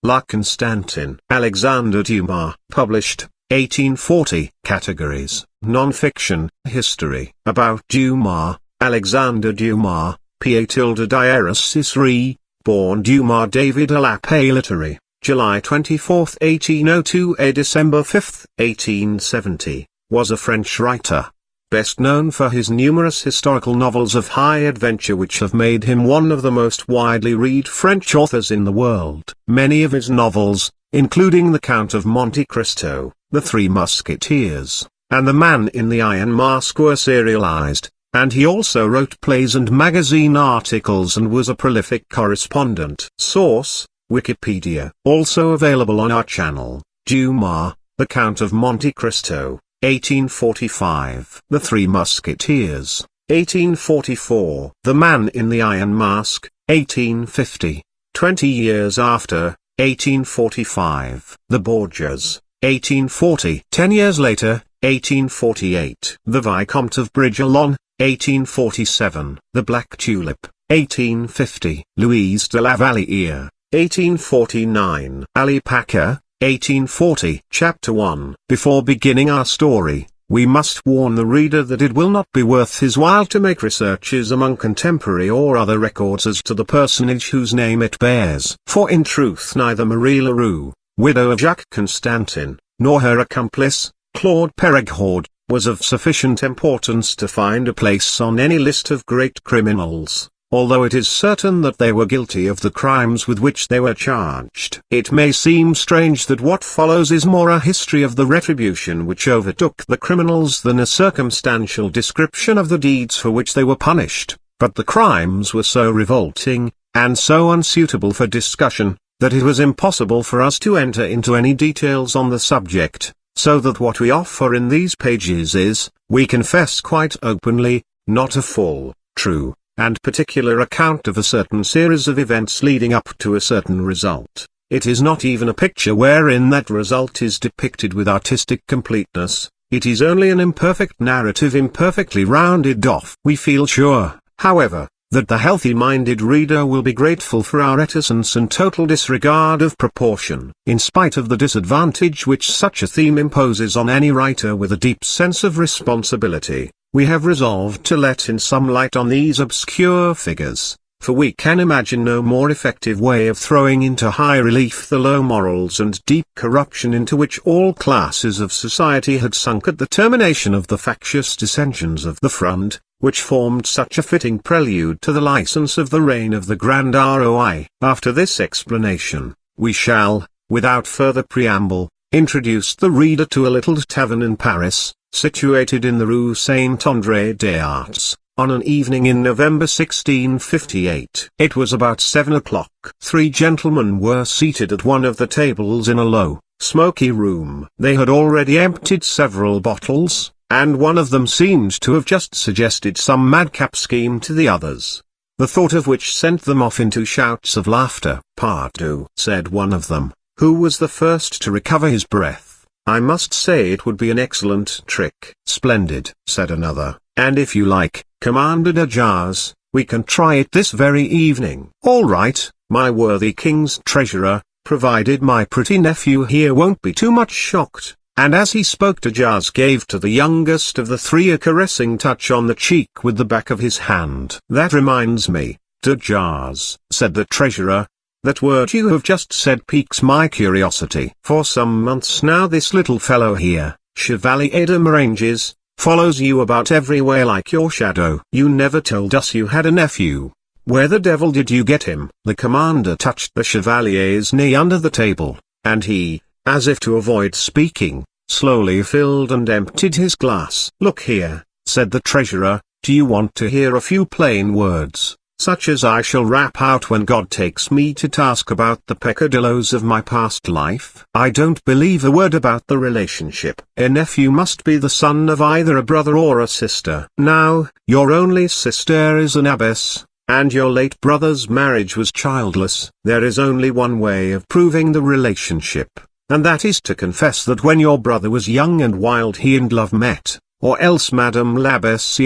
La Constantin. Alexandre Dumas. Published, 1840. Categories: Non-fiction, History. About Dumas, Alexandre Dumas, P.A.-Diaris born Dumas David à la Pailletterie, July 24, 1802 – December 5, 1870, was a French writer. Best known for his numerous historical novels of high adventure which have made him one of the most widely read French authors in the world. Many of his novels, including The Count of Monte Cristo, The Three Musketeers, and The Man in the Iron Mask, were serialized, and he also wrote plays and magazine articles and was a prolific correspondent. Source: Wikipedia. Also available on our channel. Dumas, The Count of Monte Cristo, 1845. The Three Musketeers, 1844. The Man in the Iron Mask, 1850. 20 years after, 1845. The Borgias, 1840. 10 years later, 1848. The Vicomte of Brigillon, 1847. The Black Tulip, 1850. Louise de la Valliere, 1849. Ali Pacha, 1840. Chapter 1. Before beginning our story, we must warn the reader that it will not be worth his while to make researches among contemporary or other records as to the personage whose name it bears. For in truth neither Marie Leroux, widow of Jacques Constantin, nor her accomplice, Claude Perregord, was of sufficient importance to find a place on any list of great criminals, although it is certain that they were guilty of the crimes with which they were charged. It may seem strange that what follows is more a history of the retribution which overtook the criminals than a circumstantial description of the deeds for which they were punished, but the crimes were so revolting, and so unsuitable for discussion, that it was impossible for us to enter into any details on the subject, so that what we offer in these pages is, we confess quite openly, not a full, true, and particular account of a certain series of events leading up to a certain result. It is not even a picture wherein that result is depicted with artistic completeness, it is only an imperfect narrative imperfectly rounded off. We feel sure, however, that the healthy-minded reader will be grateful for our reticence and total disregard of proportion. In spite of the disadvantage which such a theme imposes on any writer with a deep sense of responsibility, we have resolved to let in some light on these obscure figures, for we can imagine no more effective way of throwing into high relief the low morals and deep corruption into which all classes of society had sunk at the termination of the factious dissensions of the Fronde, which formed such a fitting prelude to the license of the reign of the Grand Roi. After this explanation, we shall, without further preamble, introduce the reader to a little tavern in Paris, situated in the Rue Saint-André des Arts, on an evening in November 1658. It was about 7 o'clock. Three gentlemen were seated at one of the tables in a low, smoky room. They had already emptied several bottles, and one of them seemed to have just suggested some madcap scheme to the others, the thought of which sent them off into shouts of laughter. "Pardieu," said one of them, who was the first to recover his breath, "I must say it would be an excellent trick." "Splendid," said another, "and if you like, Commander de Jars, we can try it this very evening." "All right, my worthy king's treasurer, provided my pretty nephew here won't be too much shocked." And as he spoke, de Jars gave to the youngest of the three a caressing touch on the cheek with the back of his hand. "That reminds me, de Jars," said the treasurer, "that word you have just said piques my curiosity. For some months now this little fellow here, Chevalier de Moranges, follows you about everywhere like your shadow. You never told us you had a nephew. Where the devil did you get him?" The commander touched the Chevalier's knee under the table, and he, as if to avoid speaking, slowly filled and emptied his glass. "Look here," said the treasurer, "do you want to hear a few plain words, such as I shall rap out when God takes me to task about the peccadilloes of my past life? I don't believe a word about the relationship. A nephew must be the son of either a brother or a sister. Now, your only sister is an abbess, and your late brother's marriage was childless. There is only one way of proving the relationship, and that is to confess that when your brother was young and wild he and love met, or else Madame l'abbesse.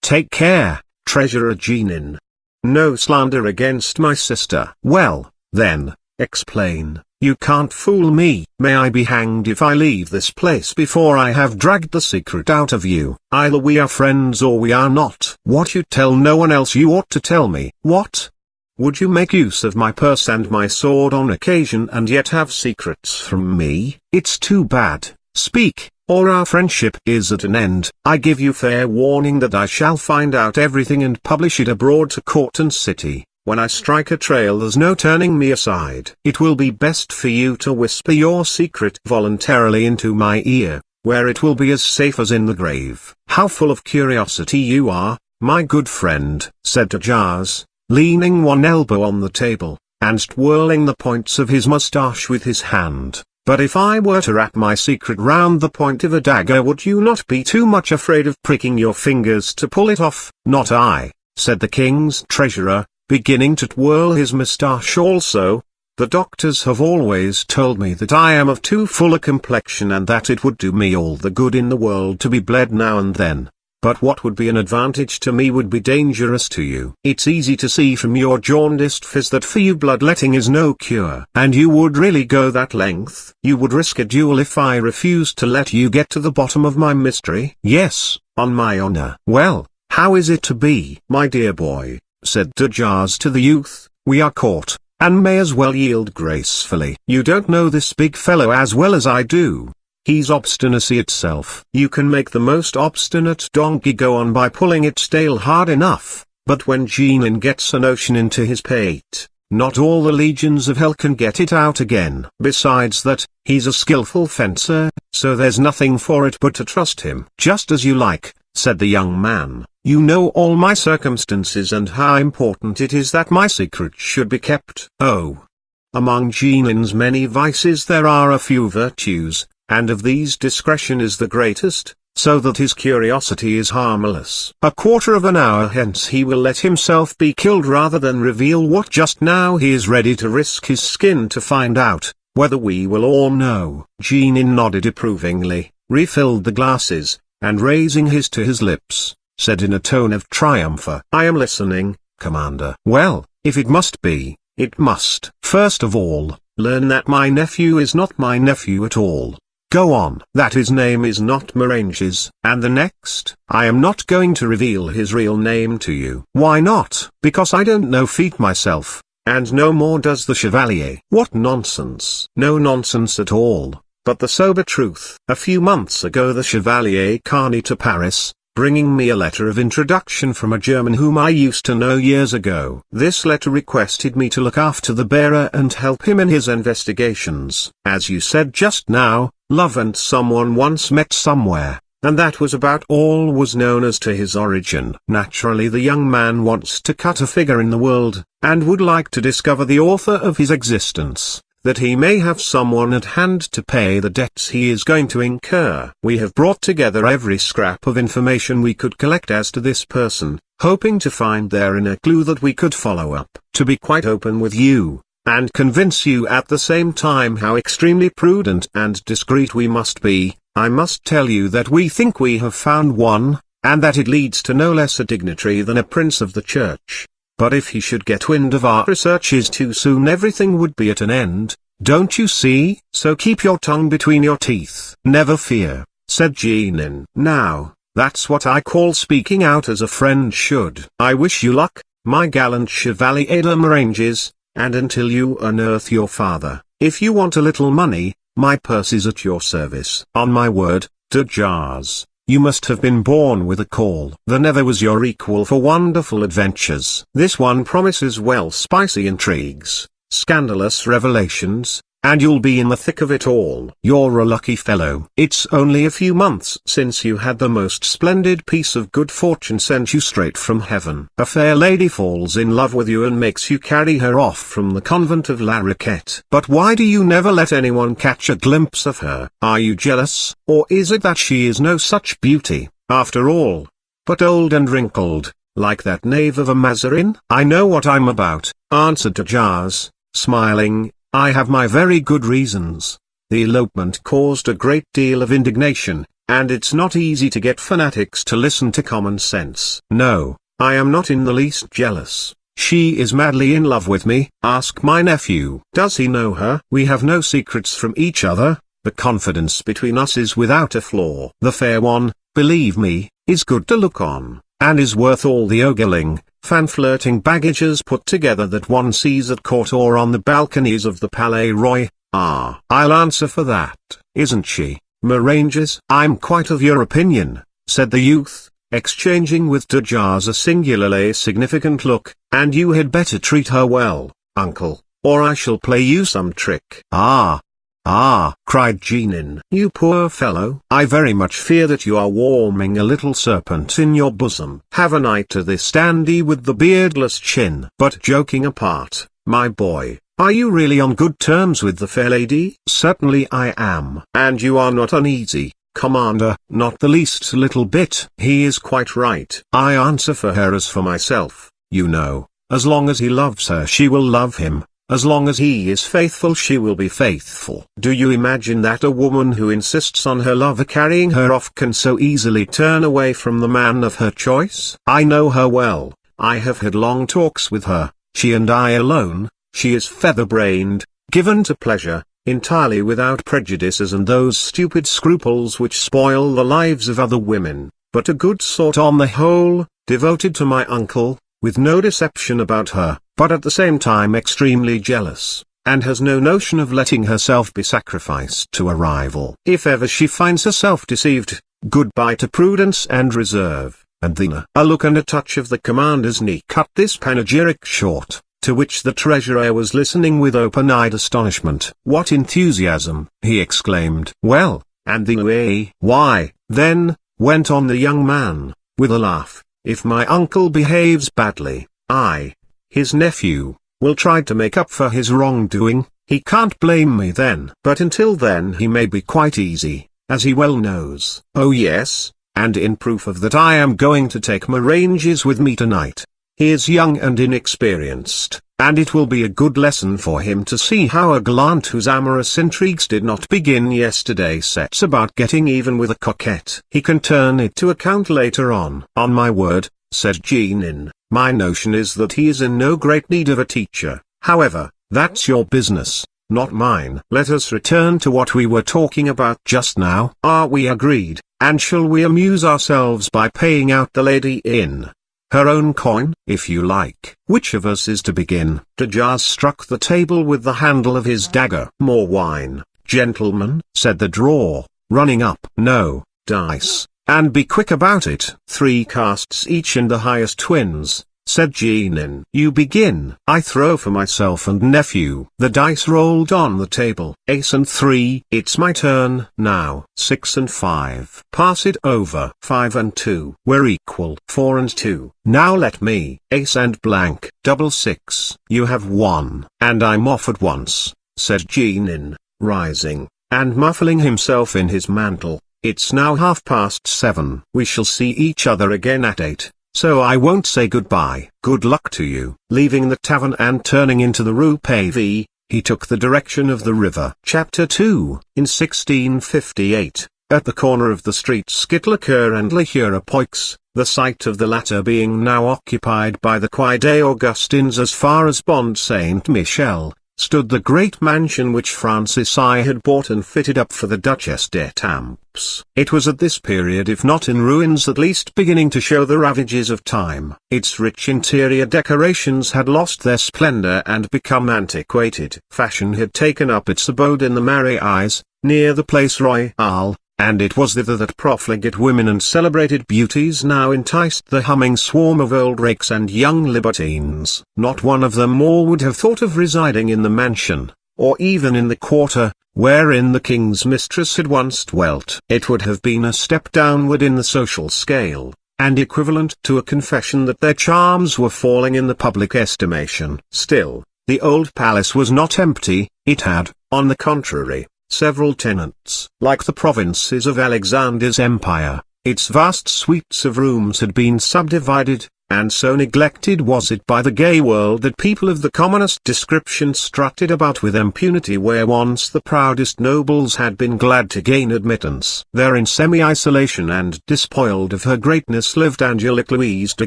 Take care, Treasurer Genin. No slander against my sister." "Well, then, Explain. You can't fool me. May I be hanged if I leave this place before I have dragged the secret out of you. Either we are friends or we are not. What you tell no one else you ought to tell me. What? Would you make use of my purse and my sword on occasion and yet have secrets from me? It's too bad. Speak, or our friendship is at an end. I give you fair warning that I shall find out everything and publish it abroad to court and city. When I strike a trail there's no turning me aside. It will be best for you to whisper your secret voluntarily into my ear, where it will be as safe as in the grave. How full of curiosity you are, my good friend, said Dumas, leaning one elbow on the table, and twirling the points of his moustache with his hand. But if I were to wrap my secret round the point of a dagger, would you not be too much afraid of pricking your fingers to pull it off? Not I, said the king's treasurer, beginning to twirl his moustache also. The doctors have always told me that I am of too full a complexion and that it would do me all the good in the world to be bled now and then. But what would be an advantage to me would be dangerous to you. It's easy to see from your jaundiced phiz that for you bloodletting is no cure. And you would really go that length? You would risk a duel if I refused to let you get to the bottom of my mystery? Yes, on my honor. Well, how is it to be? My dear boy, said Dumas to the youth, we are caught, and may as well yield gracefully. You don't know this big fellow as well as I do. He's obstinacy itself. You can make the most obstinate donkey go on by pulling its tail hard enough, but when Jeannin gets a notion into his pate, not all the legions of hell can get it out again. Besides that, he's a skillful fencer, so there's nothing for it but to trust him. Just as you like, said the young man. You know all my circumstances and how important it is that my secret should be kept. Oh. Among Jeannin's many vices there are a few virtues, and of these discretion is the greatest, so that his curiosity is harmless. A quarter of an hour hence he will let himself be killed rather than reveal what just now he is ready to risk his skin to find out, whether we will or no. Jeannin nodded approvingly, refilled the glasses, and raising his to his lips, said in a tone of triumph, I am listening, Commander. Well, if it must be, it must. First of all, learn that my nephew is not my nephew at all. Go on. That his name is not Moranges. And the next, I am not going to reveal his real name to you. Why not? Because I don't know feet myself, and no more does the Chevalier. What nonsense. No nonsense at all, but the sober truth. A few months ago the Chevalier carned to Paris, bringing me a letter of introduction from a German whom I used to know years ago. This letter requested me to look after the bearer and help him in his investigations. As you said just now, love and someone once met somewhere, and that was about all was known as to his origin. Naturally the young man wants to cut a figure in the world, and would like to discover the author of his existence, that he may have someone at hand to pay the debts he is going to incur. We have brought together every scrap of information we could collect as to this person, hoping to find therein a clue that we could follow up. To be quite open with you, and convince you at the same time how extremely prudent and discreet we must be, I must tell you that we think we have found one, and that it leads to no less a dignitary than a prince of the church. But if he should get wind of our researches too soon everything would be at an end, don't you see? So keep your tongue between your teeth. Never fear, said Jeannin. Now, that's what I call speaking out as a friend should. I wish you luck, my gallant Chevalier de Moranges, and until you unearth your father, if you want a little money, my purse is at your service. On my word, Dumas, you must have been born with a call. There never was your equal for wonderful adventures. This one promises well spicy intrigues, scandalous revelations, and you'll be in the thick of it all. You're a lucky fellow. It's only a few months since you had the most splendid piece of good fortune sent you straight from heaven. A fair lady falls in love with you and makes you carry her off from the convent of La Roquette. But why do you never let anyone catch a glimpse of her? Are you jealous, or is it that she is no such beauty, after all, but old and wrinkled, like that knave of a Mazarin? I know what I'm about, answered Dumas, smiling. I have my very good reasons. The elopement caused a great deal of indignation, and it's not easy to get fanatics to listen to common sense. No, I am not in the least jealous, She is madly in love with me. Ask my nephew. Does he know her? We have no secrets from each other. The confidence between us is without a flaw. The fair one, believe me, is good to look on, and is worth all the ogling, fan-flirting baggages put together that one sees at court or on the balconies of the Palais Roy. Ah, I'll answer for that. Isn't she, Maranges? I'm quite of your opinion, said the youth, exchanging with Dumas a singularly significant look, and you had better treat her well, uncle, or I shall play you some trick. Ah! Ah! Cried Jeannin. You poor fellow! I very much fear that you are warming a little serpent in your bosom. Have an eye to this dandy with the beardless chin. But joking apart, my boy, are you really on good terms with the fair lady? Certainly I am. And you are not uneasy, Commander? Not the least little bit. He is quite right. I answer for her as for myself, you know. As long as he loves her she will love him. As long as he is faithful she will be faithful. Do you imagine that a woman who insists on her lover carrying her off can so easily turn away from the man of her choice? I know her well. I have had long talks with her, she and I alone. She is feather-brained, given to pleasure, entirely without prejudices and those stupid scruples which spoil the lives of other women, but a good sort on the whole, devoted to my uncle, with no deception about her, but at the same time extremely jealous, and has no notion of letting herself be sacrificed to a rival. If ever she finds herself deceived, goodbye to prudence and reserve. And then a look and a touch of the commander's knee cut this panegyric short, to which the treasurer was listening with open-eyed astonishment. What enthusiasm! He exclaimed. Well, and the way? Why, then, went on the young man, with a laugh, if my uncle behaves badly, I, his nephew, will try to make up for his wrongdoing. He can't blame me then. But until then he may be quite easy, as he well knows. Oh yes, and in proof of that I am going to take Maranges with me tonight. He is young and inexperienced, and it will be a good lesson for him to see how a gallant whose amorous intrigues did not begin yesterday sets about getting even with a coquette. He can turn it to account later on. On my word, said Jeannin, my notion is that he is in no great need of a teacher. However, that's your business, not mine. Let us return to what we were talking about just now. Are we agreed, and shall we amuse ourselves by paying out the lady in her own coin? If you like. Which of us is to begin? Dumas struck the table with the handle of his dagger. More wine, gentlemen, said the drawer, running up. No, dice, and be quick about it. 3 casts each and the highest twins, said Jeannin. You begin. I throw for myself and nephew. The dice rolled on the table. Ace and 3. It's my turn now. 6 and 5. Pass it over. 5 and 2. We're equal. 4 and 2. Now let me. Ace and blank. Double 6. You have won. And I'm off at once, said Jeannin, rising, and muffling himself in his mantle. It's now 7:30. We shall see each other again at 8. So I won't say goodbye. Good luck to you. Leaving the tavern and turning into the Rue Pavée, he took the direction of the river. Chapter 2. In 1658, at the corner of the streets Skitlacour and Le Hurepoix, the site of the latter being now occupied by the Quai des Augustins as far as Pont Saint-Michel, stood the great mansion which Francis I had bought and fitted up for the Duchesse d'Étampes. It was at this period, if not in ruins, at least beginning to show the ravages of time. Its rich interior decorations had lost their splendor and become antiquated. Fashion had taken up its abode in the Marais, near the Place Royale, and it was thither that profligate women and celebrated beauties now enticed the humming swarm of old rakes and young libertines. Not one of them all would have thought of residing in the mansion, or even in the quarter, wherein the king's mistress had once dwelt. It would have been a step downward in the social scale, and equivalent to a confession that their charms were falling in the public estimation. Still, the old palace was not empty. It had, on the contrary, several tenants. Like the provinces of Alexandre's empire, its vast suites of rooms had been subdivided, and so neglected was it by the gay world that people of the commonest description strutted about with impunity where once the proudest nobles had been glad to gain admittance. There in semi-isolation and despoiled of her greatness lived Angelique Louise de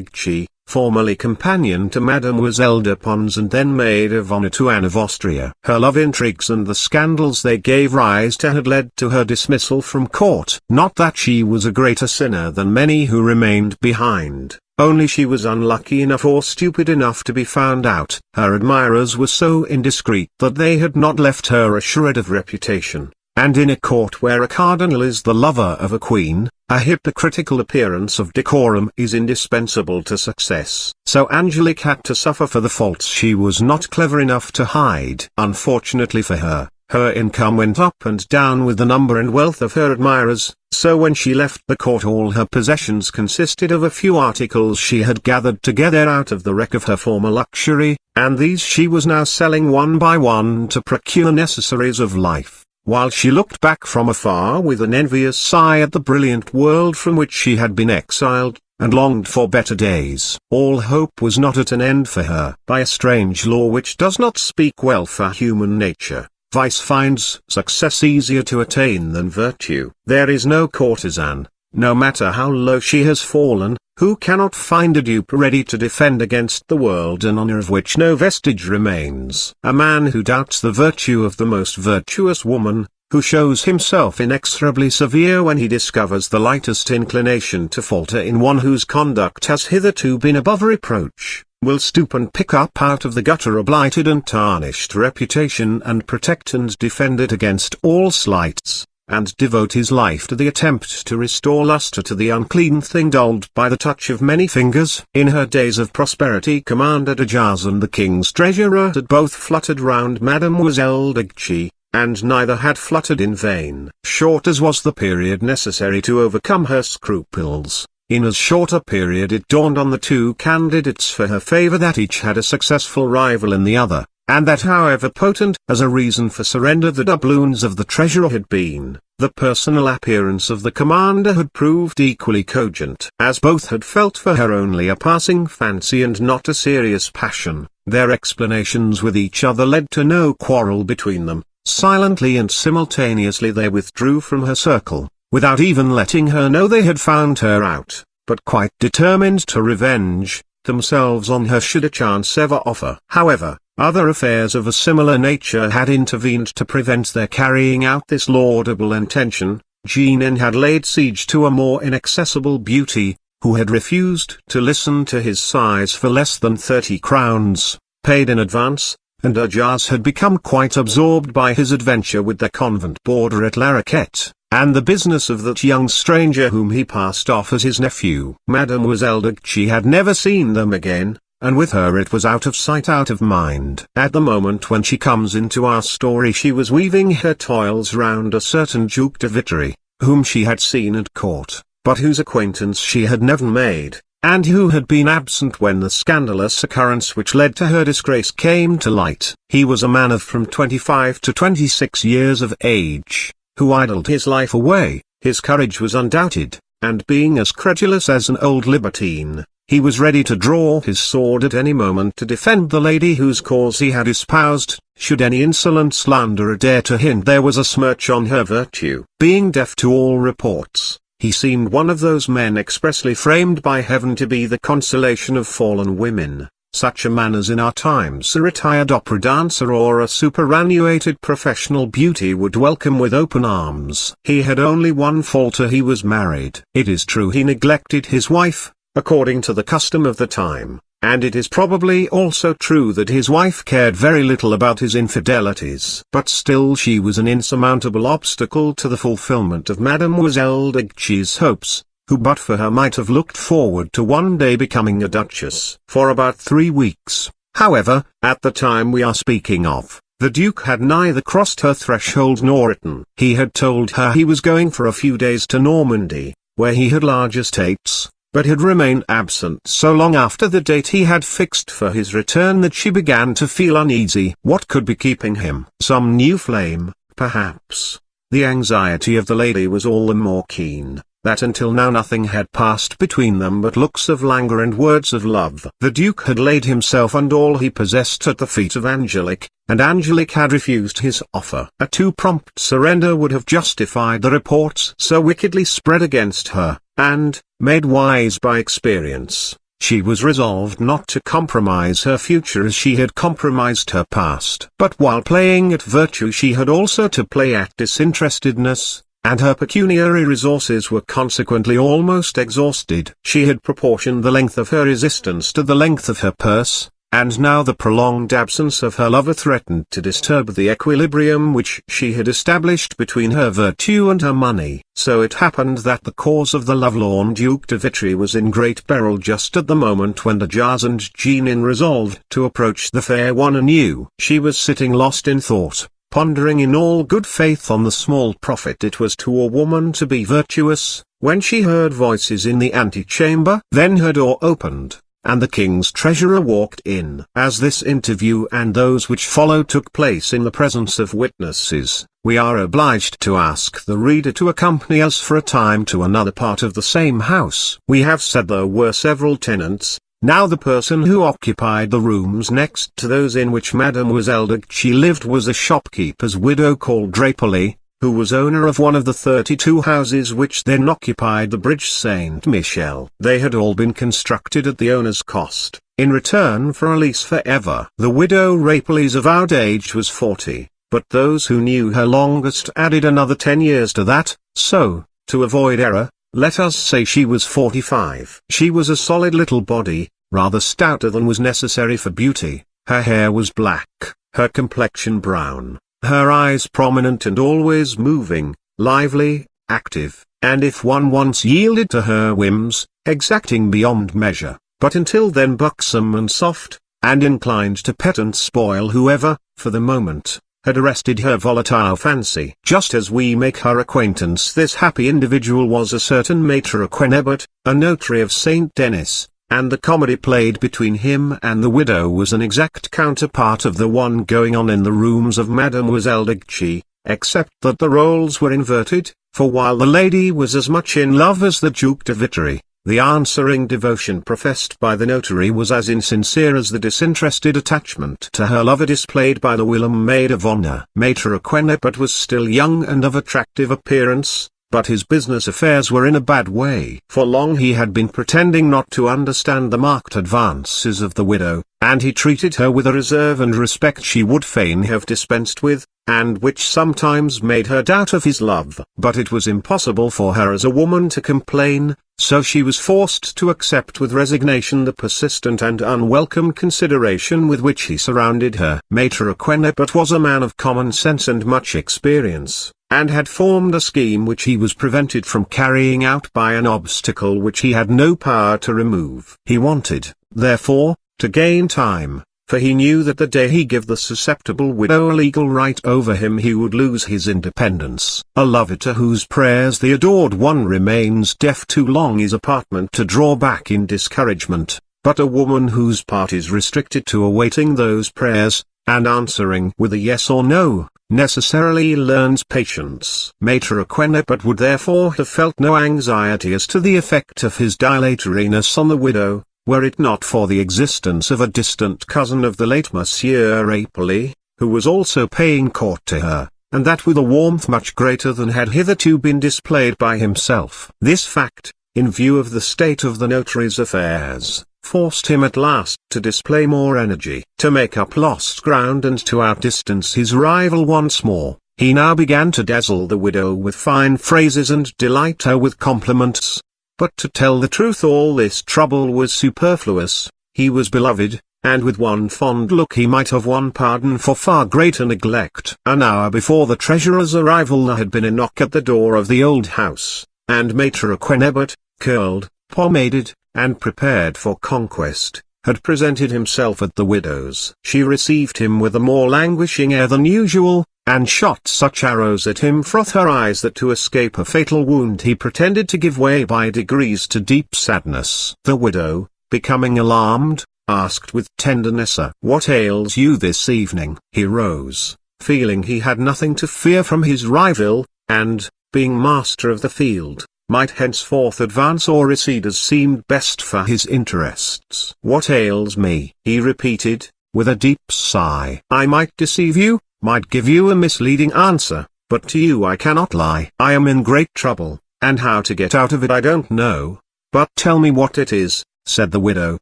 Guiche, formerly companion to Mademoiselle de Pons and then maid of honor to Anne of Austria. Her love intrigues and the scandals they gave rise to had led to her dismissal from court. Not that she was a greater sinner than many who remained behind, only she was unlucky enough or stupid enough to be found out. Her admirers were so indiscreet that they had not left her a shred of reputation. And in a court where a cardinal is the lover of a queen, a hypocritical appearance of decorum is indispensable to success. So Angelique had to suffer for the faults she was not clever enough to hide. Unfortunately for her, her income went up and down with the number and wealth of her admirers, so when she left the court all her possessions consisted of a few articles she had gathered together out of the wreck of her former luxury, and these she was now selling one by one to procure necessaries of life. While she looked back from afar with an envious sigh at the brilliant world from which she had been exiled, and longed for better days. All hope was not at an end for her. By a strange law which does not speak well for human nature, vice finds success easier to attain than virtue. There is no courtesan, no matter how low she has fallen, who cannot find a dupe ready to defend against the world an honor of which no vestige remains. A man who doubts the virtue of the most virtuous woman, who shows himself inexorably severe when he discovers the lightest inclination to falter in one whose conduct has hitherto been above reproach, will stoop and pick up out of the gutter a blighted and tarnished reputation and protect and defend it against all slights, and devote his life to the attempt to restore luster to the unclean thing dulled by the touch of many fingers. In her days of prosperity Commander de Jars and the king's treasurer had both fluttered round Mademoiselle de Guiche, and neither had fluttered in vain. Short as was the period necessary to overcome her scruples, in as short a period it dawned on the two candidates for her favor that each had a successful rival in the other, and that however potent as a reason for surrender the doubloons of the treasurer had been, the personal appearance of the commander had proved equally cogent. As both had felt for her only a passing fancy and not a serious passion, their explanations with each other led to no quarrel between them. Silently and simultaneously they withdrew from her circle, without even letting her know they had found her out, but quite determined to revenge themselves on her should a chance ever offer. However, other affairs of a similar nature had intervened to prevent their carrying out this laudable intention. Jeanne had laid siege to a more inaccessible beauty, who had refused to listen to his sighs for less than 30 crowns, paid in advance, and de Jars had become quite absorbed by his adventure with the convent boarder at La Raquette, and the business of that young stranger whom he passed off as his nephew. Mademoiselle de Guiche had never seen them again, and with her it was out of sight out of mind. At the moment when she comes into our story she was weaving her toils round a certain Duc de Vitry, whom she had seen at court, but whose acquaintance she had never made, and who had been absent when the scandalous occurrence which led to her disgrace came to light. He was a man of from 25 to 26 years of age, who idled his life away. His courage was undoubted, and being as credulous as an old libertine, he was ready to draw his sword at any moment to defend the lady whose cause he had espoused, should any insolent slanderer dare to hint there was a smirch on her virtue. Being deaf to all reports, he seemed one of those men expressly framed by heaven to be the consolation of fallen women, such a man as in our times a retired opera dancer or a superannuated professional beauty would welcome with open arms. He had only one fault: he was married. It is true he neglected his wife, according to the custom of the time, and it is probably also true that his wife cared very little about his infidelities. But still she was an insurmountable obstacle to the fulfillment of Mademoiselle de Guiche's hopes, who but for her might have looked forward to one day becoming a duchess. For about 3 weeks, however, at the time we are speaking of, the Duke had neither crossed her threshold nor written. He had told her he was going for a few days to Normandy, where he had large estates, but had remained absent so long after the date he had fixed for his return that she began to feel uneasy. What could be keeping him? Some new flame, perhaps. The anxiety of the lady was all the more keen, that until now nothing had passed between them but looks of languor and words of love. The Duke had laid himself and all he possessed at the feet of Angelique, and Angelique had refused his offer. A too prompt surrender would have justified the reports so wickedly spread against her, and, made wise by experience, She was resolved not to compromise her future as she had compromised her past. But while playing at virtue she had also to play at disinterestedness, and her pecuniary resources were consequently almost exhausted. She had proportioned the length of her resistance to the length of her purse, and now the prolonged absence of her lover threatened to disturb the equilibrium which she had established between her virtue and her money. So it happened that the cause of the lovelorn Duke de Vitry was in great peril just at the moment when de Jars and Jeannin resolved to approach the fair one anew. She was sitting lost in thought, pondering in all good faith on the small profit it was to a woman to be virtuous, when she heard voices in the antechamber. Then her door opened, and the king's treasurer walked in. As this interview and those which followed took place in the presence of witnesses, we are obliged to ask the reader to accompany us for a time to another part of the same house. We have said there were several tenants. Now the person who occupied the rooms next to those in which Mademoiselle de Guiche lived was a shopkeeper's widow called Draperly, who was owner of one of the 32 houses which then occupied the bridge Saint Michel. They had all been constructed at the owner's cost, in return for a lease forever. The widow Draperly's avowed age was 40, but those who knew her longest added another 10 years to that, so, to avoid error, let us say she was 45. She was a solid little body, rather stouter than was necessary for beauty. Her hair was black, her complexion brown, her eyes prominent and always moving, lively, active, and if one once yielded to her whims, exacting beyond measure, but until then buxom and soft, and inclined to pet and spoil whoever, for the moment, had arrested her volatile fancy. Just as we make her acquaintance, this happy individual was a certain Maître Quennebert, a notary of Saint Denis, and the comedy played between him and the widow was an exact counterpart of the one going on in the rooms of Mademoiselle de Guiche, except that the roles were inverted, for while the lady was as much in love as the Duc de Vitry, the answering devotion professed by the notary was as insincere as the disinterested attachment to her lover displayed by the whilom maid of honour. Maître Quennebert was still young and of attractive appearance, but his business affairs were in a bad way. For long he had been pretending not to understand the marked advances of the widow, and he treated her with a reserve and respect she would fain have dispensed with, and which sometimes made her doubt of his love. But it was impossible for her as a woman to complain, so she was forced to accept with resignation the persistent and unwelcome consideration with which he surrounded her. Maître Quennebert was a man of common sense and much experience, and had formed a scheme which he was prevented from carrying out by an obstacle which he had no power to remove. He wanted, therefore, to gain time, for he knew that the day he gave the susceptible widow a legal right over him he would lose his independence. A lover to whose prayers the adored one remains deaf too long is a parchment to draw back in discouragement, but a woman whose part is restricted to awaiting those prayers, and answering with a yes or no, necessarily learns patience. Maître Quennebert would therefore have felt no anxiety as to the effect of his dilatoriness on the widow, were it not for the existence of a distant cousin of the late Monsieur Draperly, who was also paying court to her, and that with a warmth much greater than had hitherto been displayed by himself. This fact, in view of the state of the notary's affairs, forced him at last to display more energy. To make up lost ground and to outdistance his rival once more, he now began to dazzle the widow with fine phrases and delight her with compliments. But to tell the truth, all this trouble was superfluous. He was beloved, and with one fond look he might have won pardon for far greater neglect. An hour before the treasurer's arrival there had been a knock at the door of the old house, and Maître Quennebert, curled, pomaded, and prepared for conquest, had presented himself at the widow's. She received him with a more languishing air than usual, and shot such arrows at him froth her eyes that to escape a fatal wound he pretended to give way by degrees to deep sadness. The widow, becoming alarmed, asked with tenderness, "What ails you this evening?" He rose, feeling he had nothing to fear from his rival, and, being master of the field, might henceforth advance or recede as seemed best for his interests. "What ails me?" he repeated, with a deep sigh. "I might deceive you, might give you a misleading answer, but to you I cannot lie. I am in great trouble, and how to get out of it I don't know, but tell me what it is, said the widow,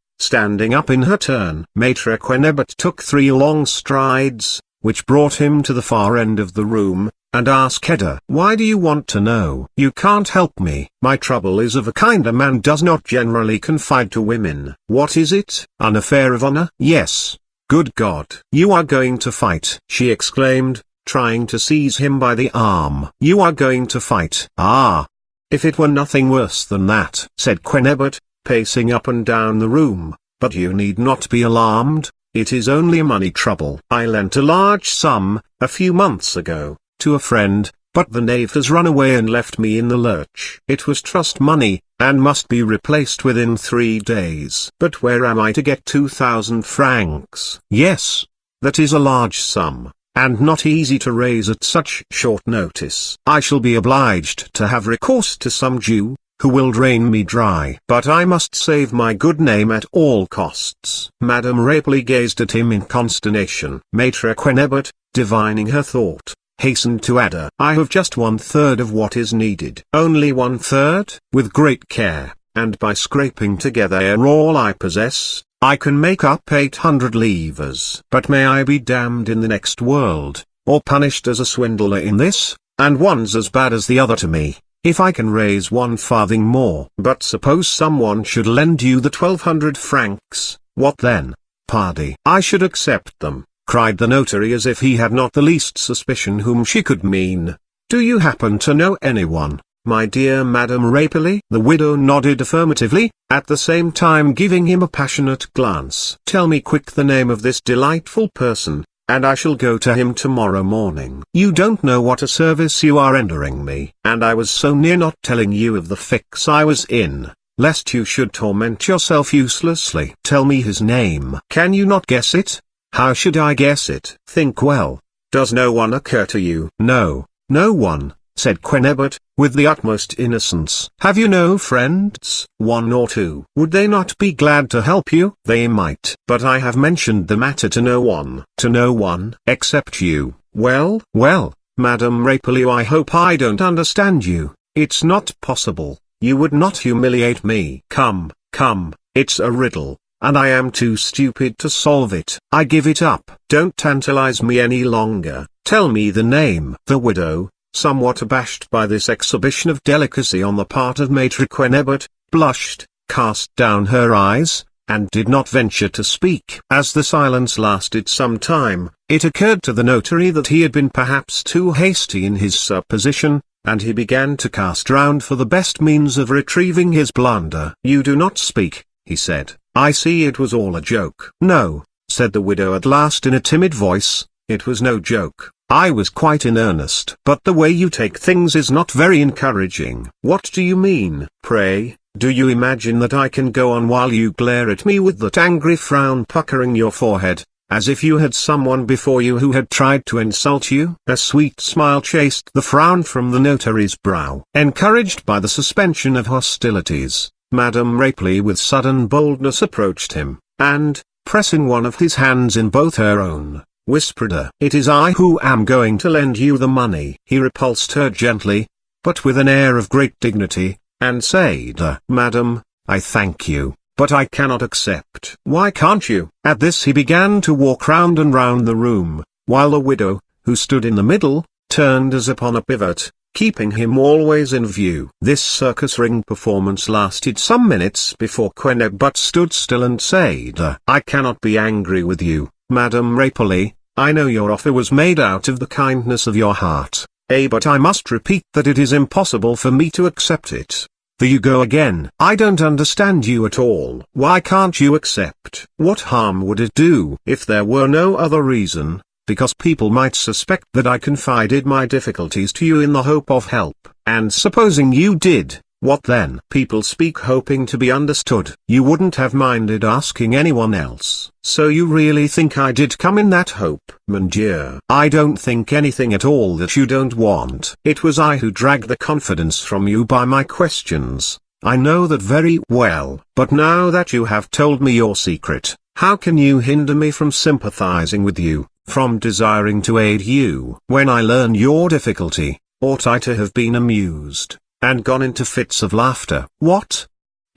standing up in her turn. Maitre Quennebert took 3 long strides, which brought him to the far end of the room, and asked Edda, "Why do you want to know?" "You can't help me. My trouble is of a kind a man does not generally confide to women." "What is it? An affair of honor?" "Yes." "Good God! You are going to fight!" she exclaimed, trying to seize him by the arm. "You are going to fight?" "Ah! If it were nothing worse than that," said Quennebert, pacing up and down the room, "but you need not be alarmed, it is only a money trouble. I lent a large sum, a few months ago, to a friend, but the knave has run away and left me in the lurch. It was trust money, and must be replaced within 3 days. But where am I to get 2,000 francs? Yes, that is a large sum, and not easy to raise at such short notice. I shall be obliged to have recourse to some Jew, who will drain me dry. But I must save my good name at all costs." Madame Rapely gazed at him in consternation. Maitre Quennebert, divining her thought, hastened to add, "I have just 1/3 of what is needed." "Only 1/3? With great care, and by scraping together all I possess, I can make up 800 livres. But may I be damned in the next world, or punished as a swindler in this, and one's as bad as the other to me, if I can raise 1 farthing more." "But suppose someone should lend you the 1,200 francs, what then?" "Pardi, I should accept them," cried the notary as if he had not the least suspicion whom she could mean. "Do you happen to know anyone, my dear Madame Rapely?" The widow nodded affirmatively, at the same time giving him a passionate glance. "Tell me quick the name of this delightful person, and I shall go to him tomorrow morning." "You don't know what a service you are rendering me. And I was so near not telling you of the fix I was in, lest you should torment yourself uselessly." "Tell me his name." "Can you not guess it?" "How should I guess it?" "Think well. Does no one occur to you?" "No, no one," said Quennebert, with the utmost innocence. "Have you no friends?" "1 or 2. "Would they not be glad to help you?" "They might. But I have mentioned the matter to no one." "To no one, except you." "Well, well, Madame Rapely, I hope I don't understand you." "It's not possible. You would not humiliate me." "Come, come, it's a riddle, and I am too stupid to solve it. I give it up." "Don't tantalize me any longer. Tell me the name." The widow, somewhat abashed by this exhibition of delicacy on the part of Maitre Quennebert, blushed, cast down her eyes, and did not venture to speak. As the silence lasted some time, it occurred to the notary that he had been perhaps too hasty in his supposition, and he began to cast round for the best means of retrieving his blunder. "You do not speak," he said. "I see it was all a joke." "No," said the widow at last in a timid voice, "it was no joke. I was quite in earnest. But the way you take things is not very encouraging." "What do you mean?" "Pray, do you imagine that I can go on while you glare at me with that angry frown puckering your forehead, as if you had someone before you who had tried to insult you?" A sweet smile chased the frown from the notary's brow. Encouraged by the suspension of hostilities, Madame Rapely with sudden boldness approached him, and, pressing one of his hands in both her own, whispered "It is I who am going to lend you the money." He repulsed her gently, but with an air of great dignity, and said, "Madam, I thank you, but I cannot accept." "Why can't you?" At this he began to walk round and round the room, while the widow, who stood in the middle, turned as upon a pivot, keeping him always in view. This circus ring performance lasted some minutes before Quennebert stood still and said, "I cannot be angry with you, Madame Rapely. I know your offer was made out of the kindness of your heart, but I must repeat that it is impossible for me to accept it." "There you go again." "I don't understand you at all." "Why can't you accept?" "What harm would it do?" "If there were no other reason, because people might suspect that I confided my difficulties to you in the hope of help." "And supposing you did, what then?" "People speak hoping to be understood." "You wouldn't have minded asking anyone else." "So you really think I did come in that hope?" "Mon Dieu, I don't think anything at all that you don't want. It was I who dragged the confidence from you by my questions. I know that very well. But now that you have told me your secret, how can you hinder me from sympathizing with you, from desiring to aid you? When I learn your difficulty, ought I to have been amused, and gone into fits of laughter?" "What?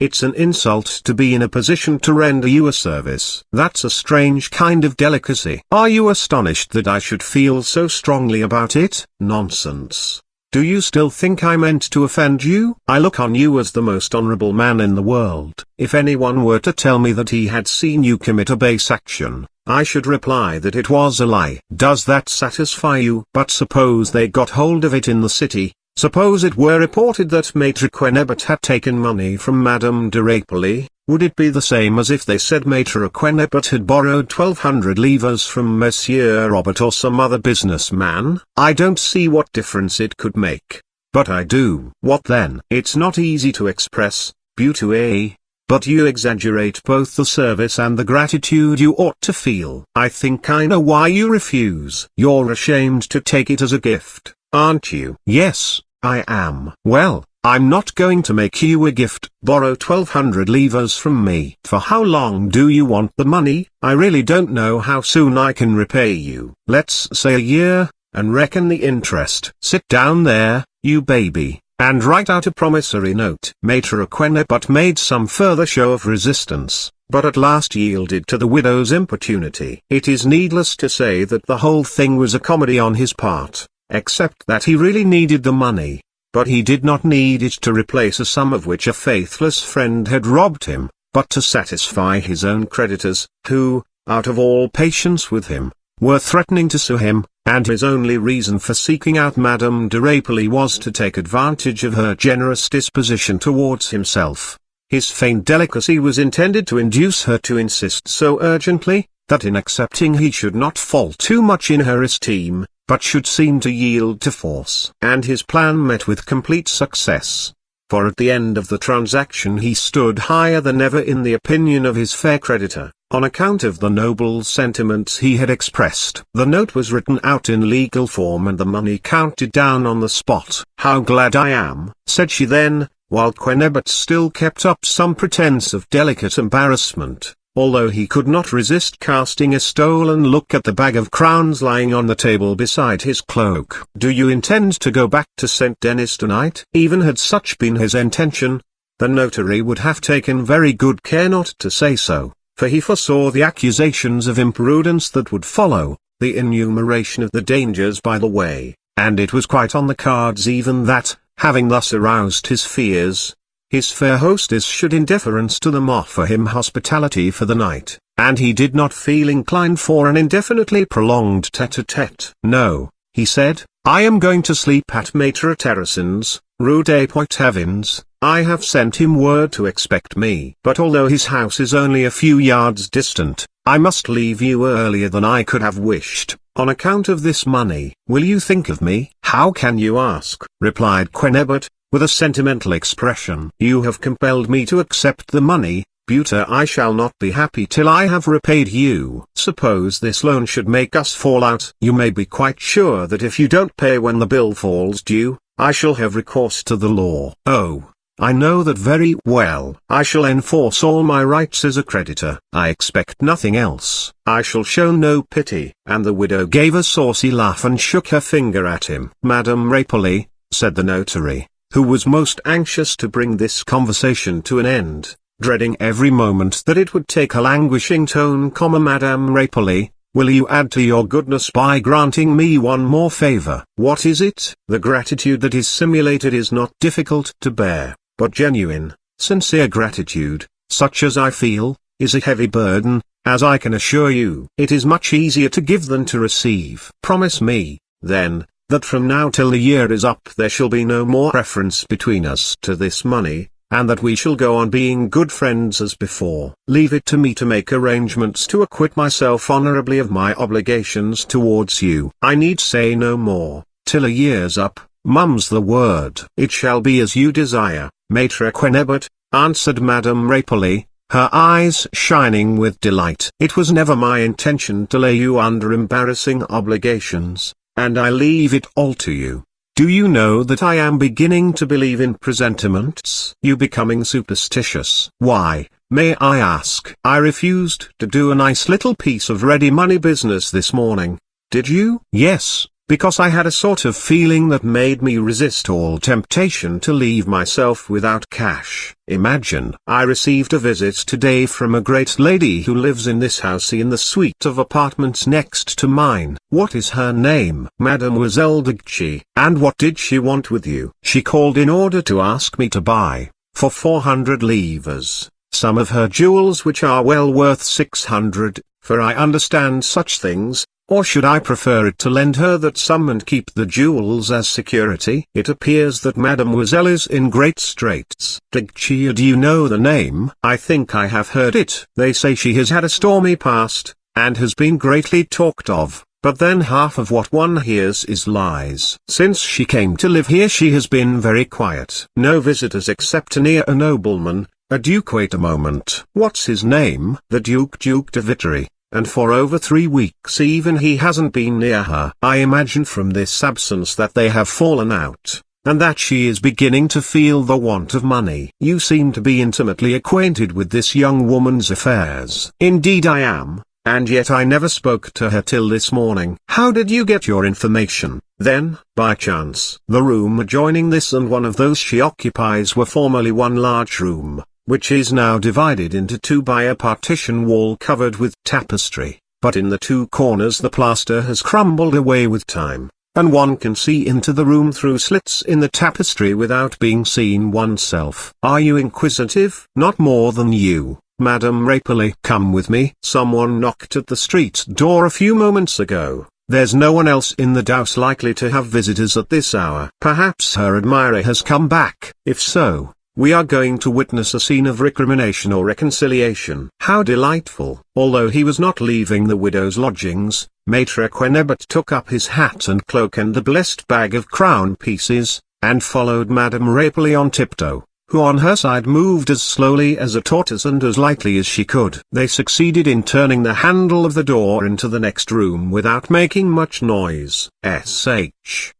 It's an insult to be in a position to render you a service. That's a strange kind of delicacy. Are you astonished that I should feel so strongly about it? Nonsense. Do you still think I meant to offend you? I look on you as the most honorable man in the world. If anyone were to tell me that he had seen you commit a base action, I should reply that it was a lie. Does that satisfy you? But suppose they got hold of it in the city, suppose it were reported that Maître Quennebert had taken money from Madame de Rapolli, would it be the same as if they said Maître Quennebert had borrowed 1,200 livres from Monsieur Robert or some other businessman? I don't see what difference it could make. But I do. What then? It's not easy to express, Butoe, but you exaggerate both the service and the gratitude you ought to feel. I think I know why you refuse. You're ashamed to take it as a gift, aren't you? Yes, I am. Well, I'm not going to make you a gift. Borrow 1,200 livres from me. For how long do you want the money? I really don't know how soon I can repay you. Let's say a year, and reckon the interest. Sit down there, you baby, and write out a promissory note. Maître Quennebert made some further show of resistance, but at last yielded to the widow's importunity. It is needless to say that the whole thing was a comedy on his part, except that he really needed the money. But he did not need it to replace a sum of which a faithless friend had robbed him, but to satisfy his own creditors, who, out of all patience with him, were threatening to sue him, and his only reason for seeking out Madame de Rapolli was to take advantage of her generous disposition towards himself. His feigned delicacy was intended to induce her to insist so urgently, that in accepting he should not fall too much in her esteem, but should seem to yield to force. And his plan met with complete success. For at the end of the transaction he stood higher than ever in the opinion of his fair creditor, on account of the noble sentiments he had expressed. The note was written out in legal form and the money counted down on the spot. "How glad I am," said she then, while Quennebert still kept up some pretence of delicate embarrassment, although he could not resist casting a stolen look at the bag of crowns lying on the table beside his cloak. "Do you intend to go back to St. Denis tonight?" Even had such been his intention, the notary would have taken very good care not to say so, for he foresaw the accusations of imprudence that would follow, the enumeration of the dangers by the way, and it was quite on the cards even that, having thus aroused his fears, his fair hostess should in deference to them offer him hospitality for the night, and he did not feel inclined for an indefinitely prolonged tete-a-tete. "No," he said, "I am going to sleep at Maître Terracin's, Rue des Poitevins. I have sent him word to expect me. But although his house is only a few yards distant, I must leave you earlier than I could have wished, on account of this money. Will you think of me?" "How can you ask?" replied Quennebert, with a sentimental expression. "You have compelled me to accept the money, Buter. I shall not be happy till I have repaid you. Suppose this loan should make us fall out. You may be quite sure that if you don't pay when the bill falls due, I shall have recourse to the law." "Oh, I know that very well. I shall enforce all my rights as a creditor. I expect nothing else. I shall show no pity." And the widow gave a saucy laugh and shook her finger at him. "Madame Rapolli," said the notary, who was most anxious to bring this conversation to an end, dreading every moment that it would take a languishing tone, "Madame Rapolli, will you add to your goodness by granting me one more favor?" "What is it?" "The gratitude that is simulated is not difficult to bear, but genuine, sincere gratitude, such as I feel, is a heavy burden, as I can assure you. It is much easier to give than to receive. Promise me, then, that from now till the year is up there shall be no more reference between us to this money, and that we shall go on being good friends as before. Leave it to me to make arrangements to acquit myself honorably of my obligations towards you. I need say no more. Till a year's up, mum's the word." "It shall be as you desire, Maître Quennebert," answered Madame Rapolli, her eyes shining with delight. "It was never my intention to lay you under embarrassing obligations, and I leave it all to you. Do you know that I am beginning to believe in presentiments?" "You becoming superstitious?" "Why, may I ask?" "I refused to do a nice little piece of ready money business this morning." "Did you?" "Yes, because I had a sort of feeling that made me resist all temptation to leave myself without cash. Imagine, I received a visit today from a great lady who lives in this house in the suite of apartments next to mine. What is her name? Mademoiselle Degchi. And what did she want with you? She called in order to ask me to buy, for 400 livres, some of her jewels which are well worth 600, for I understand such things. Or should I prefer it to lend her that sum and keep the jewels as security? It appears that Mademoiselle is in great straits. Degchi, do you know the name? I think I have heard it. They say she has had a stormy past, and has been greatly talked of, but then half of what one hears is lies. Since she came to live here she has been very quiet. No visitors except near a nobleman, a duke. Wait a moment. What's his name? The Duke de Vitry. And for over 3 weeks even he hasn't been near her. I imagine from this absence that they have fallen out, and that she is beginning to feel the want of money. You seem to be intimately acquainted with this young woman's affairs. Indeed I am, and yet I never spoke to her till this morning. How did you get your information? Then, by chance, the room adjoining this and one of those she occupies were formerly one large room, which is now divided into two by a partition wall covered with tapestry, but in the two corners the plaster has crumbled away with time, and one can see into the room through slits in the tapestry without being seen oneself. Are you inquisitive? Not more than you, Madame Rapely. Come with me. Someone knocked at the street door a few moments ago. There's no one else in the house likely to have visitors at this hour. Perhaps her admirer has come back. If so, we are going to witness a scene of recrimination or reconciliation. How delightful! Although he was not leaving the widow's lodgings, Maître Quennebert took up his hat and cloak and the blessed bag of crown pieces, and followed Madame Rapely on tiptoe, who on her side moved as slowly as a tortoise and as lightly as she could. They succeeded in turning the handle of the door into the next room without making much noise.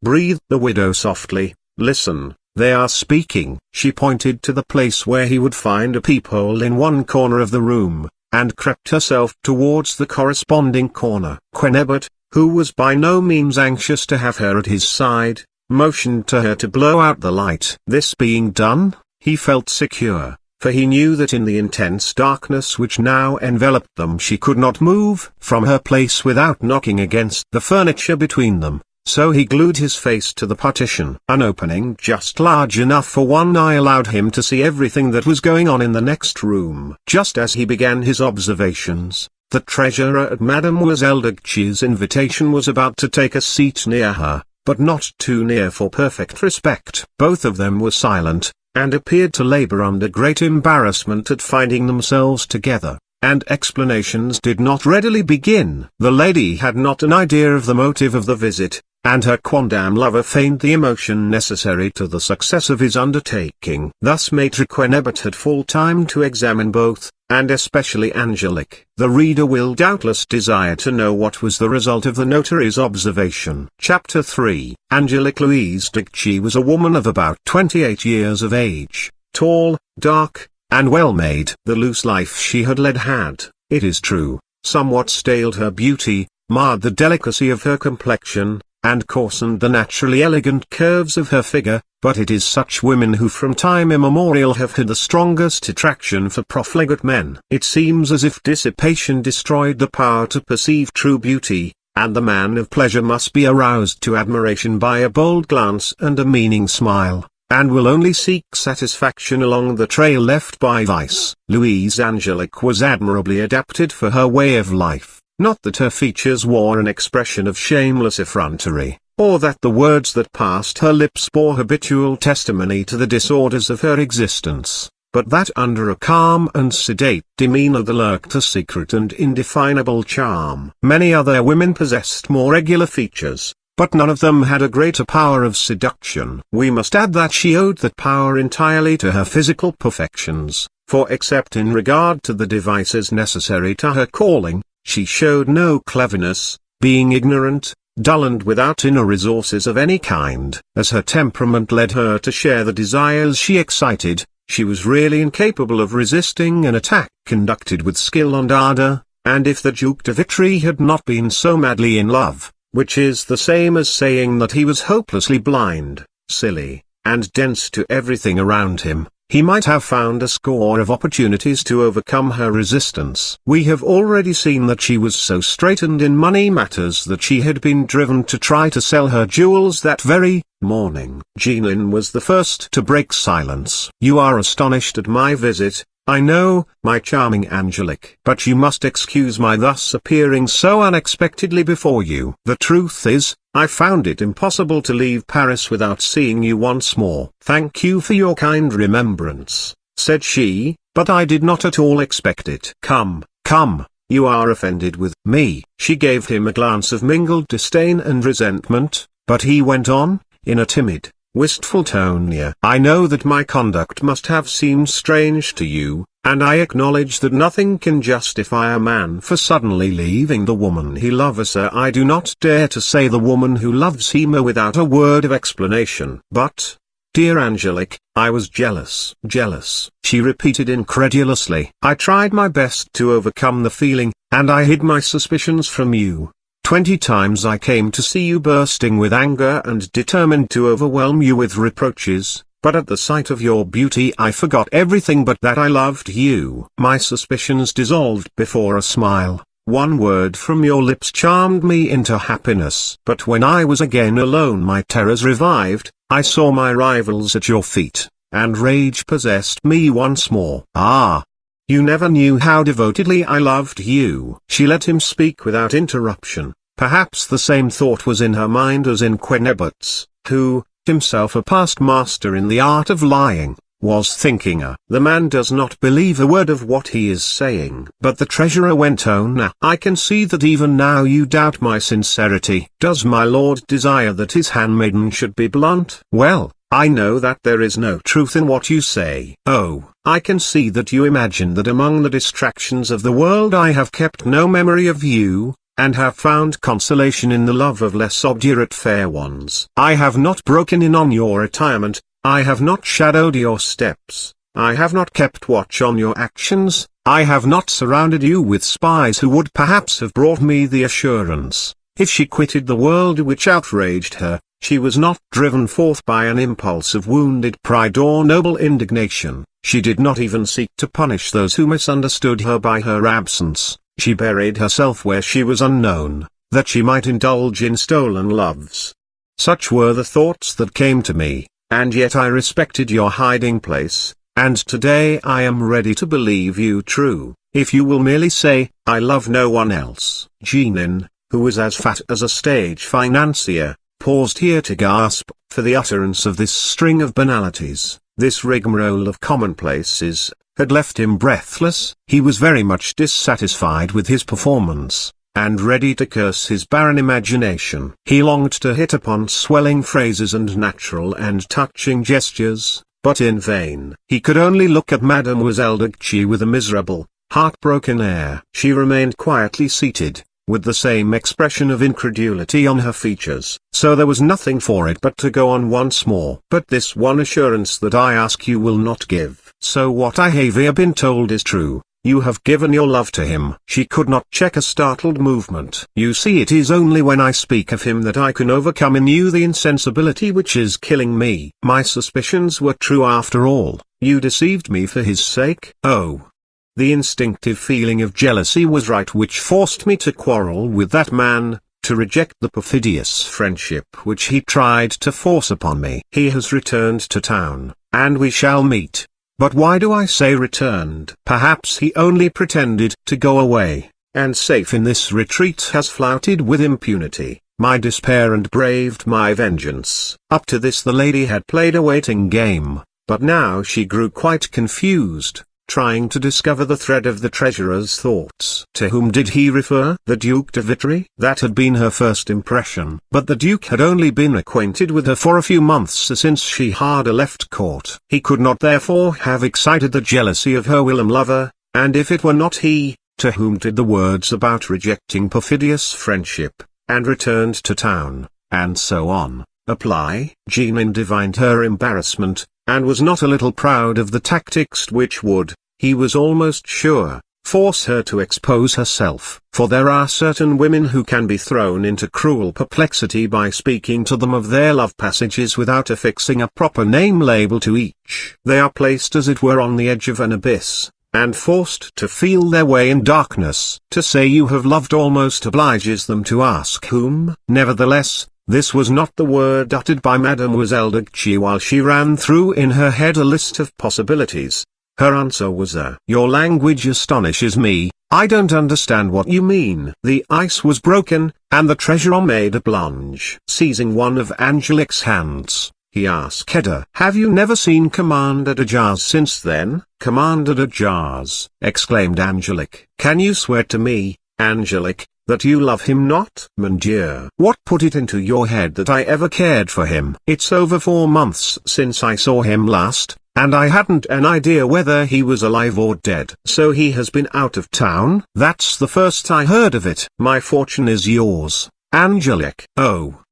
Breathed the widow softly. Listen. They are speaking. She pointed to the place where he would find a peephole in one corner of the room, and crept herself towards the corresponding corner. Quennebert, who was by no means anxious to have her at his side, motioned to her to blow out the light. This being done, he felt secure, for he knew that in the intense darkness which now enveloped them she could not move from her place without knocking against the furniture between them. So he glued his face to the partition. An opening just large enough for one eye allowed him to see everything that was going on in the next room. Just as he began his observations, the treasurer at Mademoiselle Degchi's invitation was about to take a seat near her, but not too near for perfect respect. Both of them were silent, and appeared to labor under great embarrassment at finding themselves together, and explanations did not readily begin. The lady had not an idea of the motive of the visit, and her quondam lover feigned the emotion necessary to the success of his undertaking. Thus Maître Quennebert had full time to examine both, and especially Angelique. The reader will doubtless desire to know what was the result of the notary's observation. Chapter 3. Angelique Louise Degchi was a woman of about 28 years of age, tall, dark, and well-made. The loose life she had led had, it is true, somewhat staled her beauty, marred the delicacy of her complexion, and coarsened the naturally elegant curves of her figure, but it is such women who from time immemorial have had the strongest attraction for profligate men. It seems as if dissipation destroyed the power to perceive true beauty, and the man of pleasure must be aroused to admiration by a bold glance and a meaning smile, and will only seek satisfaction along the trail left by vice. Louise Angelique was admirably adapted for her way of life. Not that her features wore an expression of shameless effrontery, or that the words that passed her lips bore habitual testimony to the disorders of her existence, but that under a calm and sedate demeanor there lurked a secret and indefinable charm. Many other women possessed more regular features, but none of them had a greater power of seduction. We must add that she owed that power entirely to her physical perfections, for except in regard to the devices necessary to her calling, she showed no cleverness, being ignorant, dull and without inner resources of any kind. As her temperament led her to share the desires she excited, she was really incapable of resisting an attack conducted with skill and ardor, and if the Duc de Vitry had not been so madly in love, which is the same as saying that he was hopelessly blind, silly, and dense to everything around him. He might have found a score of opportunities to overcome her resistance. We have already seen that she was so straitened in money matters that she had been driven to try to sell her jewels that very morning. Jeanine was the first to break silence. "You are astonished at my visit, I know, my charming Angelique. But you must excuse my thus appearing so unexpectedly before you. The truth is, I found it impossible to leave Paris without seeing you once more." "Thank you for your kind remembrance," said she, "but I did not at all expect it." "Come, come, you are offended with me." She gave him a glance of mingled disdain and resentment, but he went on, in a timid, wistful tone. "I know that my conduct must have seemed strange to you, and I acknowledge that nothing can justify a man for suddenly leaving the woman he loves. I do not dare to say the woman who loves him without a word of explanation. But, dear Angelique, I was jealous." "Jealous," she repeated incredulously. "I tried my best to overcome the feeling, and I hid my suspicions from you. 20 times I came to see you bursting with anger and determined to overwhelm you with reproaches, but at the sight of your beauty I forgot everything but that I loved you. My suspicions dissolved before a smile. One word from your lips charmed me into happiness. But when I was again alone my terrors revived, I saw my rivals at your feet, and rage possessed me once more." "Ah! You never knew how devotedly I loved you." She let him speak without interruption. Perhaps the same thought was in her mind as in Quenebut's, who, himself a past master in the art of lying, was thinking, "The man does not believe a word of what he is saying." But the treasurer went on, "I can see that even now you doubt my sincerity. Does my lord desire that his handmaiden should be blunt? Well, I know that there is no truth in what you say. Oh, I can see that you imagine that among the distractions of the world I have kept no memory of you, and have found consolation in the love of less obdurate fair ones. I have not broken in on your retirement, I have not shadowed your steps, I have not kept watch on your actions, I have not surrounded you with spies who would perhaps have brought me the assurance, if she quitted the world which outraged her, she was not driven forth by an impulse of wounded pride or noble indignation. She did not even seek to punish those who misunderstood her by her absence. She buried herself where she was unknown, that she might indulge in stolen loves. Such were the thoughts that came to me, and yet I respected your hiding place, and today I am ready to believe you true, if you will merely say, 'I love no one else.'" Jeanine, who was as fat as a stage financier, paused here to gasp for the utterance of this string of banalities. This rigmarole of commonplaces had left him breathless. He was very much dissatisfied with his performance, and ready to curse his barren imagination. He longed to hit upon swelling phrases and natural and touching gestures, but in vain. He could only look at Mademoiselle de Guiche with a miserable, heartbroken air. She remained quietly seated, with the same expression of incredulity on her features. So there was nothing for it but to go on once more. "But this one assurance that I ask you will not give. So what I have here been told is true, you have given your love to him." She could not check a startled movement. "You see, it is only when I speak of him that I can overcome in you the insensibility which is killing me. My suspicions were true after all, you deceived me for his sake. Oh! The instinctive feeling of jealousy was right which forced me to quarrel with that man, to reject the perfidious friendship which he tried to force upon me. He has returned to town, and we shall meet. But why do I say returned? Perhaps he only pretended to go away, and safe in this retreat has flouted with impunity my despair and braved my vengeance." Up to this the lady had played a waiting game, but now she grew quite confused, trying to discover the thread of the treasurer's thoughts. To whom did he refer? The Duc de Vitry? That had been her first impression. But the Duke had only been acquainted with her for a few months since she had left court. He could not therefore have excited the jealousy of her whilom lover, and if it were not he, to whom did the words about rejecting perfidious friendship, and returned to town, and so on, apply? Jeanine divined her embarrassment, and was not a little proud of the tactics which would, he was almost sure, Force her to expose herself, for there are certain women who can be thrown into cruel perplexity by speaking to them of their love passages without affixing a proper name label to each. They are placed as it were on the edge of an abyss, and forced to feel their way in darkness. To say you have loved almost obliges them to ask whom. Nevertheless, this was not the word uttered by Mademoiselle de Guiche while she ran through in her head a list of possibilities. Her answer was "Your language astonishes me, I don't understand what you mean." The ice was broken, and the treasurer made a plunge. Seizing one of Angelique's hands, he asked her, "Have you never seen Commander de Jars since then?" "Commander de Jars!" exclaimed Angelique. "Can you swear to me, Angelique, that you love him not?" "Mon Dieu! What put it into your head that I ever cared for him?" "It's over 4 months since I saw him last, and I hadn't an idea whether he was alive or dead." "So he has been out of town?" "That's the first I heard of it." "My fortune is yours, Angelique." "Oh!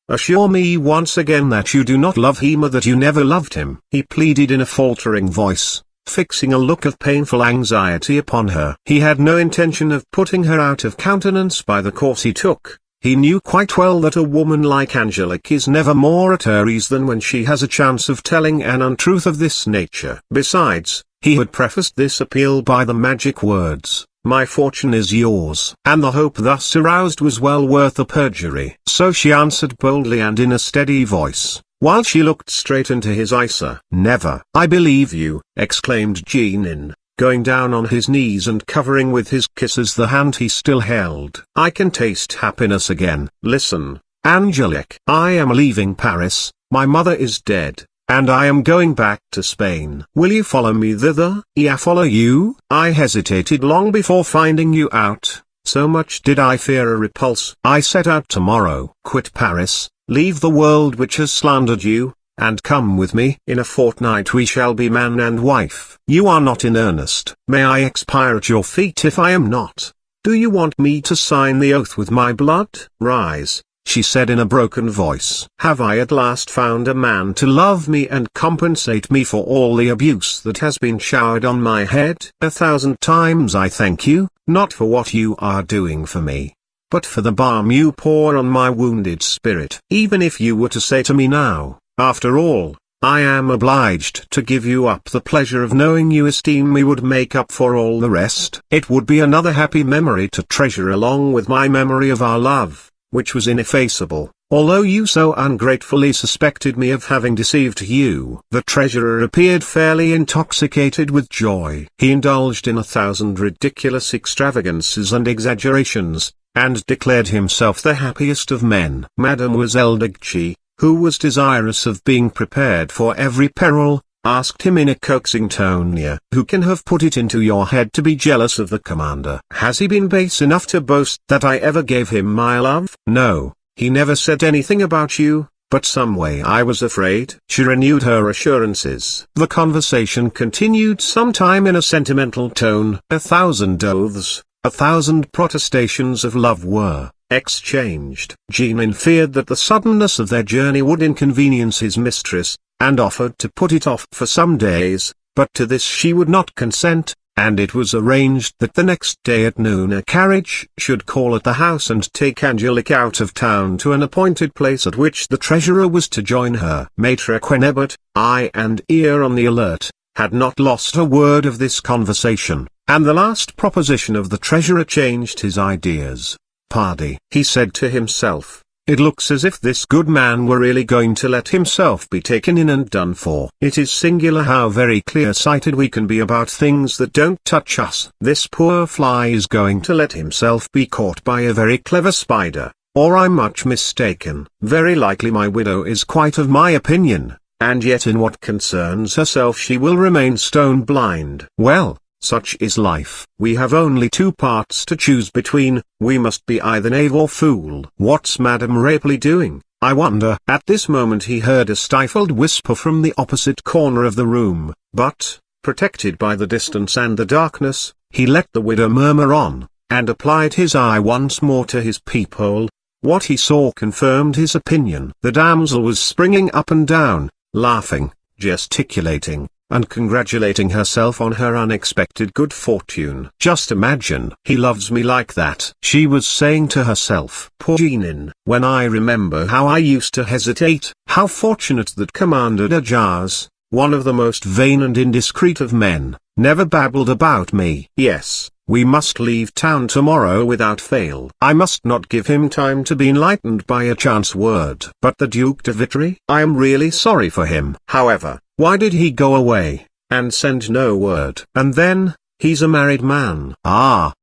Assure me once again that you do not love him or that you never loved him," he pleaded in a faltering voice, fixing a look of painful anxiety upon her. He had no intention of putting her out of countenance by the course he took. He knew quite well that a woman like Angelique is never more at her ease than when she has a chance of telling an untruth of this nature. Besides, he had prefaced this appeal by the magic words, "My fortune is yours," and the hope thus aroused was well worth a perjury. So she answered boldly and in a steady voice, while she looked straight into his eyes. "Never." "I believe you," exclaimed Jeannin, going down on his knees and covering with his kisses the hand he still held. "I can taste happiness again." "Listen, Angelique. I am leaving Paris, my mother is dead, and I am going back to Spain. Will you follow me thither?" "Yeah, follow you?" "I hesitated long before finding you out, so much did I fear a repulse. I set out tomorrow. Quit Paris, leave the world which has slandered you, and come with me. In a fortnight we shall be man and wife." "You are not in earnest." "May I expire at your feet if I am not? Do you want me to sign the oath with my blood?" "Rise," she said in a broken voice. "Have I at last found a man to love me and compensate me for all the abuse that has been showered on my head? 1,000 times I thank you, not for what you are doing for me, but for the balm you pour on my wounded spirit. Even if you were to say to me now, 'After all, I am obliged to give you up,' the pleasure of knowing you esteem me would make up for all the rest. It would be another happy memory to treasure along with my memory of our love, which was ineffaceable, although you so ungratefully suspected me of having deceived you." The treasurer appeared fairly intoxicated with joy. He indulged in 1,000 ridiculous extravagances and exaggerations, and declared himself the happiest of men. Mademoiselle de Guiche, who was desirous of being prepared for every peril, asked him in a coaxing tone, "Who can have put it into your head to be jealous of the commander? Has he been base enough to boast that I ever gave him my love?" "No, he never said anything about you, but some way I was afraid." She renewed her assurances. The conversation continued some time in a sentimental tone. 1,000 oaths, 1,000 protestations of love were exchanged. Jeannin feared that the suddenness of their journey would inconvenience his mistress, and offered to put it off for some days, but to this she would not consent, and it was arranged that the next day at noon a carriage should call at the house and take Angelique out of town to an appointed place at which the treasurer was to join her. Maître Quennebert, eye and ear on the alert, had not lost a word of this conversation, and the last proposition of the treasurer changed his ideas. "Pardi," he said to himself, "it looks as if this good man were really going to let himself be taken in and done for. It is singular how very clear-sighted we can be about things that don't touch us. This poor fly is going to let himself be caught by a very clever spider, or I'm much mistaken. Very likely my widow is quite of my opinion, and yet in what concerns herself she will remain stone blind. Well, such is life. We have only 2 parts to choose between, we must be either knave or fool. What's Madame Rapley doing, I wonder?" At this moment he heard a stifled whisper from the opposite corner of the room, but, protected by the distance and the darkness, he let the widow murmur on, and applied his eye once more to his peephole. What he saw confirmed his opinion. The damsel was springing up and down, laughing, gesticulating, and congratulating herself on her unexpected good fortune. Just imagine, he loves me like that, she was saying to herself. Poor Jeanine. When I remember how I used to hesitate, how fortunate that Commander de Jars, one of the most vain and indiscreet of men, never babbled about me. Yes, we must leave town tomorrow without fail. I must not give him time to be enlightened by a chance word. But the Duc de Vitry? I am really sorry for him. However, why did he go away, and send no word? And then, he's a married man. Ah!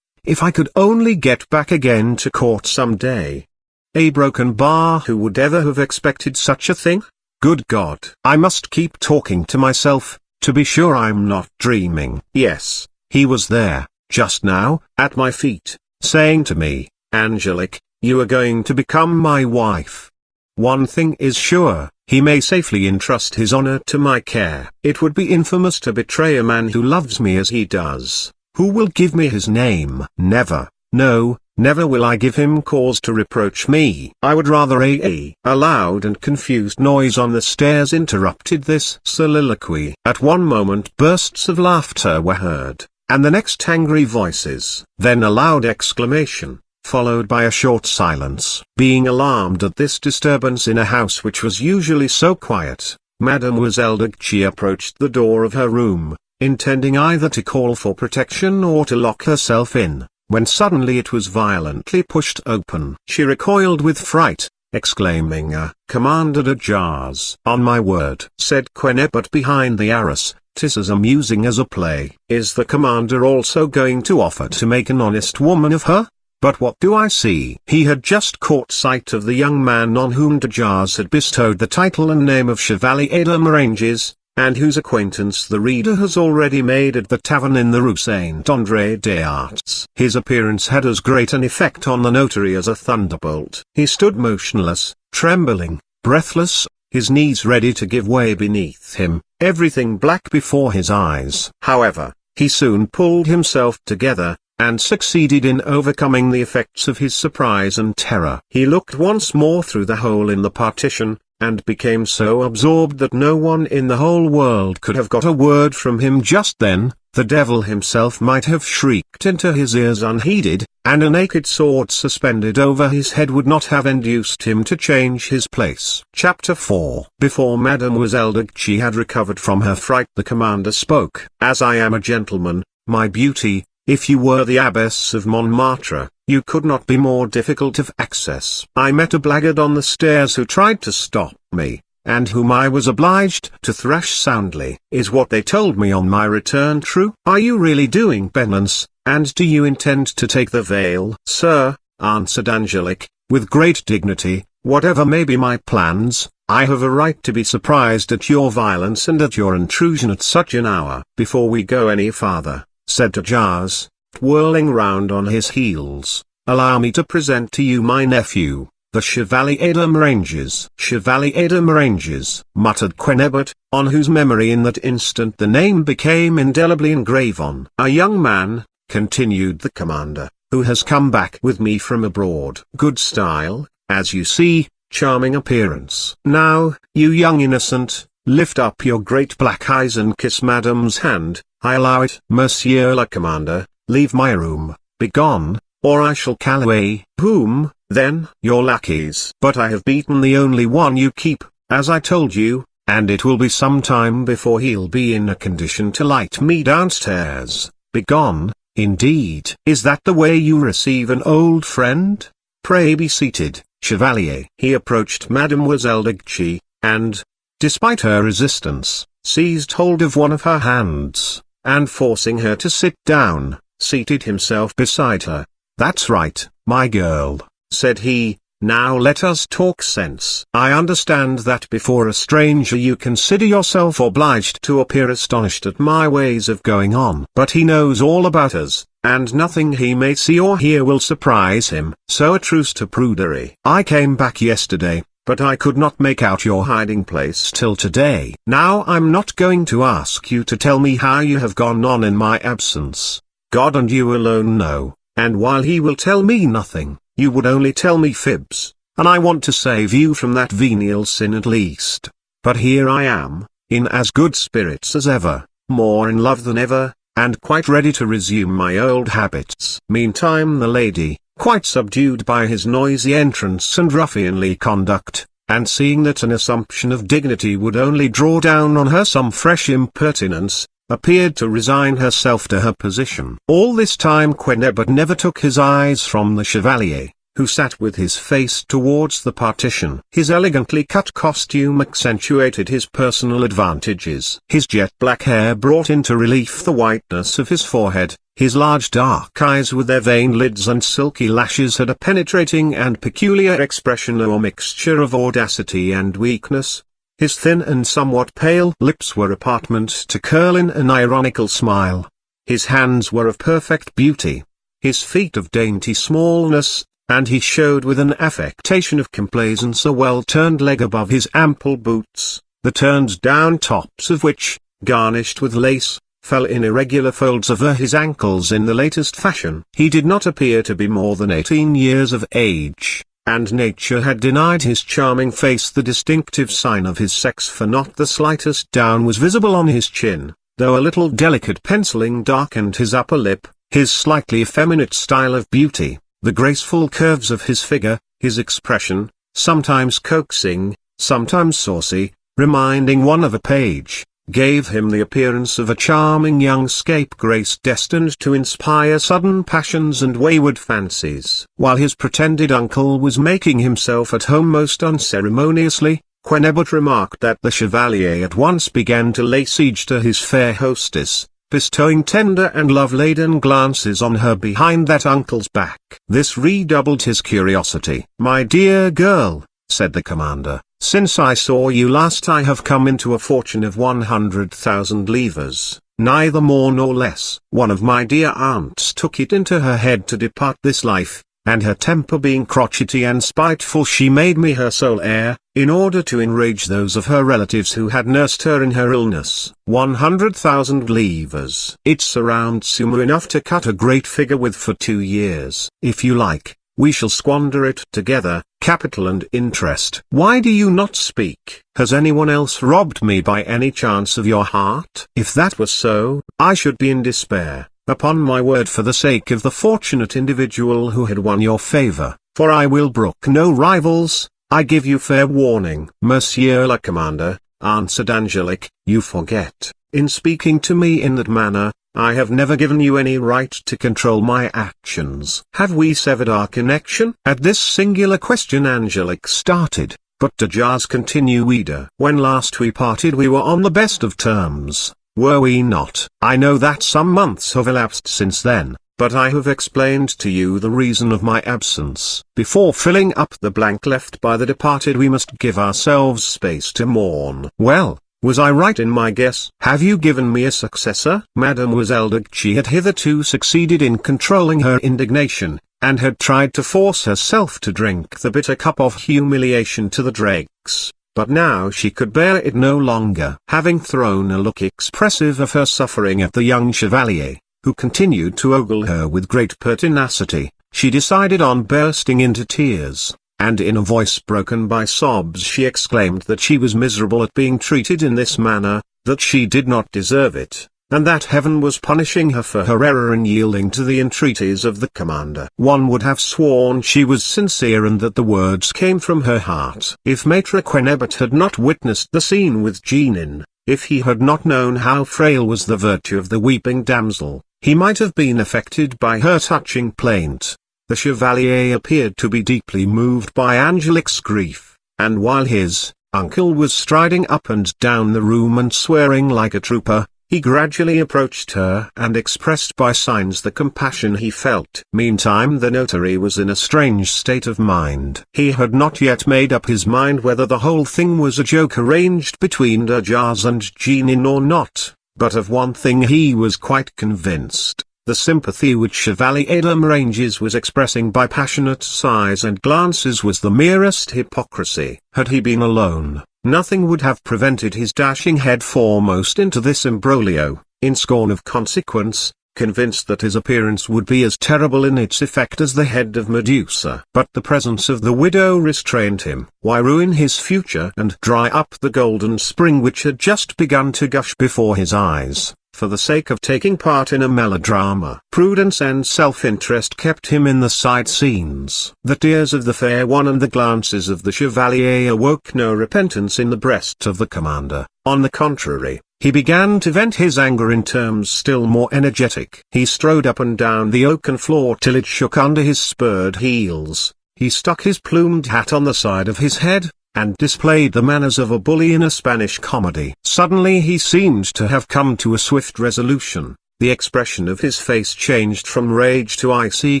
If I could only get back again to court some day. A broken bar, who would ever have expected such a thing? Good God! I must keep talking to myself, to be sure I'm not dreaming. Yes, he was there, just now, at my feet, saying to me, Angelique, you are going to become my wife. One thing is sure, he may safely entrust his honor to my care. It would be infamous to betray a man who loves me as he does. Who will give me his name? Never, no, never will I give him cause to reproach me. I would rather A loud and confused noise on the stairs interrupted this soliloquy. At one moment bursts of laughter were heard, and the next angry voices. Then a loud exclamation, followed by a short silence. Being alarmed at this disturbance in a house which was usually so quiet, Mademoiselle de Guiche approached the door of her room, intending either to call for protection or to lock herself in, when suddenly it was violently pushed open. She recoiled with fright, exclaiming, Commander de Jars. On my word, said Quenebert behind the arras, 'tis as amusing as a play. Is the commander also going to offer to make an honest woman of her? But what do I see? He had just caught sight of the young man on whom de Jars had bestowed the title and name of Chevalier de Moranges, and whose acquaintance the reader has already made at the tavern in the Rue Saint-André des Arts. His appearance had as great an effect on the notary as a thunderbolt. He stood motionless, trembling, breathless, his knees ready to give way beneath him, everything black before his eyes. However, he soon pulled himself together, and succeeded in overcoming the effects of his surprise and terror. He looked once more through the hole in the partition, and became so absorbed that no one in the whole world could have got a word from him just then. The devil himself might have shrieked into his ears unheeded, and a naked sword suspended over his head would not have induced him to change his place. Chapter 4. Before Mademoiselle de Guiche had recovered from her fright, the commander spoke. As I am a gentleman, my beauty, if you were the abbess of Montmartre, you could not be more difficult of access. I met a blackguard on the stairs who tried to stop me, and whom I was obliged to thrash soundly. Is what they told me on my return true? Are you really doing penance, and do you intend to take the veil? Sir, answered Angelique, with great dignity, whatever may be my plans, I have a right to be surprised at your violence and at your intrusion at such an hour. Before we go any farther, said de Jars, whirling round on his heels, allow me to present to you my nephew, the Chevalier de Moranges. Chevalier de Moranges, muttered Quenebert, on whose memory in that instant the name became indelibly engraven. A young man, continued the commander, who has come back with me from abroad. Good style, as you see, charming appearance. Now, you young innocent, lift up your great black eyes and kiss madame's hand. I allow it. Monsieur le Commander, leave my room, begone, or I shall call away. Whom, then? Your lackeys. But I have beaten the only one you keep, as I told you, and it will be some time before he'll be in a condition to light me downstairs. Begone, indeed. Is that the way you receive an old friend? Pray be seated, Chevalier. He approached Mademoiselle de Guiche, and, despite her resistance, seized hold of one of her hands, and forcing her to sit down, seated himself beside her. That's right, my girl, said he, now let us talk sense. I understand that before a stranger you consider yourself obliged to appear astonished at my ways of going on. But he knows all about us, and nothing he may see or hear will surprise him. So a truce to prudery. I came back yesterday, but I could not make out your hiding place till today. Now I'm not going to ask you to tell me how you have gone on in my absence. God and you alone know, and while he will tell me nothing, you would only tell me fibs, and I want to save you from that venial sin at least. But here I am, in as good spirits as ever, more in love than ever, and quite ready to resume my old habits. Meantime the lady, quite subdued by his noisy entrance and ruffianly conduct, and seeing that an assumption of dignity would only draw down on her some fresh impertinence, appeared to resign herself to her position. All this time Quenebert never took his eyes from the Chevalier, who sat with his face towards the partition. His elegantly cut costume accentuated his personal advantages. His jet-black hair brought into relief the whiteness of his forehead. His large dark eyes with their veined lids and silky lashes had a penetrating and peculiar expression, or mixture of audacity and weakness. His thin and somewhat pale lips were apparent to curl in an ironical smile. His hands were of perfect beauty, his feet of dainty smallness, and he showed with an affectation of complaisance a well-turned leg above his ample boots, the turned-down tops of which, garnished with lace, fell in irregular folds over his ankles in the latest fashion. He did not appear to be more than 18 years of age, and nature had denied his charming face the distinctive sign of his sex, for not the slightest down was visible on his chin, though a little delicate penciling darkened his upper lip. His slightly effeminate style of beauty, the graceful curves of his figure, his expression, sometimes coaxing, sometimes saucy, reminding one of a page, gave him the appearance of a charming young scapegrace destined to inspire sudden passions and wayward fancies. While his pretended uncle was making himself at home most unceremoniously, Quenebert remarked that the Chevalier at once began to lay siege to his fair hostess, bestowing tender and love-laden glances on her behind that uncle's back. This redoubled his curiosity. "My dear girl," said the commander, "since I saw you last I have come into a fortune of 100,000 livres, neither more nor less. One of my dear aunts took it into her head to depart this life, and her temper being crotchety and spiteful she made me her sole heir, in order to enrage those of her relatives who had nursed her in her illness. 100,000 livres. It's a round sum enough to cut a great figure with for 2 years. If you like, we shall squander it together, capital and interest. Why do you not speak? Has anyone else robbed me by any chance of your heart? If that were so, I should be in despair, upon my word, for the sake of the fortunate individual who had won your favor, for I will brook no rivals. I give you fair warning." "Monsieur le Commander," answered Angelique, "you forget, in speaking to me in that manner, I have never given you any right to control my actions. Have we severed our connection?" At this singular question Angelique started, but de jars continued. "When last we parted we were on the best of terms, were we not? I know that some months have elapsed since then, but I have explained to you the reason of my absence. Before filling up the blank left by the departed we must give ourselves space to mourn. Well, was I right in my guess? Have you given me a successor?" Mademoiselle de Guiche had hitherto succeeded in controlling her indignation, and had tried to force herself to drink the bitter cup of humiliation to the dregs, but now she could bear it no longer. Having thrown a look expressive of her suffering at the young Chevalier, who continued to ogle her with great pertinacity, she decided on bursting into tears, and in a voice broken by sobs she exclaimed that she was miserable at being treated in this manner, that she did not deserve it, and that heaven was punishing her for her error in yielding to the entreaties of the commander. One would have sworn she was sincere and that the words came from her heart. If Maître Quenebert had not witnessed the scene with Jeannin, if he had not known how frail was the virtue of the weeping damsel, he might have been affected by her touching plaint. The Chevalier appeared to be deeply moved by Angelique's grief, and while his uncle was striding up and down the room and swearing like a trooper, he gradually approached her and expressed by signs the compassion he felt. Meantime the notary was in a strange state of mind. He had not yet made up his mind whether the whole thing was a joke arranged between de Jars and Jeannin or not. But of one thing he was quite convinced: the sympathy which Chevalier de Moranges was expressing by passionate sighs and glances was the merest hypocrisy. Had he been alone, nothing would have prevented his dashing head foremost into this imbroglio, in scorn of consequence, convinced that his appearance would be as terrible in its effect as the head of Medusa. But the presence of the widow restrained him. Why ruin his future and dry up the golden spring which had just begun to gush before his eyes, for the sake of taking part in a melodrama? Prudence and self-interest kept him in the side scenes. The tears of the fair one and the glances of the chevalier awoke no repentance in the breast of the commander. On the contrary, he began to vent his anger in terms still more energetic. He strode up and down the oaken floor till it shook under his spurred heels. He stuck his plumed hat on the side of his head, and displayed the manners of a bully in a Spanish comedy. Suddenly he seemed to have come to a swift resolution. The expression of his face changed from rage to icy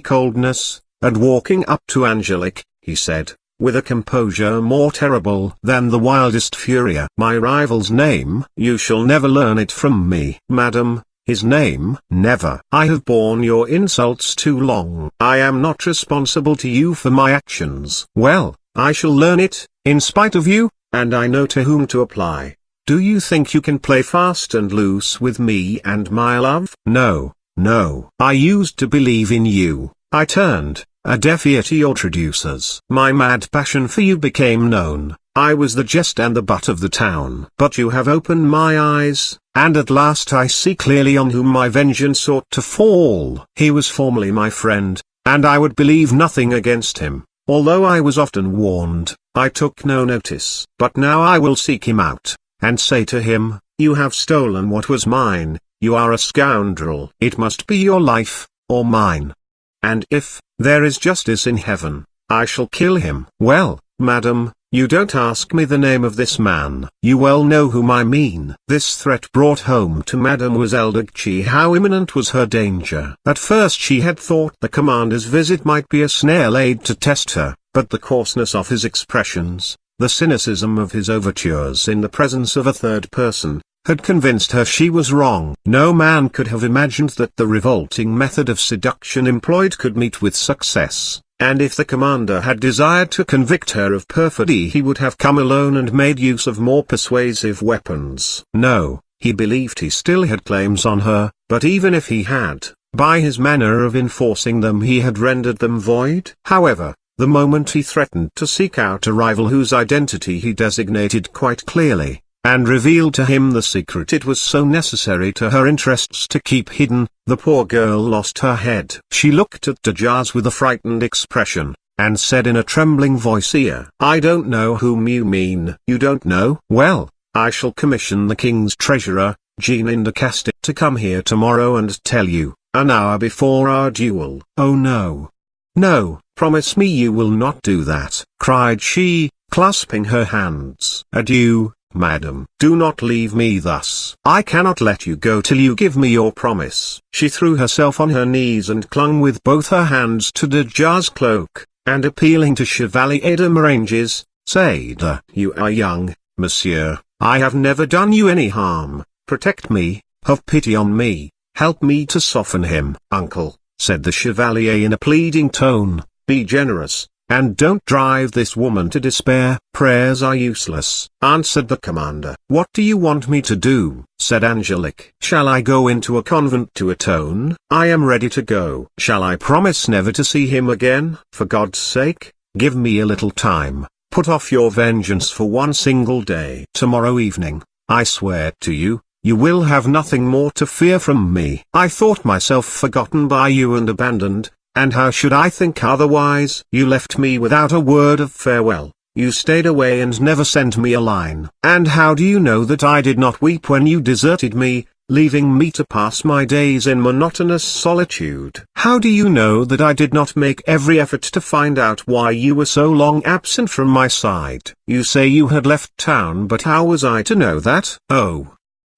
coldness, and walking up to Angelique, he said, with a composure more terrible than the wildest fury, "My rival's name? You shall never learn it from me, madam. His name? Never. I have borne your insults too long. I am not responsible to you for my actions. Well, I shall learn it, in spite of you, and I know to whom to apply. Do you think you can play fast and loose with me and my love? No, no. I used to believe in you. I turned a deaf ear to your traducers. My mad passion for you became known. I was the jest and the butt of the town. But you have opened my eyes, and at last I see clearly on whom my vengeance ought to fall. He was formerly my friend, and I would believe nothing against him. Although I was often warned, I took no notice. But now I will seek him out, and say to him, you have stolen what was mine, you are a scoundrel. It must be your life, or mine. And if there is justice in heaven, I shall kill him. Well, madam, you don't ask me the name of this man. You well know whom I mean." This threat brought home to Mademoiselle de Guiche how imminent was her danger. At first she had thought the commander's visit might be a snare laid to test her, but the coarseness of his expressions, the cynicism of his overtures in the presence of a third person, had convinced her she was wrong. No man could have imagined that the revolting method of seduction employed could meet with success, and if the commander had desired to convict her of perfidy he would have come alone and made use of more persuasive weapons. No, he believed he still had claims on her, but even if he had, by his manner of enforcing them he had rendered them void. However, the moment he threatened to seek out a rival whose identity he designated quite clearly, and revealed to him the secret it was so necessary to her interests to keep hidden, the poor girl lost her head. She looked at de Jars with a frightened expression, and said in a trembling voice, I don't know whom you mean. You don't know? Well, I shall commission the king's treasurer, Jean de Castille, to come here tomorrow and tell you, an hour before our duel." "Oh no. No, promise me you will not do that," cried she, clasping her hands. "Adieu, madam. Do not leave me thus. I cannot let you go till you give me your promise." She threw herself on her knees and clung with both her hands to de Jars' cloak, and appealing to Chevalier de Moranges, said, "You are young, monsieur. I have never done you any harm. Protect me, have pity on me, help me to soften him." "Uncle," said the Chevalier in a pleading tone, "be generous, and don't drive this woman to despair." "Prayers are useless," answered the commander. "What do you want me to do?" said Angelique. "Shall I go into a convent to atone?" "I am ready to go." "Shall I promise never to see him again?" "For God's sake, give me a little time. Put off your vengeance for one single day. Tomorrow evening, I swear to you, you will have nothing more to fear from me." "I thought myself forgotten by you and abandoned, and how should I think otherwise? You left me without a word of farewell. You stayed away and never sent me a line. And how do you know that I did not weep when you deserted me, leaving me to pass my days in monotonous solitude? How do you know that I did not make every effort to find out why you were so long absent from my side? You say you had left town, but how was I to know that? Oh!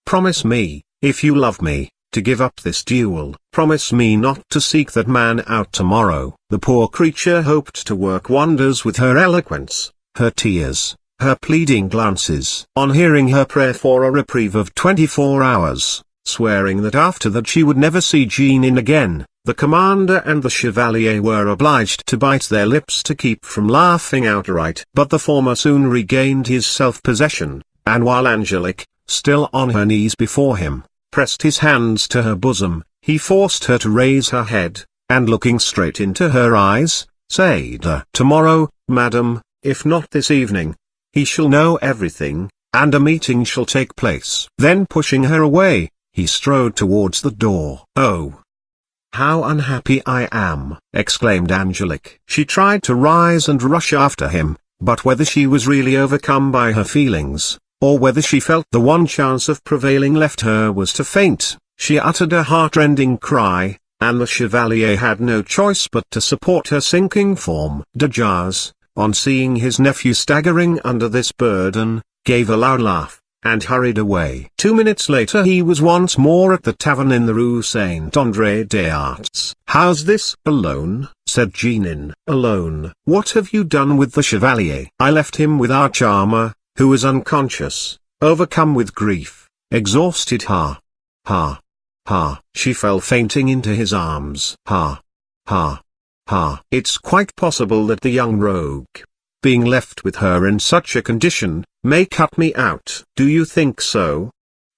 Promise me, if you love me, to give up this duel. Promise me not to seek that man out tomorrow." The poor creature hoped to work wonders with her eloquence, her tears, her pleading glances. On hearing her prayer for a reprieve of 24 hours, swearing that after that she would never see Jean in again, the commander and the chevalier were obliged to bite their lips to keep from laughing outright. But the former soon regained his self-possession, and while Angelique, still on her knees before him, pressed his hands to her bosom, He forced her to raise her head, and looking straight into her eyes, said, "Tomorrow, madam, if not this evening, he shall know everything, and a meeting shall take place." Then pushing her away, he strode towards the door. "Oh, how unhappy I am!" exclaimed Angelique. She tried to rise and rush after him, but whether she was really overcome by her feelings, or whether she felt the one chance of prevailing left her was to faint, she uttered a heart-rending cry, and the Chevalier had no choice but to support her sinking form. De Jars, on seeing his nephew staggering under this burden, gave a loud laugh, and hurried away. 2 minutes later he was once more at the tavern in the Rue Saint-André des Arts. "How's this?" "Alone," said Jeannin. "Alone? What have you done with the Chevalier?" "I left him with our charmer, who was unconscious, overcome with grief, exhausted. Ha! Ha! Ha!" She fell fainting into his arms. "Ha! Ha! Ha!" It's quite possible that the young rogue, being left with her in such a condition, may cut me out. "Do you think so?"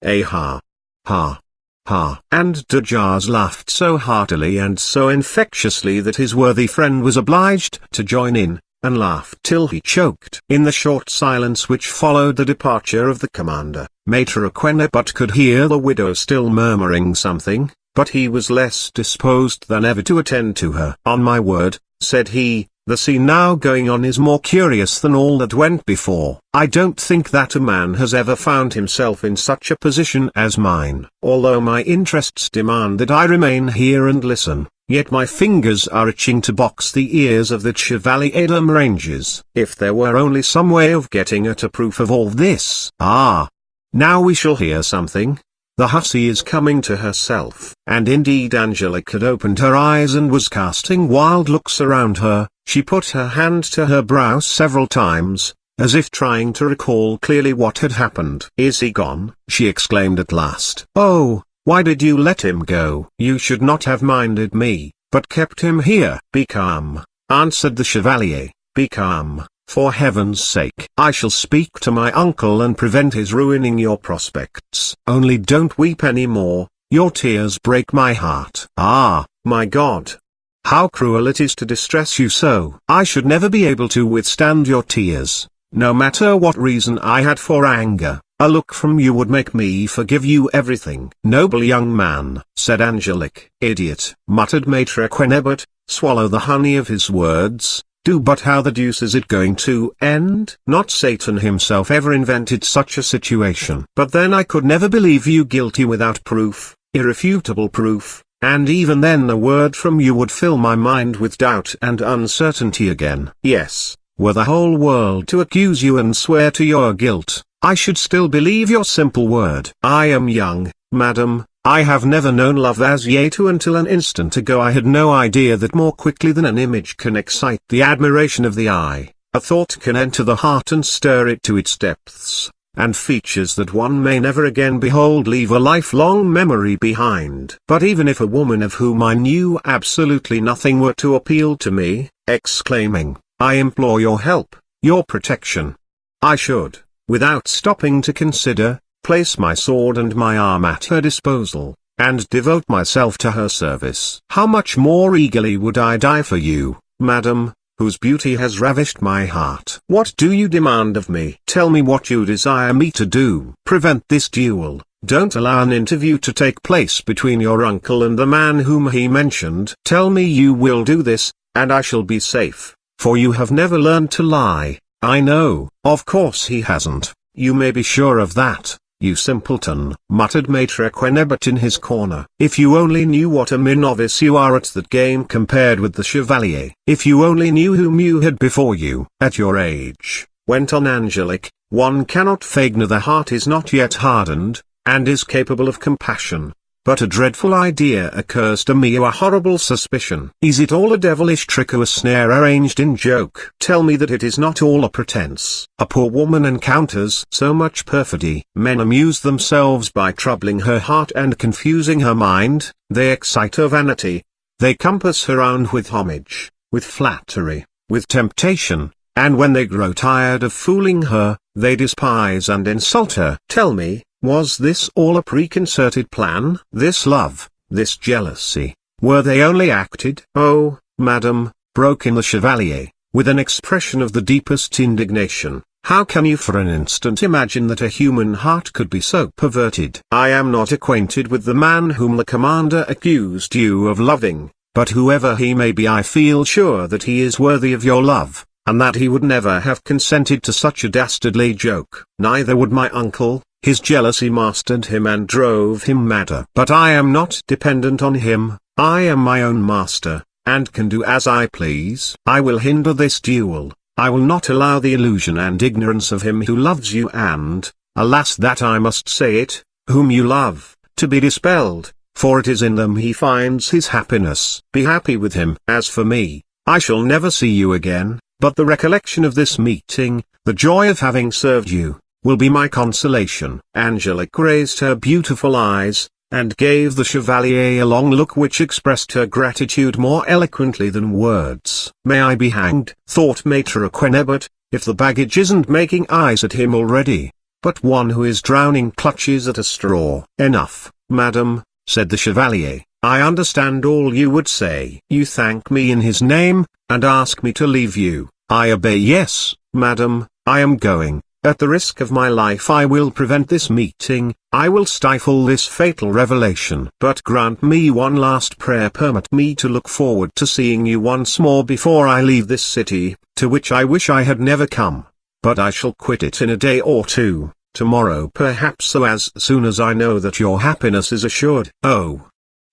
Ha! Ha! Ha! And De Jars laughed so heartily and so infectiously that his worthy friend was obliged to join in, and laughed till he choked. In the short silence which followed the departure of the commander, Maître Quennebut could hear the widow still murmuring something, but he was less disposed than ever to attend to her. "On my word," said he, "the scene now going on is more curious than all that went before. I don't think that a man has ever found himself in such a position as mine. Although my interests demand that I remain here and listen, yet my fingers are itching to box the ears of the Chevalier de Moranges. If there were only some way of getting at a proof of all this. Ah! Now we shall hear something. The hussy is coming to herself." And indeed Angelique had opened her eyes and was casting wild looks around her. She put her hand to her brow several times, as if trying to recall clearly what had happened. "Is he gone?" she exclaimed at last. "Oh, why did you let him go?" "You should not have minded me, but kept him here." "Be calm," answered the Chevalier, "be calm, for heaven's sake. I shall speak to my uncle and prevent his ruining your prospects. Only don't weep any more, your tears break my heart." "Ah, my God! How cruel it is to distress you so. I should never be able to withstand your tears, no matter what reason I had for anger. A look from you would make me forgive you everything." "Noble young man," said Angelique. "Idiot," muttered Maître Quennebut, swallow the honey of his words. "Do but how the deuce is it going to end? Not Satan himself ever invented such a situation. But then I could never believe you guilty without proof, irrefutable proof, and even then a word from you would fill my mind with doubt and uncertainty again. Yes, were the whole world to accuse you and swear to your guilt, I should still believe your simple word. I am young, madam, I have never known love as yet until an instant ago I had no idea that more quickly than an image can excite the admiration of the eye, a thought can enter the heart and stir it to its depths, and features that one may never again behold leave a lifelong memory behind. But even if a woman of whom I knew absolutely nothing were to appeal to me, exclaiming, 'I implore your help, your protection,' I should, without stopping to consider, place my sword and my arm at her disposal, and devote myself to her service. How much more eagerly would I die for you, madam, whose beauty has ravished my heart. What do you demand of me? Tell me what you desire me to do. Prevent this duel. Don't allow an interview to take place between your uncle and the man whom he mentioned. Tell me you will do this, and I shall be safe, for you have never learned to lie. I know." "Of course he hasn't, you may be sure of that, you simpleton," muttered Maître Quennebut in his corner. "If you only knew what a mere novice you are at that game compared with the Chevalier. If you only knew whom you had before you. At your age," went on Angelique, "one cannot feigner the heart is not yet hardened, and is capable of compassion. But a dreadful idea occurs to me, a horrible suspicion. Is it all a devilish trick or a snare arranged in joke? Tell me that it is not all a pretense. A poor woman encounters so much perfidy. Men amuse themselves by troubling her heart and confusing her mind, they excite her vanity, they compass her round with homage, with flattery, with temptation, and when they grow tired of fooling her, they despise and insult her. Tell me, was this all a preconcerted plan? This love, this jealousy? Were they only acted? Oh, madam, broke in the Chevalier, with an expression of the deepest indignation, how can you for an instant imagine that a human heart could be so perverted? I am not acquainted with the man whom the commander accused you of loving, but whoever he may be, I feel sure that he is worthy of your love, and that he would never have consented to such a dastardly joke. Neither would my uncle. His jealousy mastered him and drove him madder. But I am not dependent on him, I am my own master, and can do as I please. I will hinder this duel. I will not allow the illusion and ignorance of him who loves you and, alas that I must say it, whom you love, to be dispelled, for it is in them he finds his happiness. Be happy with him. As for me, I shall never see you again, but the recollection of this meeting, the joy of having served you, will be my consolation. Angelique raised her beautiful eyes, and gave the Chevalier a long look which expressed her gratitude more eloquently than words. May I be hanged, thought Maitre Quennebert, if the baggage isn't making eyes at him already. But one who is drowning clutches at a straw. Enough, madam, said the Chevalier, I understand all you would say. You thank me in his name, and ask me to leave you. I obey. Yes, madam, I am going. At the risk of my life I will prevent this meeting, I will stifle this fatal revelation. But grant me one last prayer, permit me to look forward to seeing you once more before I leave this city, to which I wish I had never come. But I shall quit it in a day or two, tomorrow perhaps, so as soon as I know that your happiness is assured. Oh,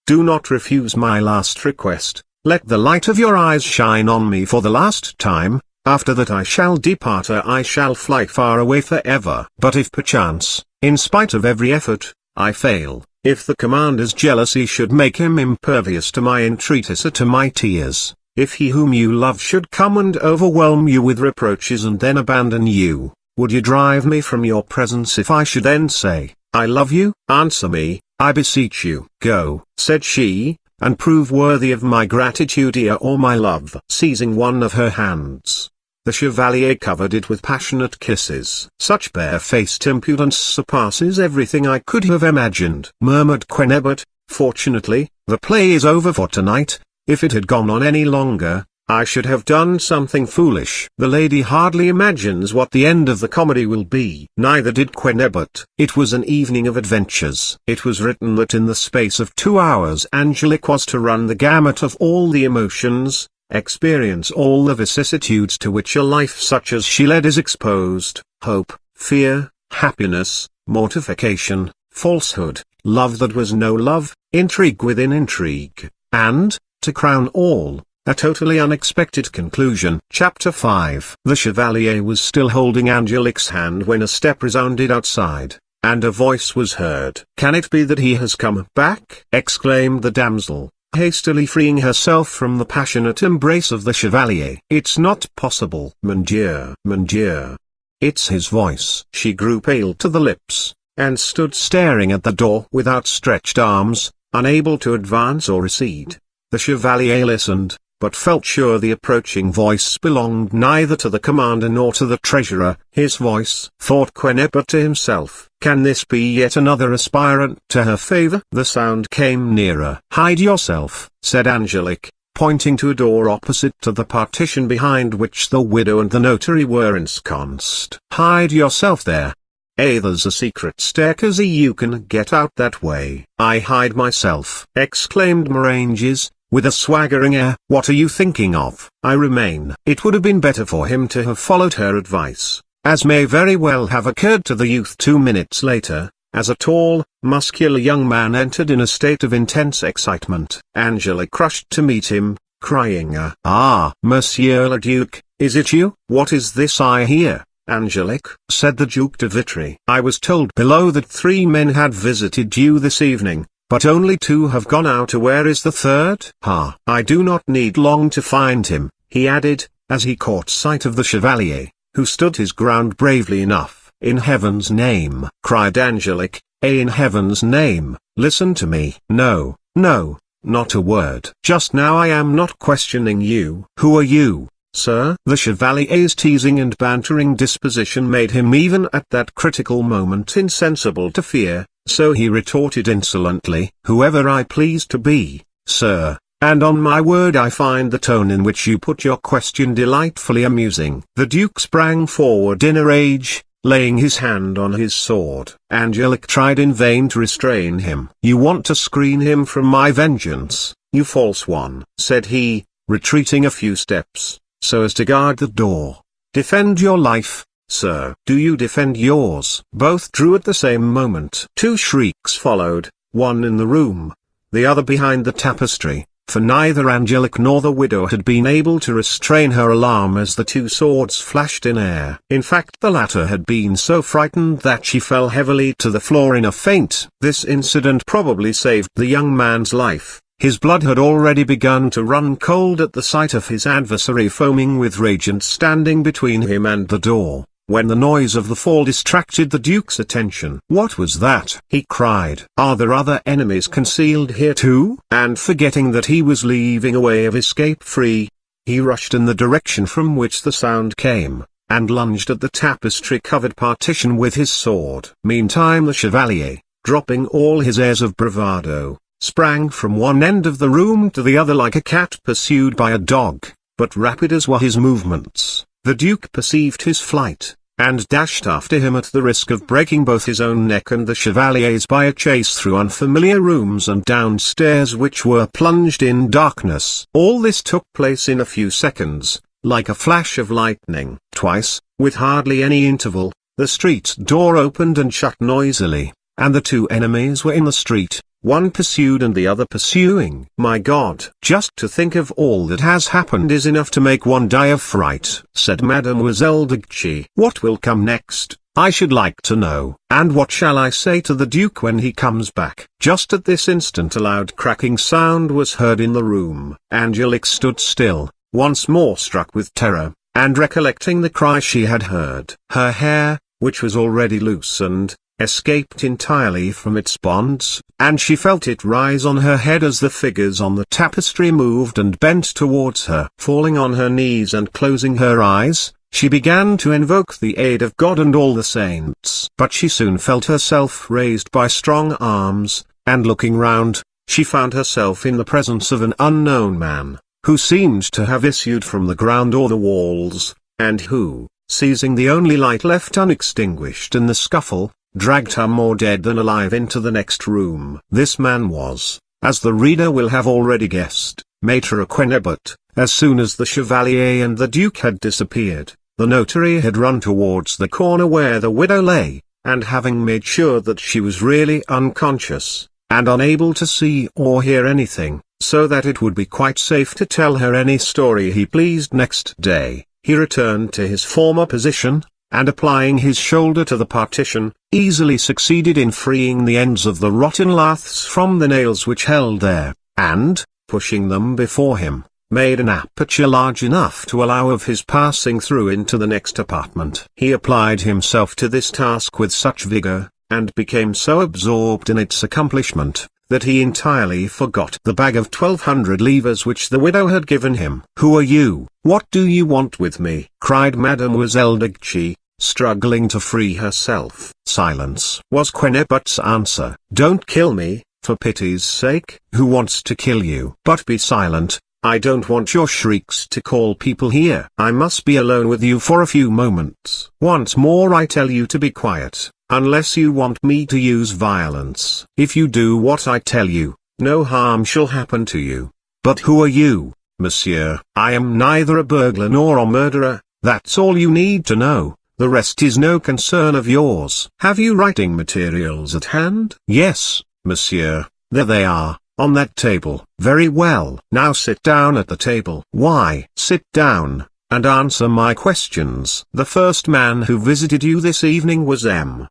do not refuse my last request, let the light of your eyes shine on me for the last time. After that I shall depart, I shall fly far away forever. But if perchance, in spite of every effort, I fail, if the commander's jealousy should make him impervious to my entreaties or to my tears, if he whom you love should come and overwhelm you with reproaches and then abandon you, would you drive me from your presence if I should then say, I love you? Answer me, I beseech you. Go, said she, and prove worthy of my gratitude or my love. Seizing one of her hands, the Chevalier covered it with passionate kisses. Such bare-faced impudence surpasses everything I could have imagined, murmured Quennebert. Fortunately, the play is over for tonight. If it had gone on any longer, I should have done something foolish. The lady hardly imagines what the end of the comedy will be. Neither did Quennebert. It was an evening of adventures. It was written that in the space of 2 hours Angelique was to run the gamut of all the emotions, experience all the vicissitudes to which a life such as she led is exposed: hope, fear, happiness, mortification, falsehood, love that was no love, intrigue within intrigue, and, to crown all, a totally unexpected conclusion. Chapter 5. The Chevalier was still holding Angelique's hand when a step resounded outside, and a voice was heard. Can it be that he has come back? Exclaimed the damsel, hastily freeing herself from the passionate embrace of the Chevalier. It's not possible. Mon Dieu, mon Dieu. It's his voice. She grew pale to the lips, and stood staring at the door with outstretched arms, unable to advance or recede. The Chevalier listened, but felt sure the approaching voice belonged neither to the commander nor to the treasurer. His voice, thought Quennebert to himself, can this be yet another aspirant to her favor? The sound came nearer. Hide yourself, said Angelique, pointing to a door opposite to the partition behind which the widow and the notary were ensconced. Hide yourself there. There's a secret staircase, you can get out that way. I hide myself, exclaimed Moranges, with a swaggering air. What are you thinking of? I remain. It would have been better for him to have followed her advice, as may very well have occurred to the youth 2 minutes later, as a tall, muscular young man entered in a state of intense excitement. Angelique rushed to meet him, crying, Ah, Monsieur le Duc, is it you? What is this I hear? Angelique, said the Duc de Vitry. I was told below that 3 men had visited you this evening, but only 2 have gone out. Where is the third? I do not need long to find him, he added, as he caught sight of the Chevalier, who stood his ground bravely enough. In heaven's name, cried Angelique, in heaven's name, listen to me. No, no, not a word. Just now I am not questioning you. Who are you, sir? The Chevalier's teasing and bantering disposition made him even at that critical moment insensible to fear, So he retorted insolently, "Whoever I please to be, sir, and on my word I find the tone in which you put your question delightfully amusing." The Duke sprang forward in a rage, laying his hand on his sword. Angelique tried in vain to restrain him. "You want to screen him from my vengeance, you false one," said he, retreating a few steps, so as to guard the door. "Defend your life, sir." "Do you defend yours?" Both drew at the same moment. Two shrieks followed, one in the room, the other behind the tapestry, for neither Angelique nor the widow had been able to restrain her alarm as the two swords flashed in air. In fact, the latter had been so frightened that she fell heavily to the floor in a faint. This incident probably saved the young man's life. His blood had already begun to run cold at the sight of his adversary foaming with rage and standing between him and the door, when the noise of the fall distracted the Duke's attention. "What was that?" he cried. "Are there other enemies concealed here too?" And forgetting that he was leaving a way of escape free, he rushed in the direction from which the sound came, and lunged at the tapestry-covered partition with his sword. Meantime the Chevalier, dropping all his airs of bravado, sprang from one end of the room to the other like a cat pursued by a dog, but rapid as were his movements, the Duke perceived his flight, and dashed after him at the risk of breaking both his own neck and the Chevalier's by a chase through unfamiliar rooms and downstairs which were plunged in darkness. All this took place in a few seconds, like a flash of lightning. Twice, with hardly any interval, the street door opened and shut noisily, and the two enemies were in the street, one pursued and the other pursuing. "My God, just to think of all that has happened is enough to make one die of fright," said Mademoiselle de Guiche. "What will come next, I should like to know. And what shall I say to the Duke when he comes back?" Just at this instant a loud cracking sound was heard in the room. Angelique stood still, once more struck with terror, and recollecting the cry she had heard. Her hair, which was already loosened, escaped entirely from its bonds, and she felt it rise on her head as the figures on the tapestry moved and bent towards her. Falling on her knees and closing her eyes, she began to invoke the aid of God and all the saints. But she soon felt herself raised by strong arms, and looking round, she found herself in the presence of an unknown man, who seemed to have issued from the ground or the walls, and who, seizing the only light left unextinguished in the scuffle, dragged her more dead than alive into the next room. This man was, as the reader will have already guessed, Maître Quennebert. As soon as the Chevalier and the Duke had disappeared, the notary had run towards the corner where the widow lay, and having made sure that she was really unconscious, and unable to see or hear anything, so that it would be quite safe to tell her any story he pleased next day, he returned to his former position, and applying his shoulder to the partition, easily succeeded in freeing the ends of the rotten laths from the nails which held there, and, pushing them before him, made an aperture large enough to allow of his passing through into the next apartment. He applied himself to this task with such vigor, and became so absorbed in its accomplishment, that he entirely forgot the bag of 1,200 livres which the widow had given him. "Who are you? What do you want with me?" cried Mademoiselle de Guiche, struggling to free herself. "Silence," was Quennebert's answer. "Don't kill me, for pity's sake." "Who wants to kill you?" "But be silent, I don't want your shrieks to call people here. I must be alone with you for a few moments. Once more I tell you to be quiet, unless you want me to use violence. If you do what I tell you, no harm shall happen to you." "But who are you, monsieur?" "I am neither a burglar nor a murderer, that's all you need to know. The rest is no concern of yours." "Have you writing materials at hand?" "Yes, monsieur, there they are, on that table." "Very well. Now sit down at the table." "Why?" "Sit down, and answer my questions." "The first man who visited you this evening was M.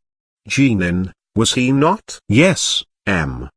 Genin, was he not?" "Yes, M.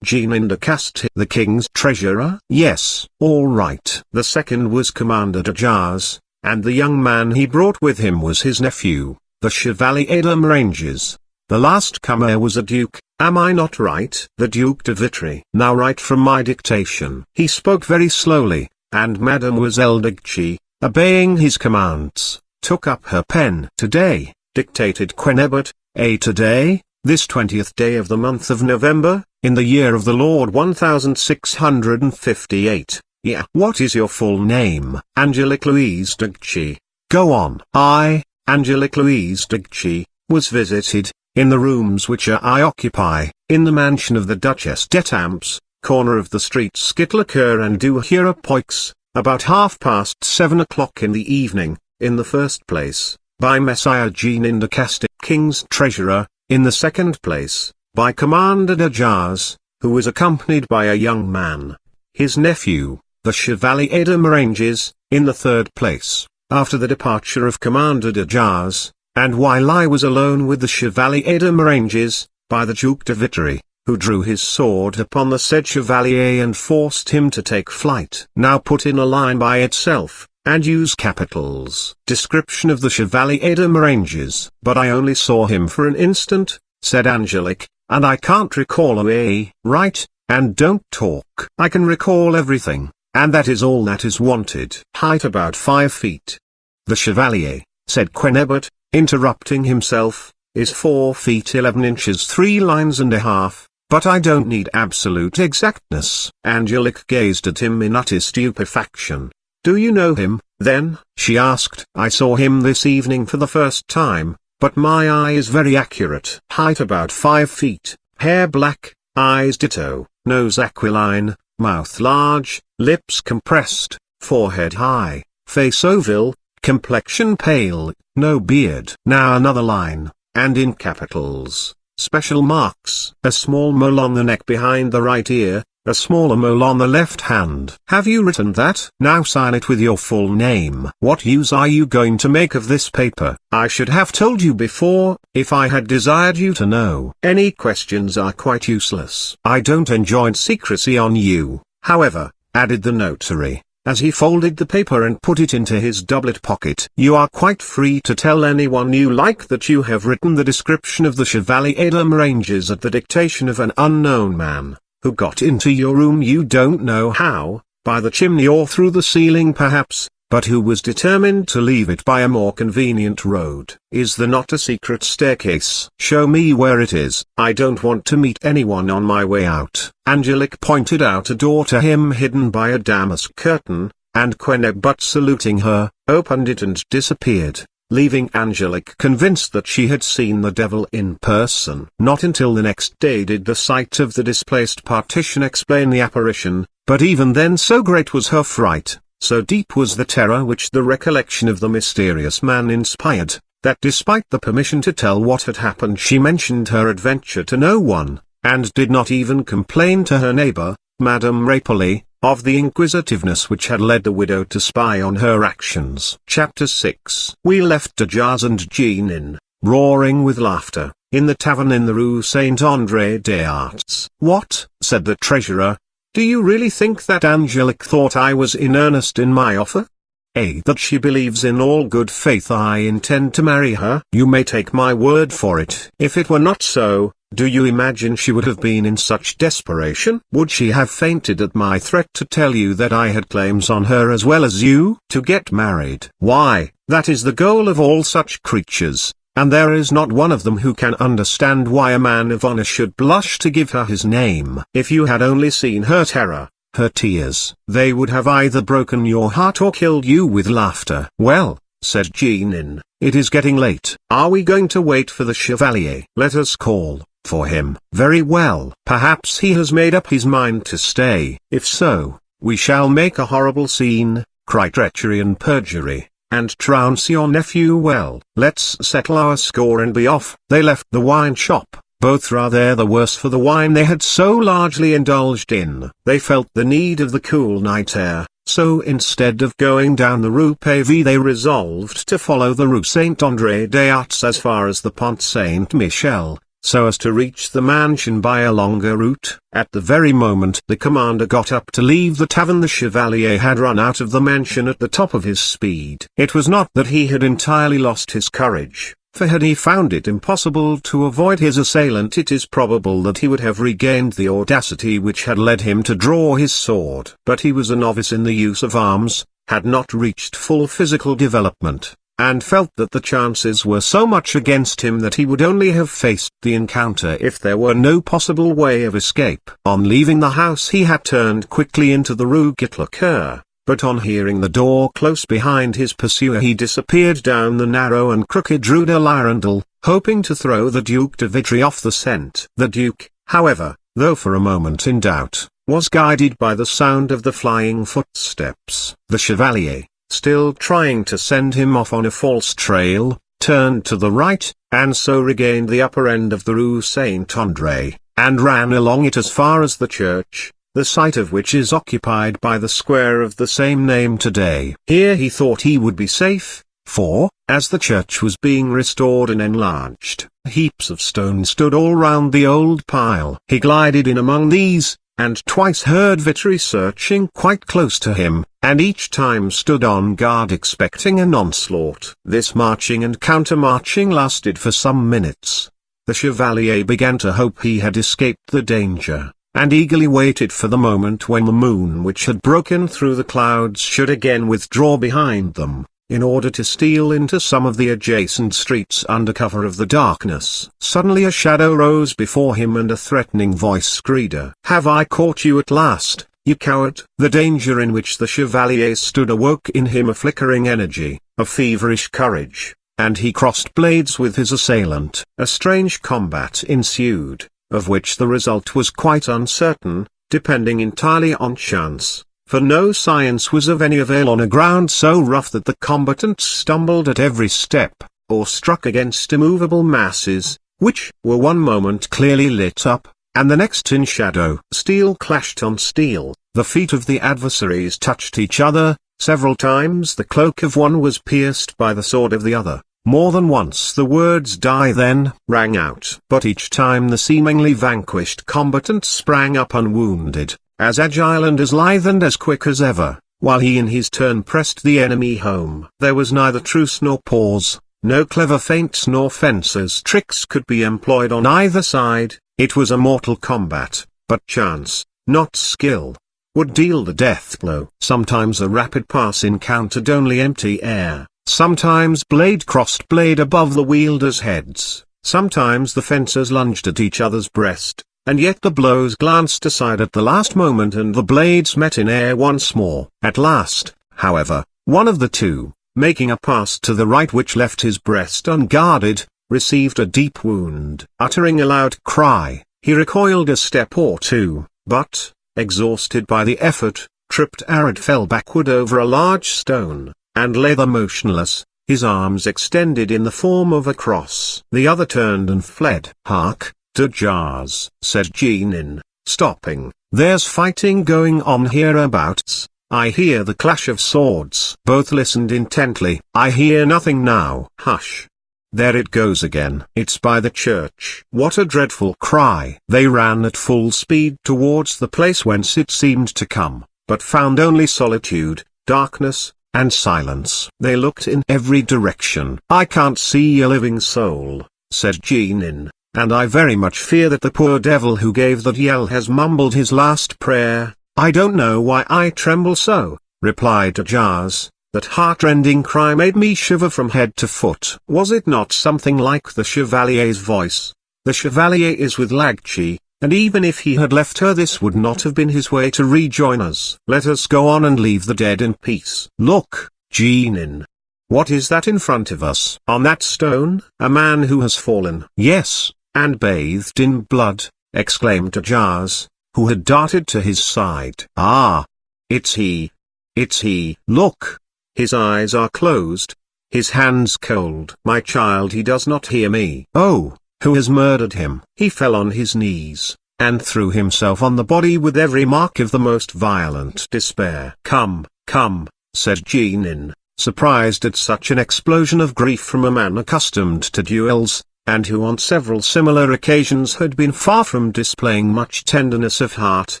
Genin de Castille, the king's treasurer?" "Yes." "All right." "The second was Commander de Jars, and the young man he brought with him was his nephew, the Chevalier de Maranges. The last comer was a duke, am I not right?" "The Duc de Vitry." "Now write from my dictation." He spoke very slowly, and Mademoiselle de Guiche, obeying his commands, took up her pen. "Today," dictated Quennebert, "today, this 20th day of the month of November, in the year of the Lord 1658. Yeah. What is your full name? Angelique Louise Dugchy. Go on. I, Angelique Louise Dugchy, was visited, in the rooms which I occupy, in the mansion of the Duchesse d'Étampes, corner of the streets Skitlaker and du Hurepoix, about 7:30 in the evening, in the first place, by Messire Jean de Castille, King's Treasurer, in the second place, by Commander de Jars, who was accompanied by a young man, his nephew, the Chevalier de Maranges, in the third place, after the departure of Commander de Jars, and while I was alone with the Chevalier de Maranges, by the Duc de Vitry, who drew his sword upon the said Chevalier and forced him to take flight. Now put in a line by itself, and use capitals. Description of the Chevalier de Maranges. But I only saw him for an instant, said Angelique, and I can't recall a right, and don't talk. I can recall everything, and that is all that is wanted. Height about 5 feet. The Chevalier, said Quennebert, interrupting himself, is 4 feet 11 inches 3 lines and a half. But I don't need absolute exactness. Angelique gazed at him in utter stupefaction. Do you know him, then? She asked. I saw him this evening for the first time, but my eye is very accurate. Height about 5 feet, hair black, eyes ditto, nose aquiline, mouth large, lips compressed, forehead high, face oval, complexion pale, no beard. Now another line, and in capitals. Special marks. A small mole on the neck behind the right ear, a smaller mole on the left hand. Have you written that? Now sign it with your full name. What use are you going to make of this paper? I should have told you before, if I had desired you to know. Any questions are quite useless. I don't enjoin secrecy on you, however, added the notary, as he folded the paper and put it into his doublet pocket. You are quite free to tell anyone you like that you have written the description of the Chevalier de Maranges at the dictation of an unknown man, who got into your room you don't know how, by the chimney or through the ceiling perhaps, but who was determined to leave it by a more convenient road. Is there not a secret staircase? Show me where it is. I don't want to meet anyone on my way out. Angelique pointed out a door to him hidden by a damask curtain, and Quennebert, saluting her, opened it and disappeared, leaving Angelique convinced that she had seen the devil in person. Not until the next day did the sight of the displaced partition explain the apparition, but even then so great was her fright, so deep was the terror which the recollection of the mysterious man inspired, that despite the permission to tell what had happened she mentioned her adventure to no one, and did not even complain to her neighbor, Madame Rapoli, of the inquisitiveness which had led the widow to spy on her actions. Chapter 6. We left de Jars and Jean roaring with laughter, in the tavern in the Rue Saint-André des Arts. What? Said the treasurer. Do you really think that Angelique thought I was in earnest in my offer? That she believes in all good faith I intend to marry her? You may take my word for it. If it were not so, do you imagine she would have been in such desperation? Would she have fainted at my threat to tell you that I had claims on her as well as you? To get married. Why, that is the goal of all such creatures, and there is not one of them who can understand why a man of honor should blush to give her his name. If you had only seen her terror, her tears, they would have either broken your heart or killed you with laughter. Well, said Jean, it is getting late. Are we going to wait for the Chevalier? Let us call for him. Very well. Perhaps he has made up his mind to stay. If so, we shall make a horrible scene, cry treachery and perjury, and trounce your nephew well. Let's settle our score and be off. They left the wine shop, both rather the worse for the wine they had so largely indulged in. They felt the need of the cool night air, so instead of going down the Rue Pavée they resolved to follow the Rue Saint-André des Arts as far as the Pont Saint-Michel, so as to reach the mansion by a longer route. At the very moment the commander got up to leave the tavern the Chevalier had run out of the mansion at the top of his speed. It was not that he had entirely lost his courage, for had he found it impossible to avoid his assailant it is probable that he would have regained the audacity which had led him to draw his sword. But he was a novice in the use of arms, had not reached full physical development, and felt that the chances were so much against him that he would only have faced the encounter if there were no possible way of escape. On leaving the house he had turned quickly into the Rue Gitlecoeur, but on hearing the door close behind his pursuer he disappeared down the narrow and crooked Rue de l'Arundel, hoping to throw the Duc de Vitry off the scent. The Duke, however, though for a moment in doubt, was guided by the sound of the flying footsteps. The Chevalier, still trying to send him off on a false trail, turned to the right, and so regained the upper end of the Rue Saint-André, and ran along it as far as the church, the site of which is occupied by the square of the same name today. Here he thought he would be safe, for, as the church was being restored and enlarged, heaps of stone stood all round the old pile. He glided in among these, and twice heard Vitry searching quite close to him, and each time stood on guard expecting an onslaught. This marching and counter-marching lasted for some minutes. The Chevalier began to hope he had escaped the danger, and eagerly waited for the moment when the moon which had broken through the clouds should again withdraw behind them, in order to steal into some of the adjacent streets under cover of the darkness. Suddenly a shadow rose before him and a threatening voice screamed, "Have I caught you at last, you coward?" The danger in which the Chevalier stood awoke in him a flickering energy, a feverish courage, and he crossed blades with his assailant. A strange combat ensued, of which the result was quite uncertain, depending entirely on chance. For no science was of any avail on a ground so rough that the combatants stumbled at every step, or struck against immovable masses, which were one moment clearly lit up, and the next in shadow. Steel clashed on steel, the feet of the adversaries touched each other, several times the cloak of one was pierced by the sword of the other. More than once the words "Die then" rang out. But each time the seemingly vanquished combatant sprang up unwounded, as agile and as lithe and as quick as ever, while he in his turn pressed the enemy home. There was neither truce nor pause, no clever feints nor fencers' tricks could be employed on either side. It was a mortal combat, but chance, not skill, would deal the death blow. Sometimes a rapid pass encountered only empty air, sometimes blade crossed blade above the wielders' heads, sometimes the fencers lunged at each other's breast, and yet the blows glanced aside at the last moment and the blades met in air once more. At last, however, one of the two, making a pass to the right which left his breast unguarded, received a deep wound. Uttering a loud cry, he recoiled a step or two, but, exhausted by the effort, tripped and fell backward over a large stone, and lay there motionless, his arms extended in the form of a cross. The other turned and fled. "Hark, de Jars," said Jeannin, stopping, "there's fighting going on hereabouts. I hear the clash of swords." Both listened intently. "I hear nothing now." "Hush. There it goes again. It's by the church." What a dreadful cry! They ran at full speed towards the place whence it seemed to come, but found only solitude, darkness, and silence. They looked in every direction. "I can't see a living soul," said Jeannin, "and I very much fear that the poor devil who gave that yell has mumbled his last prayer." "I don't know why I tremble so," replied de Jars. "That heart-rending cry made me shiver from head to foot." Was it not something like the Chevalier's voice? The Chevalier is with Lagchi, and even if he had left her this would not have been his way to rejoin us. Let us go on and leave the dead in peace. "Look, Jeannin. What is that in front of us?" "On that stone, a man who has fallen." "Yes, and bathed in blood," exclaimed de Jars, who had darted to his side. "Ah! It's he! It's he! Look! His eyes are closed, his hands cold." "My child, he does not hear me." "Oh, who has murdered him?" He fell on his knees, and threw himself on the body with every mark of the most violent despair. "Come, come," said Jeannin, surprised at such an explosion of grief from a man accustomed to duels, and who on several similar occasions had been far from displaying much tenderness of heart.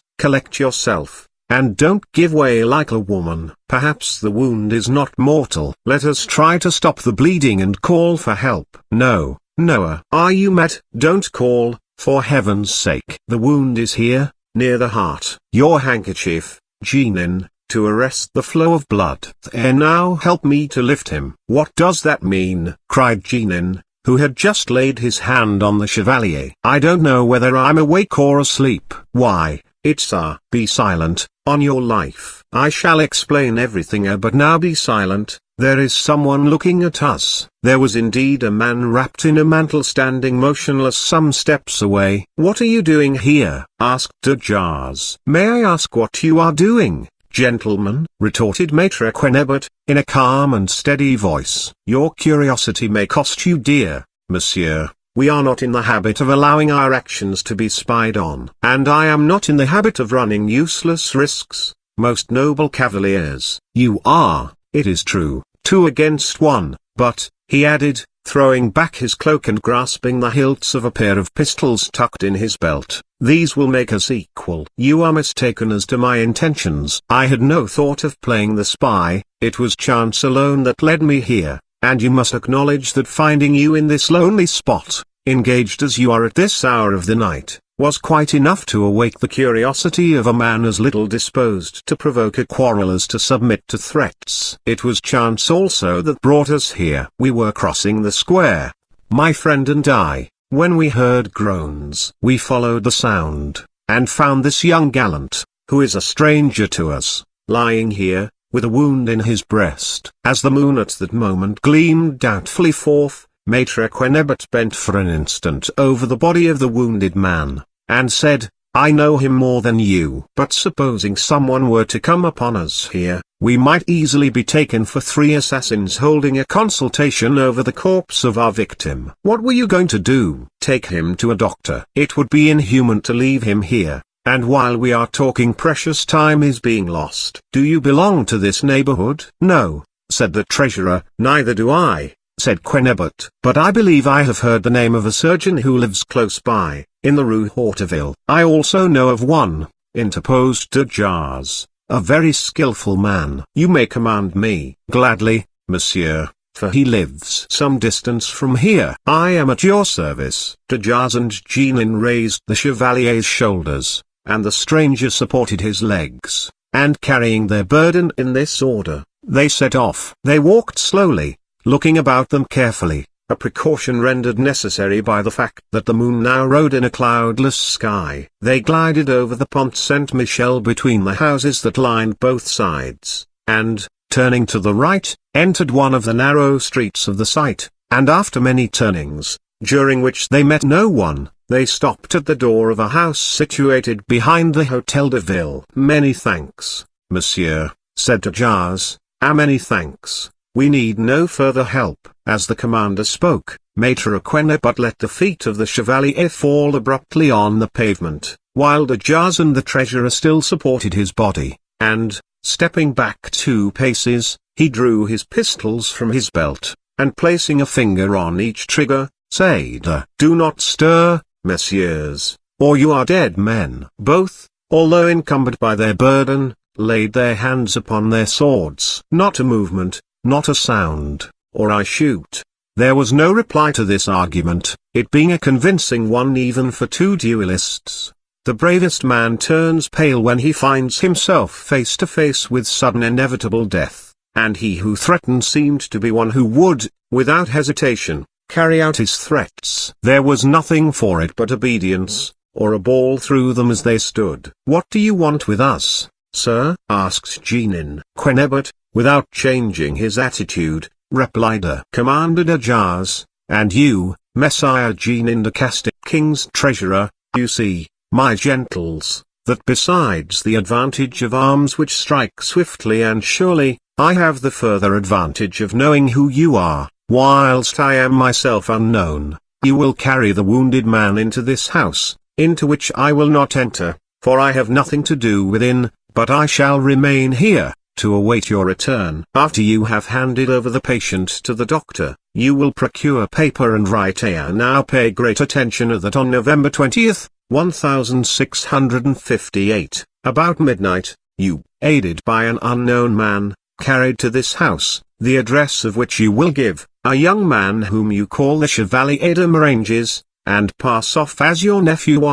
"Collect yourself, and don't give way like a woman. Perhaps the wound is not mortal. Let us try to stop the bleeding and call for help." "No, Noah. Are you mad? Don't call, for heaven's sake. The wound is here, near the heart." "Your handkerchief, Jeannin," to arrest the flow of blood. And now help me to lift him. What does that mean? Cried Jeannin, who had just laid his hand on the Chevalier. I don't know whether I'm awake or asleep. Why, it's be silent, on your life. I shall explain everything, but now be silent. There is someone looking at us. There was indeed a man wrapped in a mantle standing motionless some steps away. What are you doing here? Asked de Jars. May I ask what you are doing, gentlemen? Retorted Maître Quennebert, in a calm and steady voice. Your curiosity may cost you dear, monsieur. We are not in the habit of allowing our actions to be spied on. And I am not in the habit of running useless risks, most noble cavaliers. You are, it is true, 2 against 1, but, he added, throwing back his cloak and grasping the hilts of a pair of pistols tucked in his belt, these will make us equal. You are mistaken as to my intentions. I had no thought of playing the spy, it was chance alone that led me here, and you must acknowledge that finding you in this lonely spot, engaged as you are at this hour of the night, was quite enough to awake the curiosity of a man as little disposed to provoke a quarrel as to submit to threats. It was chance also that brought us here. We were crossing the square, my friend and I, when we heard groans. We followed the sound, and found this young gallant, who is a stranger to us, lying here, with a wound in his breast. As the moon at that moment gleamed doubtfully forth, Maître Quennebert bent for an instant over the body of the wounded man, and said, I know him more than you. But supposing someone were to come upon us here, we might easily be taken for 3 assassins holding a consultation over the corpse of our victim. What were you going to do? Take him to a doctor. It would be inhuman to leave him here, and while we are talking precious time is being lost. Do you belong to this neighborhood? No, said the treasurer. Neither do I, said Quennebert. But I believe I have heard the name of a surgeon who lives close by, in the Rue Horteville. I also know of one, interposed de Jars, a very skillful man. You may command me. Gladly, monsieur, for he lives some distance from here. I am at your service. De Jars and Jeannin raised the Chevalier's shoulders, and the stranger supported his legs, and carrying their burden in this order, they set off. They walked slowly, looking about them carefully, a precaution rendered necessary by the fact that the moon now rode in a cloudless sky. They glided over the Pont Saint-Michel between the houses that lined both sides, and, turning to the right, entered one of the narrow streets of the site, and after many turnings, during which they met no one, they stopped at the door of a house situated behind the Hôtel de Ville. Many thanks, monsieur, said de Jars, many thanks. We need no further help. As the commander spoke, Maître Quennebert let the feet of the Chevalier fall abruptly on the pavement, while de Jars and the treasurer still supported his body, and, stepping back 2 paces, he drew his pistols from his belt, and placing a finger on each trigger, said, Do not stir, messieurs, or you are dead men. Both, although encumbered by their burden, laid their hands upon their swords. Not a movement, not a sound, or I shoot. There was no reply to this argument, it being a convincing one even for 2 duelists. The bravest man turns pale when he finds himself face to face with sudden inevitable death, and he who threatened seemed to be one who would, without hesitation, carry out his threats. There was nothing for it but obedience, or a ball through them as they stood. What do you want with us, sir? Asked Jeannin. Quennebert, without changing his attitude, replied Commander de Jars, and you, Messire Jeannin de Castille, King's treasurer, you see, my gentles, that besides the advantage of arms which strike swiftly and surely, I have the further advantage of knowing who you are, whilst I am myself unknown. You will carry the wounded man into this house, into which I will not enter, for I have nothing to do within, but I shall remain here, to await your return. After you have handed over the patient to the doctor, you will procure paper and write here. Now pay great attention that on November 20th, 1658, about midnight, you, aided by an unknown man, carried to this house, the address of which you will give, a young man whom you call the Chevalier de Moranges, and pass off as your nephew.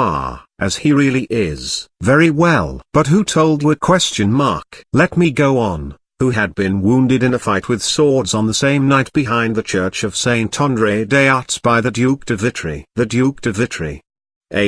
as he really is. Very well. But who told you? Let me go on. Who had been wounded in a fight with swords on the same night behind the church of Saint André des Arts by the Duc de Vitry. The Duc de Vitry.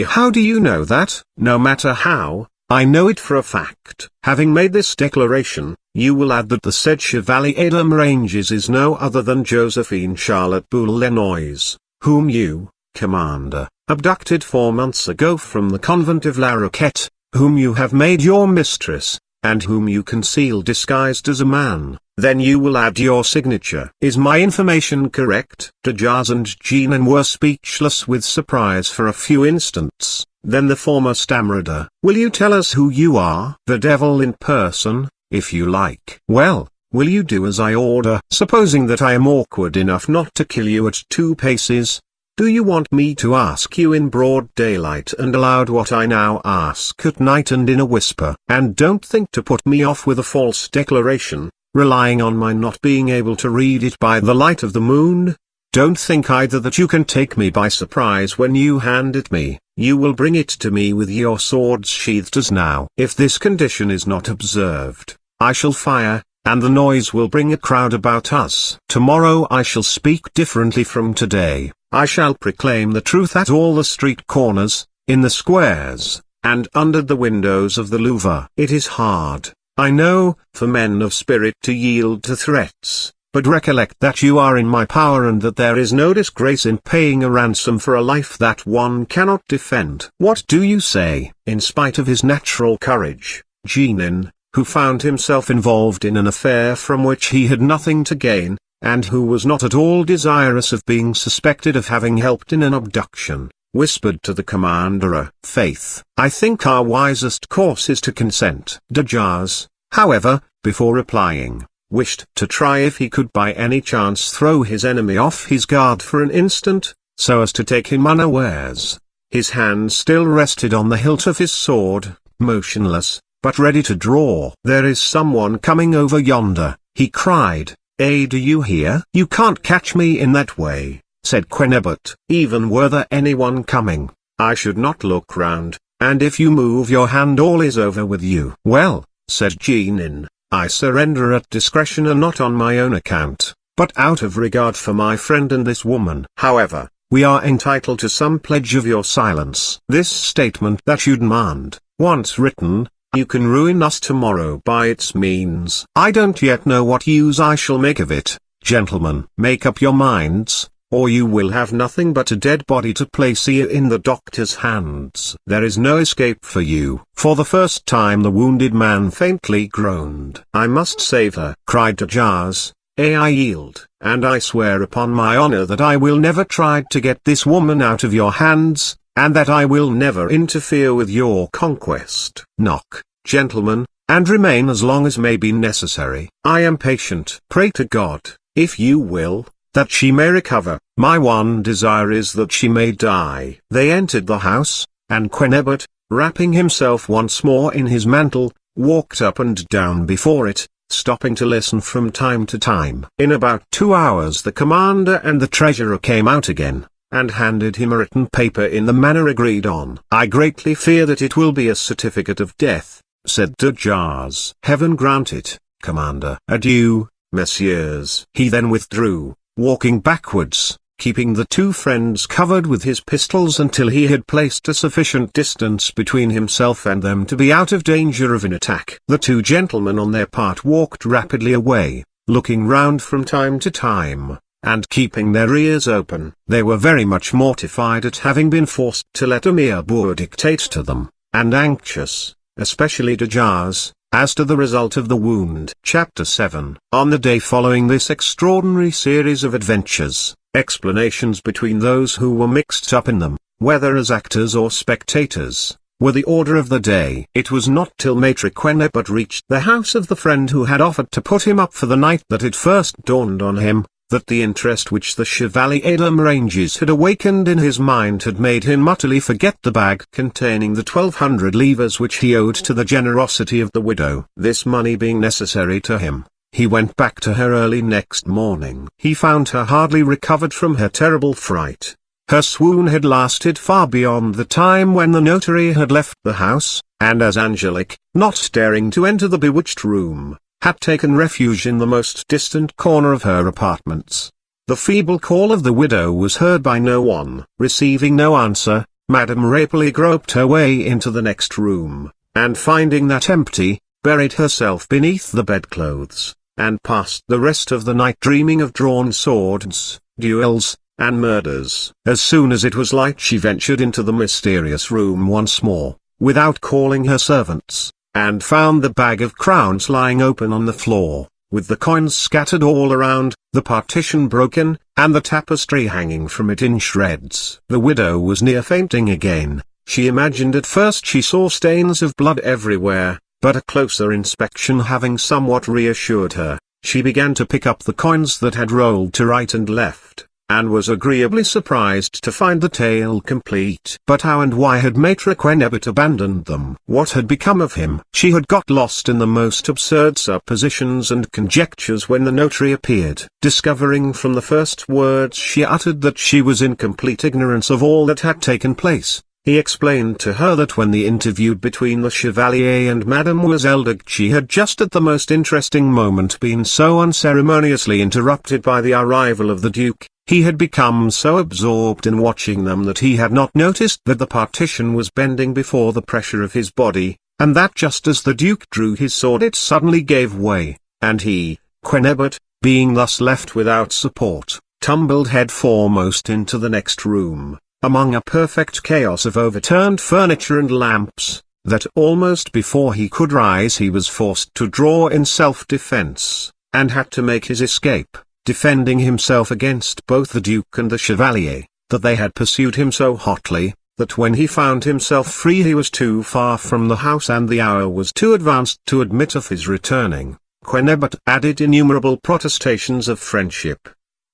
How do you know that? No matter how, I know it for a fact. Having made this declaration, you will add that the said Chevalier de Maranges is no other than Josephine Charlotte Boulenoise, whom you, Commander, abducted 4 months ago from the convent of La Roquette, whom you have made your mistress, and whom you conceal disguised as a man. Then you will add your signature. Is my information correct? De Jars and Jeannin were speechless with surprise for a few instants. Then the former stammered, "Will you tell us who you are?" "The devil in person, if you like." "Well, will you do as I order?" "Supposing that I am awkward enough not to kill you at 2 paces, do you want me to ask you in broad daylight and aloud what I now ask at night and in a whisper? And don't think to put me off with a false declaration, relying on my not being able to read it by the light of the moon. Don't think either that you can take me by surprise when you hand it me. You will bring it to me with your swords sheathed as now. If this condition is not observed, I shall fire, and the noise will bring a crowd about us. Tomorrow I shall speak differently from today. I shall proclaim the truth at all the street corners, in the squares, and under the windows of the Louvre. It is hard, I know, for men of spirit to yield to threats. But recollect that you are in my power and that there is no disgrace in paying a ransom for a life that one cannot defend. What do you say?" In spite of his natural courage, Jeannin, who found himself involved in an affair from which he had nothing to gain, and who was not at all desirous of being suspected of having helped in an abduction, whispered to the commander, "Faith, I think our wisest course is to consent." De Jars, however, before replying, wished to try if he could by any chance throw his enemy off his guard for an instant, so as to take him unawares. His hand still rested on the hilt of his sword, motionless, but ready to draw. "There is someone coming over yonder," he cried. "Do you hear?" "You can't catch me in that way," said Quennebert. "Even were there anyone coming, I should not look round, and if you move your hand all is over with you." "Well," said Jeannin, "I surrender at discretion and not on my own account, but out of regard for my friend and this woman. However, we are entitled to some pledge of your silence. This statement that you demand, once written, you can ruin us tomorrow by its means. I don't yet know what use I shall make of it. Gentlemen, make up your minds, or you will have nothing but a dead body to place here in the doctor's hands. There is no escape for you." For the first time the wounded man faintly groaned. "I must save her," cried de Jars. "I yield, and I swear upon my honor that I will never try to get this woman out of your hands, and that I will never interfere with your conquest. Knock, gentlemen, and remain as long as may be necessary. I am patient. Pray to God, if you will, that she may recover. My one desire is that she may die." They entered the house, and Quennebert, wrapping himself once more in his mantle, walked up and down before it, stopping to listen from time to time. In about 2 hours the commander and the treasurer came out again, and handed him a written paper in the manner agreed on. "I greatly fear that it will be a certificate of death," said de Jars. "Heaven grant it, Commander. Adieu, messieurs." He then withdrew, walking backwards, keeping the 2 friends covered with his pistols until he had placed a sufficient distance between himself and them to be out of danger of an attack. The 2 gentlemen on their part walked rapidly away, looking round from time to time, and keeping their ears open. They were very much mortified at having been forced to let a mere boor dictate to them, and anxious, especially de Jars, as to the result of the wound. Chapter 7. On the day following this extraordinary series of adventures, explanations between those who were mixed up in them, whether as actors or spectators, were the order of the day. It was not till Maître Quennebert reached the house of the friend who had offered to put him up for the night that it first dawned on him, that the interest which the Chevalier de Maranges had awakened in his mind had made him utterly forget the bag containing the 1,200 livres which he owed to the generosity of the widow. This money being necessary to him, he went back to her early next morning. He found her hardly recovered from her terrible fright. Her swoon had lasted far beyond the time when the notary had left the house, and as Angelique, not daring to enter the bewitched room, had taken refuge in the most distant corner of her apartments. The feeble call of the widow was heard by no one. Receiving no answer, Madame rapidly groped her way into the next room, and finding that empty, buried herself beneath the bedclothes, and passed the rest of the night dreaming of drawn swords, duels, and murders. As soon as it was light she ventured into the mysterious room once more, without calling her servants, and found the bag of crowns lying open on the floor, with the coins scattered all around, the partition broken, and the tapestry hanging from it in shreds. The widow was near fainting again. She imagined at first she saw stains of blood everywhere, but a closer inspection having somewhat reassured her, she began to pick up the coins that had rolled to right and left, and was agreeably surprised to find the tale complete. But how and why had Maître Quennebert abandoned them? What had become of him? She had got lost in the most absurd suppositions and conjectures when the notary appeared. Discovering from the first words she uttered that she was in complete ignorance of all that had taken place, he explained to her that when the interview between the Chevalier and Mademoiselle de Guiche had just at the most interesting moment been so unceremoniously interrupted by the arrival of the Duke, he had become so absorbed in watching them that he had not noticed that the partition was bending before the pressure of his body, and that just as the Duke drew his sword it suddenly gave way, and he, Quennebert, being thus left without support, tumbled head foremost into the next room, among a perfect chaos of overturned furniture and lamps, that almost before he could rise he was forced to draw in self-defense, and had to make his escape, defending himself against both the Duke and the Chevalier, that they had pursued him so hotly, that when he found himself free he was too far from the house and the hour was too advanced to admit of his returning. Quennebert added innumerable protestations of friendship,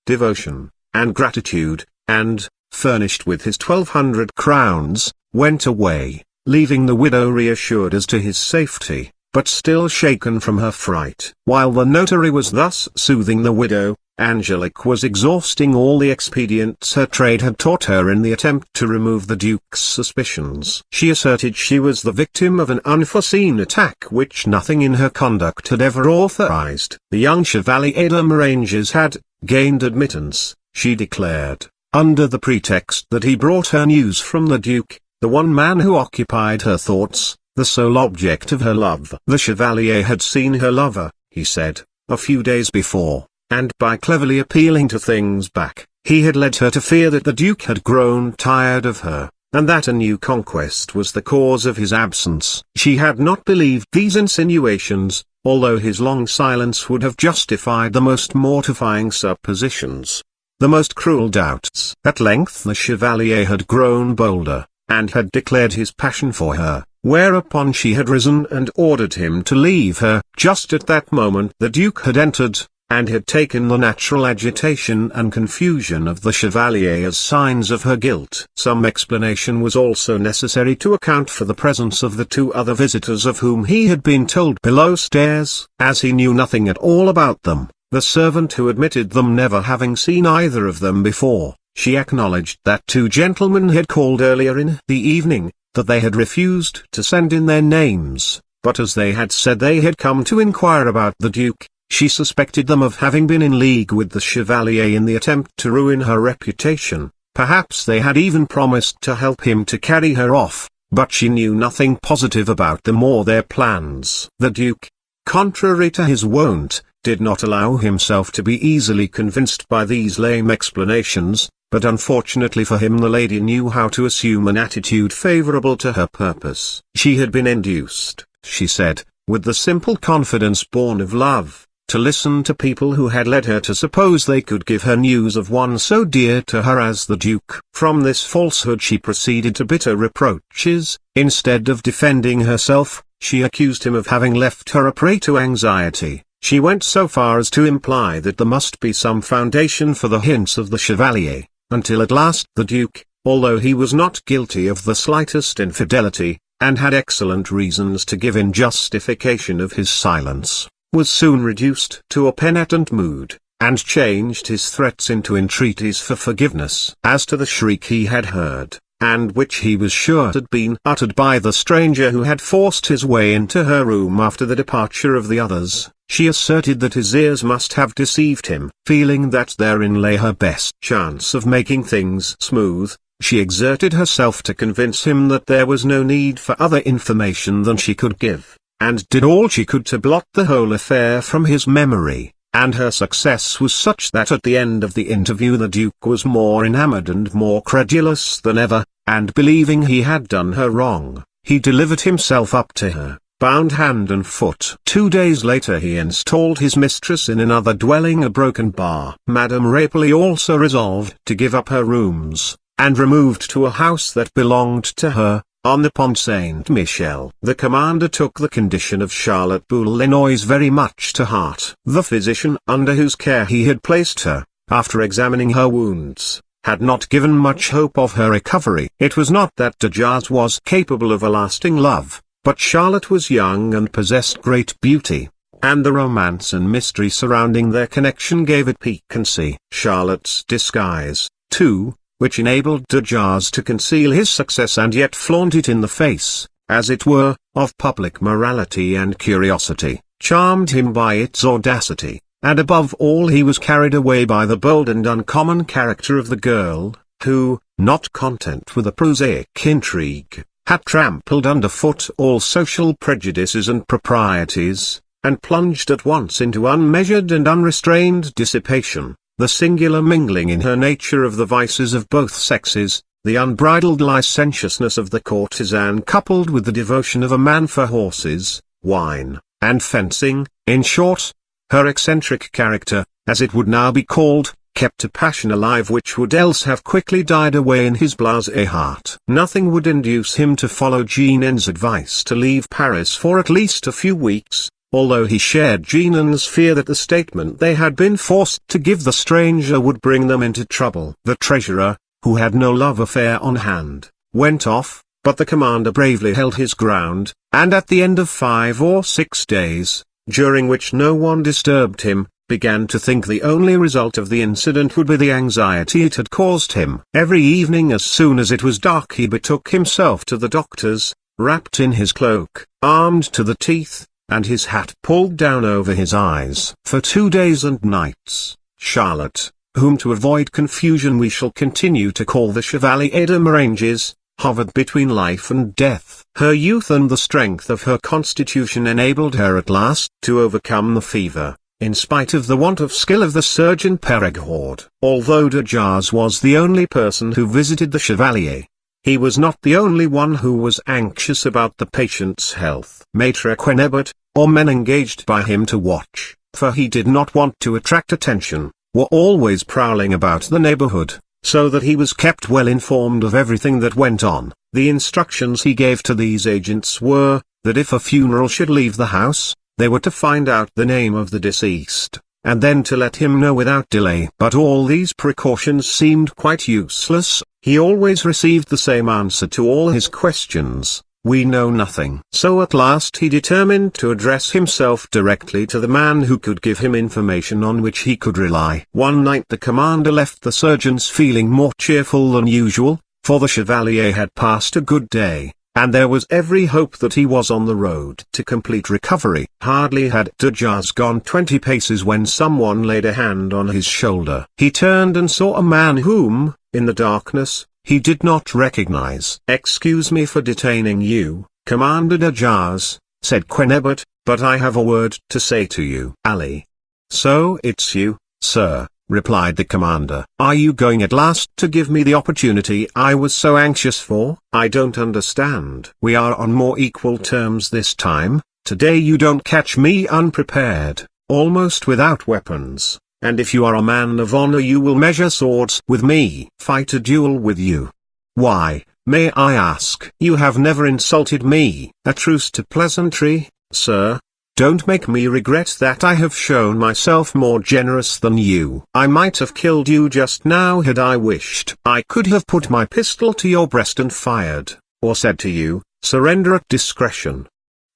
devotion, and gratitude, and, furnished with his 1,200 crowns, went away, leaving the widow reassured as to his safety, but still shaken from her fright. While the notary was thus soothing the widow, Angelique was exhausting all the expedients her trade had taught her in the attempt to remove the Duke's suspicions. She asserted she was the victim of an unforeseen attack which nothing in her conduct had ever authorized. The young Chevalier de Moranges had gained admittance, she declared, under the pretext that he brought her news from the Duke, the one man who occupied her thoughts, the sole object of her love. The Chevalier had seen her lover, he said, a few days before, and by cleverly appealing to things back, he had led her to fear that the Duke had grown tired of her, and that a new conquest was the cause of his absence. She had not believed these insinuations, although his long silence would have justified the most mortifying suppositions, the most cruel doubts. At length the Chevalier had grown bolder, and had declared his passion for her, whereupon she had risen and ordered him to leave her. Just at that moment the Duke had entered, and had taken the natural agitation and confusion of the Chevalier as signs of her guilt. Some explanation was also necessary to account for the presence of the two other visitors of whom he had been told below stairs, as he knew nothing at all about them, the servant who admitted them never having seen either of them before. She acknowledged that two gentlemen had called earlier in the evening, that they had refused to send in their names, but as they had said they had come to inquire about the Duke, she suspected them of having been in league with the Chevalier in the attempt to ruin her reputation. Perhaps they had even promised to help him to carry her off, but she knew nothing positive about them or their plans. The Duke, contrary to his wont, did not allow himself to be easily convinced by these lame explanations, but unfortunately for him the lady knew how to assume an attitude favorable to her purpose. She had been induced, she said, with the simple confidence born of love, to listen to people who had led her to suppose they could give her news of one so dear to her as the Duke. From this falsehood she proceeded to bitter reproaches. Instead of defending herself, she accused him of having left her a prey to anxiety. She went so far as to imply that there must be some foundation for the hints of the Chevalier, until at last the Duke, although he was not guilty of the slightest infidelity, and had excellent reasons to give in justification of his silence, was soon reduced to a penitent mood, and changed his threats into entreaties for forgiveness. As to the shriek he had heard, and which he was sure had been uttered by the stranger who had forced his way into her room after the departure of the others, she asserted that his ears must have deceived him. Feeling that therein lay her best chance of making things smooth, she exerted herself to convince him that there was no need for other information than she could give, and did all she could to blot the whole affair from his memory, and her success was such that at the end of the interview the Duke was more enamoured and more credulous than ever, and believing he had done her wrong, he delivered himself up to her, bound hand and foot. 2 days later he installed his mistress in another dwelling, a broken bar. Madame Rapely also resolved to give up her rooms, and removed to a house that belonged to her, on the Pont Saint-Michel. The commander took the condition of Charlotte Boulenoise very much to heart. The physician under whose care he had placed her, after examining her wounds, had not given much hope of her recovery. It was not that de Jars was capable of a lasting love, but Charlotte was young and possessed great beauty, and the romance and mystery surrounding their connection gave it piquancy. Charlotte's disguise, too, which enabled de Jars to conceal his success and yet flaunt it in the face, as it were, of public morality and curiosity, charmed him by its audacity, and above all he was carried away by the bold and uncommon character of the girl, who, not content with a prosaic intrigue, had trampled underfoot all social prejudices and proprieties, and plunged at once into unmeasured and unrestrained dissipation. The singular mingling in her nature of the vices of both sexes, the unbridled licentiousness of the courtesan coupled with the devotion of a man for horses, wine, and fencing, in short, her eccentric character, as it would now be called, kept a passion alive which would else have quickly died away in his blasé heart. Nothing would induce him to follow Jeannin's advice to leave Paris for at least a few weeks, although he shared Jeannin's fear that the statement they had been forced to give the stranger would bring them into trouble. The treasurer, who had no love affair on hand, went off, but the commander bravely held his ground, and at the end of 5 or 6 days, during which no one disturbed him, began to think the only result of the incident would be the anxiety it had caused him. Every evening as soon as it was dark he betook himself to the doctor's, wrapped in his cloak, armed to the teeth, and his hat pulled down over his eyes. For 2 days and nights, Charlotte, whom to avoid confusion we shall continue to call the Chevalier de Moranges, hovered between life and death. Her youth and the strength of her constitution enabled her at last to overcome the fever, in spite of the want of skill of the surgeon Perigord. Although de Jars was the only person who visited the Chevalier, he was not the only one who was anxious about the patient's health. Maître Quennebert, or men engaged by him to watch, for he did not want to attract attention, were always prowling about the neighborhood, so that he was kept well informed of everything that went on. The instructions he gave to these agents were, that if a funeral should leave the house, they were to find out the name of the deceased, and then to let him know without delay. But all these precautions seemed quite useless. He always received the same answer to all his questions: "We know nothing." So at last he determined to address himself directly to the man who could give him information on which he could rely. One night the commander left the surgeons feeling more cheerful than usual, for the Chevalier had passed a good day, and there was every hope that he was on the road to complete recovery. Hardly had de Jars gone 20 paces when someone laid a hand on his shoulder. He turned and saw a man whom, in the darkness, he did not recognize. "Excuse me for detaining you, Commander de Jars," said Quennebert, "but I have a word to say to you." "Ali." "So it's you, sir," replied the commander. "Are you going at last to give me the opportunity I was so anxious for?" "I don't understand." "We are on more equal terms this time. Today you don't catch me unprepared, almost without weapons. And if you are a man of honor you will measure swords with me. Fight a duel with you. Why, may I ask? You have never insulted me." "A truce to pleasantry, sir. Don't make me regret that I have shown myself more generous than you. I might have killed you just now had I wished. I could have put my pistol to your breast and fired, or said to you, 'Surrender at discretion.'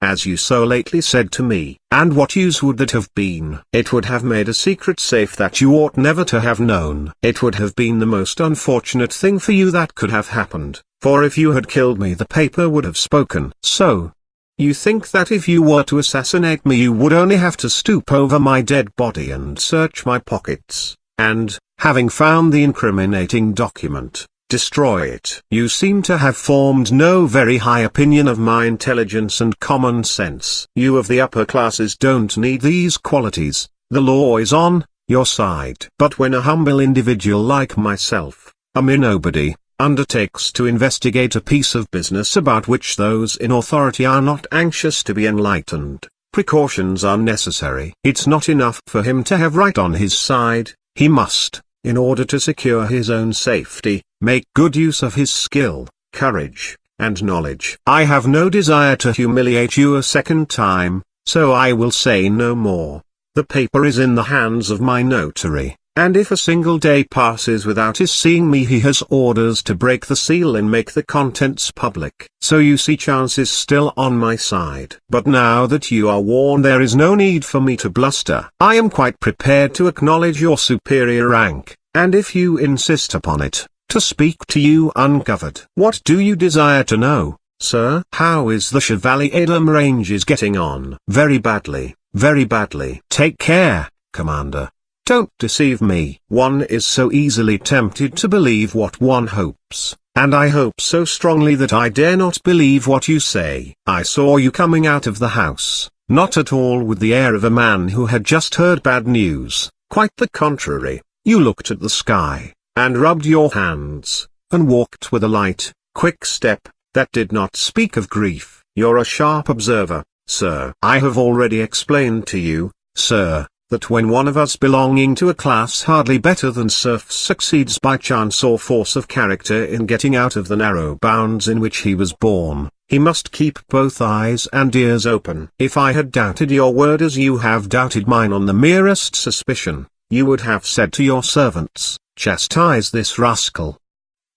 as you so lately said to me. And what use would that have been? It would have made a secret safe that you ought never to have known. It would have been the most unfortunate thing for you that could have happened, for if you had killed me the paper would have spoken. So, you think that if you were to assassinate me you would only have to stoop over my dead body and search my pockets, and, having found the incriminating document, destroy it. You seem to have formed no very high opinion of my intelligence and common sense. You of the upper classes don't need these qualities. The law is on your side. But when a humble individual like myself, a mere nobody, undertakes to investigate a piece of business about which those in authority are not anxious to be enlightened, precautions are necessary. It's not enough for him to have right on his side, he must, in order to secure his own safety, make good use of his skill, courage, and knowledge. I have no desire to humiliate you a second time, so I will say no more. The paper is in the hands of my notary, and if a single day passes without his seeing me he has orders to break the seal and make the contents public. So you see chance is still on my side. But now that you are warned there is no need for me to bluster. I am quite prepared to acknowledge your superior rank, and if you insist upon it, to speak to you uncovered. What do you desire to know, sir? How is the Chevalier de Moranges getting on? Very badly, very badly. Take care, Commander. Don't deceive me. One is so easily tempted to believe what one hopes, and I hope so strongly that I dare not believe what you say. I saw you coming out of the house, not at all with the air of a man who had just heard bad news. Quite the contrary. You looked at the sky, and rubbed your hands, and walked with a light, quick step, that did not speak of grief. You're a sharp observer, sir. I have already explained to you, sir, that when one of us belonging to a class hardly better than serfs succeeds by chance or force of character in getting out of the narrow bounds in which he was born, he must keep both eyes and ears open. If I had doubted your word as you have doubted mine on the merest suspicion, you would have said to your servants, chastise this rascal.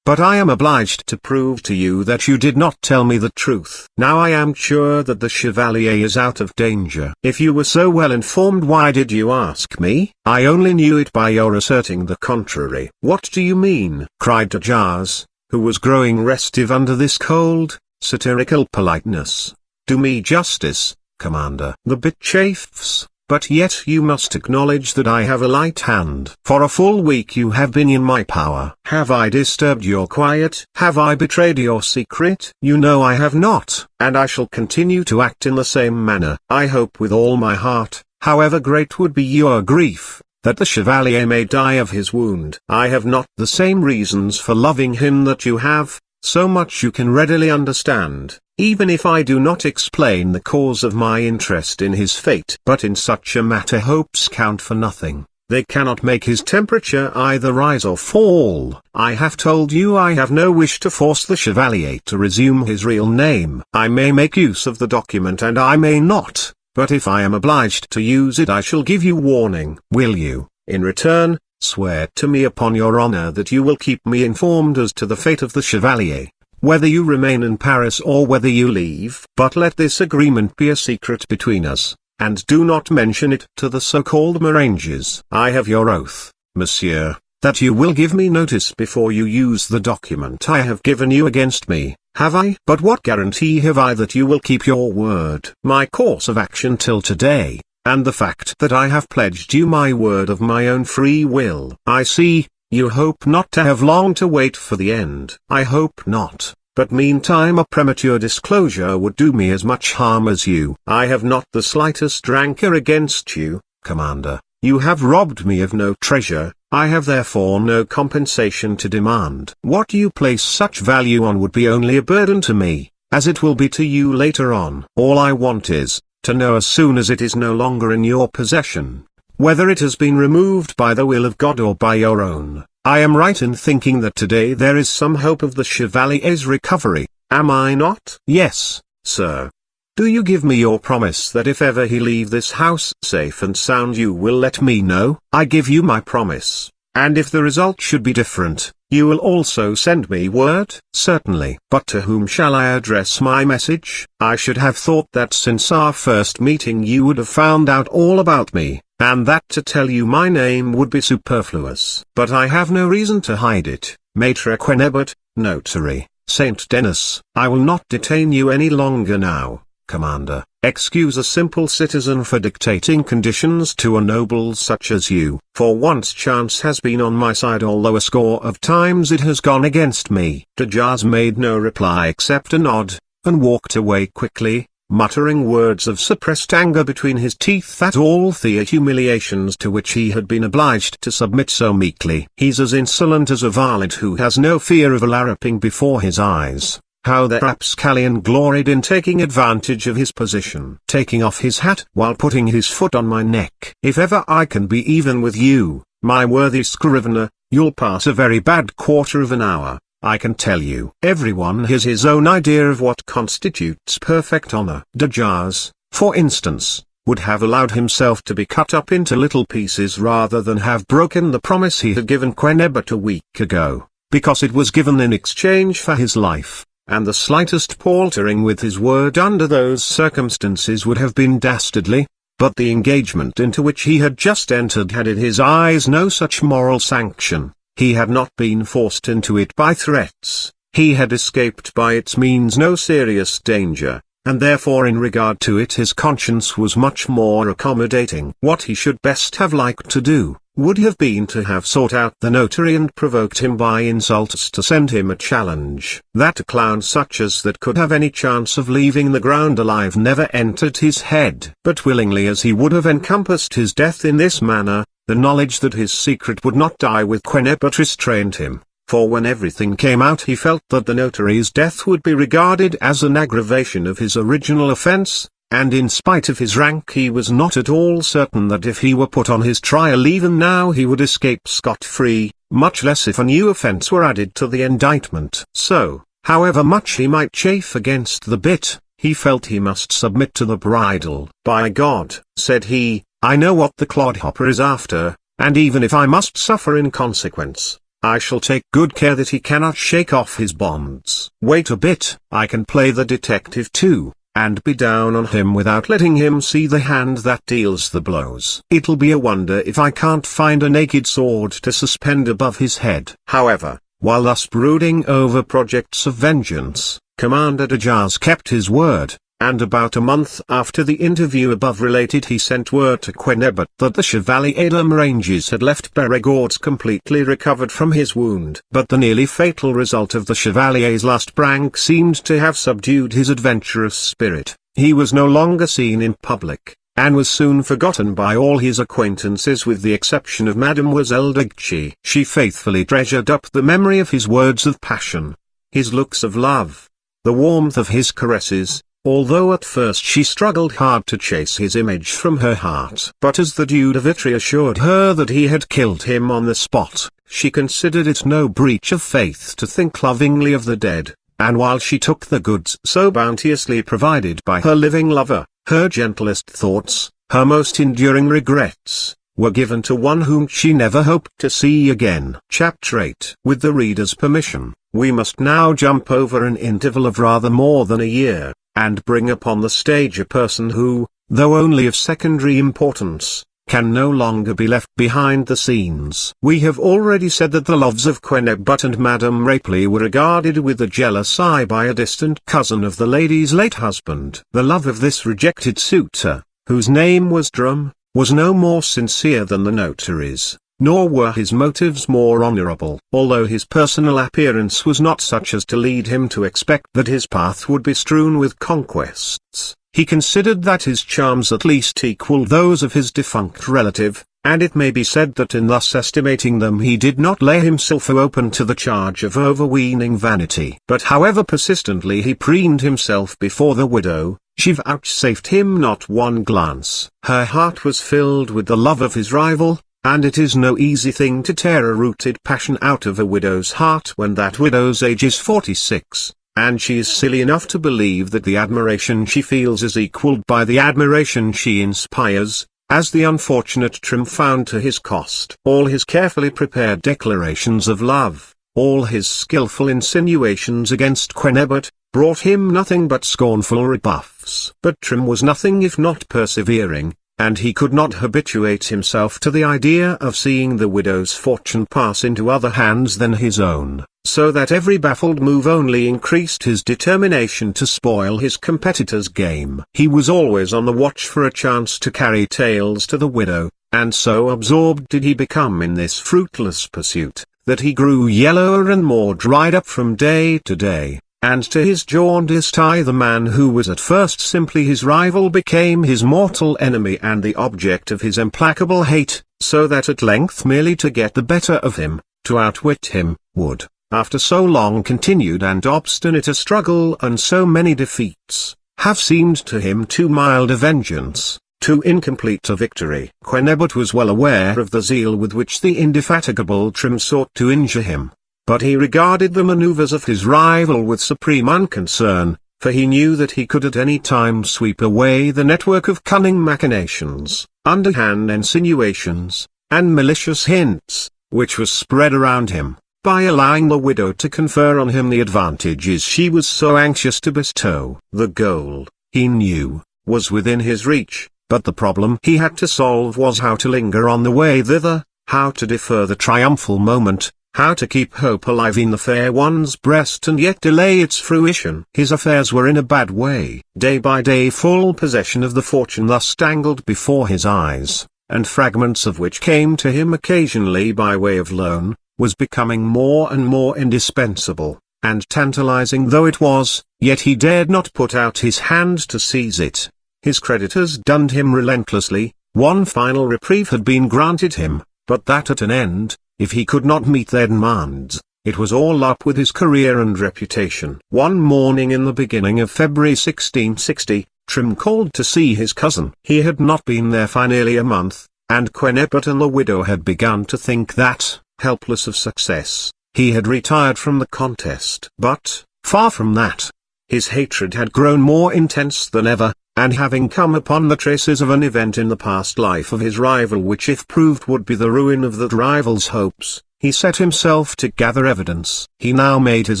But I am obliged to prove to you that you did not tell me the truth. Now I am sure that the Chevalier is out of danger. If you were so well informed, why did you ask me? I only knew it by your asserting the contrary. What do you mean? Cried de Jars, who was growing restive under this cold, satirical politeness. Do me justice, Commander. The bit chafes. But yet you must acknowledge that I have a light hand. For a full week you have been in my power. Have I disturbed your quiet? Have I betrayed your secret? You know I have not, and I shall continue to act in the same manner. I hope with all my heart, however great would be your grief, that the Chevalier may die of his wound. I have not the same reasons for loving him that you have, so much you can readily understand, even if I do not explain the cause of my interest in his fate. But in such a matter hopes count for nothing. They cannot make his temperature either rise or fall. I have told you I have no wish to force the Chevalier to resume his real name. I may make use of the document and I may not, but if I am obliged to use it I shall give you warning. Will you, in return, swear to me upon your honor that you will keep me informed as to the fate of the Chevalier, whether you remain in Paris or whether you leave? But let this agreement be a secret between us, and do not mention it to the so-called Moranges. I have your oath, monsieur, that you will give me notice before you use the document I have given you against me, have I? But what guarantee have I that you will keep your word? My course of action till today, and the fact that I have pledged you my word of my own free will. I see, you hope not to have long to wait for the end. I hope not, but meantime a premature disclosure would do me as much harm as you. I have not the slightest rancor against you, Commander. You have robbed me of no treasure, I have therefore no compensation to demand. What you place such value on would be only a burden to me, as it will be to you later on. All I want is, to know as soon as it is no longer in your possession, whether it has been removed by the will of God or by your own. I am right in thinking that today there is some hope of the Chevalier's recovery, am I not? Yes, sir. Do you give me your promise that if ever he leave this house safe and sound you will let me know? I give you my promise, and if the result should be different, you will also send me word? Certainly. But to whom shall I address my message? I should have thought that since our first meeting you would have found out all about me, and that to tell you my name would be superfluous. But I have no reason to hide it. Maitre Quennebert, Notary, Saint Denis. I will not detain you any longer now, Commander. Excuse a simple citizen for dictating conditions to a noble such as you. For once chance has been on my side, although a score of times it has gone against me. De Jars made no reply except a nod, and walked away quickly, muttering words of suppressed anger between his teeth at all the humiliations to which he had been obliged to submit so meekly. He's as insolent as a varlet who has no fear of a larruping before his eyes. How the rapscallion gloried in taking advantage of his position, taking off his hat while putting his foot on my neck. If ever I can be even with you, my worthy scrivener, you'll pass a very bad quarter of an hour, I can tell you. Everyone has his own idea of what constitutes perfect honor. De Jars, for instance, would have allowed himself to be cut up into little pieces rather than have broken the promise he had given Quennebert a week ago, because it was given in exchange for his life. And the slightest paltering with his word under those circumstances would have been dastardly, but the engagement into which he had just entered had in his eyes no such moral sanction. He had not been forced into it by threats, he had escaped by its means no serious danger, and therefore in regard to it his conscience was much more accommodating. What he should best have liked to do, would have been to have sought out the notary and provoked him by insults to send him a challenge. That a clown such as that could have any chance of leaving the ground alive never entered his head. But willingly as he would have encompassed his death in this manner, the knowledge that his secret would not die with Quennebert restrained him, for when everything came out he felt that the notary's death would be regarded as an aggravation of his original offence. And in spite of his rank he was not at all certain that if he were put on his trial even now he would escape scot-free, much less if a new offence were added to the indictment. So, however much he might chafe against the bit, he felt he must submit to the bridle. By God, said he, I know what the clodhopper is after, and even if I must suffer in consequence, I shall take good care that he cannot shake off his bonds. Wait a bit, I can play the detective too, and be down on him without letting him see the hand that deals the blows. It'll be a wonder if I can't find a naked sword to suspend above his head. However, while thus brooding over projects of vengeance, Commander de Jars kept his word, and about a month after the interview above related he sent word to Quennebert that the Chevalier de Ranges had left Perigord completely recovered from his wound. But the nearly fatal result of the Chevalier's last prank seemed to have subdued his adventurous spirit. He was no longer seen in public, and was soon forgotten by all his acquaintances with the exception of Mademoiselle de Guiche. She faithfully treasured up the memory of his words of passion, his looks of love, the warmth of his caresses, although at first she struggled hard to chase his image from her heart. But as the Duc de Vitry assured her that he had killed him on the spot, she considered it no breach of faith to think lovingly of the dead, and while she took the goods so bounteously provided by her living lover, her gentlest thoughts, her most enduring regrets, were given to one whom she never hoped to see again. Chapter 8. With the reader's permission, we must now jump over an interval of rather more than a year, and bring upon the stage a person who, though only of secondary importance, can no longer be left behind the scenes. We have already said that the loves of Quennebert and Madame Rapley were regarded with a jealous eye by a distant cousin of the lady's late husband. The love of this rejected suitor, whose name was Drum, was no more sincere than the notary's, nor were his motives more honorable. Although his personal appearance was not such as to lead him to expect that his path would be strewn with conquests, he considered that his charms at least equalled those of his defunct relative, and it may be said that in thus estimating them he did not lay himself open to the charge of overweening vanity. But however persistently he preened himself before the widow, she vouchsafed him not one glance. Her heart was filled with the love of his rival, and it is no easy thing to tear a rooted passion out of a widow's heart when that widow's age is 46, and she is silly enough to believe that the admiration she feels is equalled by the admiration she inspires. as the unfortunate Trim found to his cost. All his carefully prepared declarations of love, all his skillful insinuations against Quenebert, brought him nothing but scornful rebuffs. But Trim was nothing if not persevering, and he could not habituate himself to the idea of seeing the widow's fortune pass into other hands than his own, so that every baffled move only increased his determination to spoil his competitor's game. He was always on the watch for a chance to carry tales to the widow, and so absorbed did he become in this fruitless pursuit, that he grew yellower and more dried up from day to day. And to his jaundiced eye the man who was at first simply his rival became his mortal enemy and the object of his implacable hate, so that at length merely to get the better of him, to outwit him, would, after so long continued and obstinate a struggle and so many defeats, have seemed to him too mild a vengeance, too incomplete a victory. Quenebert was well aware of the zeal with which the indefatigable Trim sought to injure him. But he regarded the maneuvers of his rival with supreme unconcern, for he knew that he could at any time sweep away the network of cunning machinations, underhand insinuations, and malicious hints, which was spread around him, by allowing the widow to confer on him the advantages she was so anxious to bestow. The goal, he knew, was within his reach, but the problem he had to solve was how to linger on the way thither, how to defer the triumphal moment, how to keep hope alive in the fair one's breast and yet delay its fruition. His affairs were in a bad way. Day by day full possession of the fortune thus dangled before his eyes, and fragments of which came to him occasionally by way of loan, was becoming more and more indispensable, and tantalizing though it was, yet he dared not put out his hand to seize it. His creditors dunned him relentlessly. One final reprieve had been granted him, but that at an end. If he could not meet their demands, it was all up with his career and reputation. One morning in the beginning of February 1660, Trim called to see his cousin. He had not been there for nearly a month, and Quenebert and the widow had begun to think that, helpless of success, he had retired from the contest. But, far from that, his hatred had grown more intense than ever, and having come upon the traces of an event in the past life of his rival which if proved would be the ruin of that rival's hopes, he set himself to gather evidence. He now made his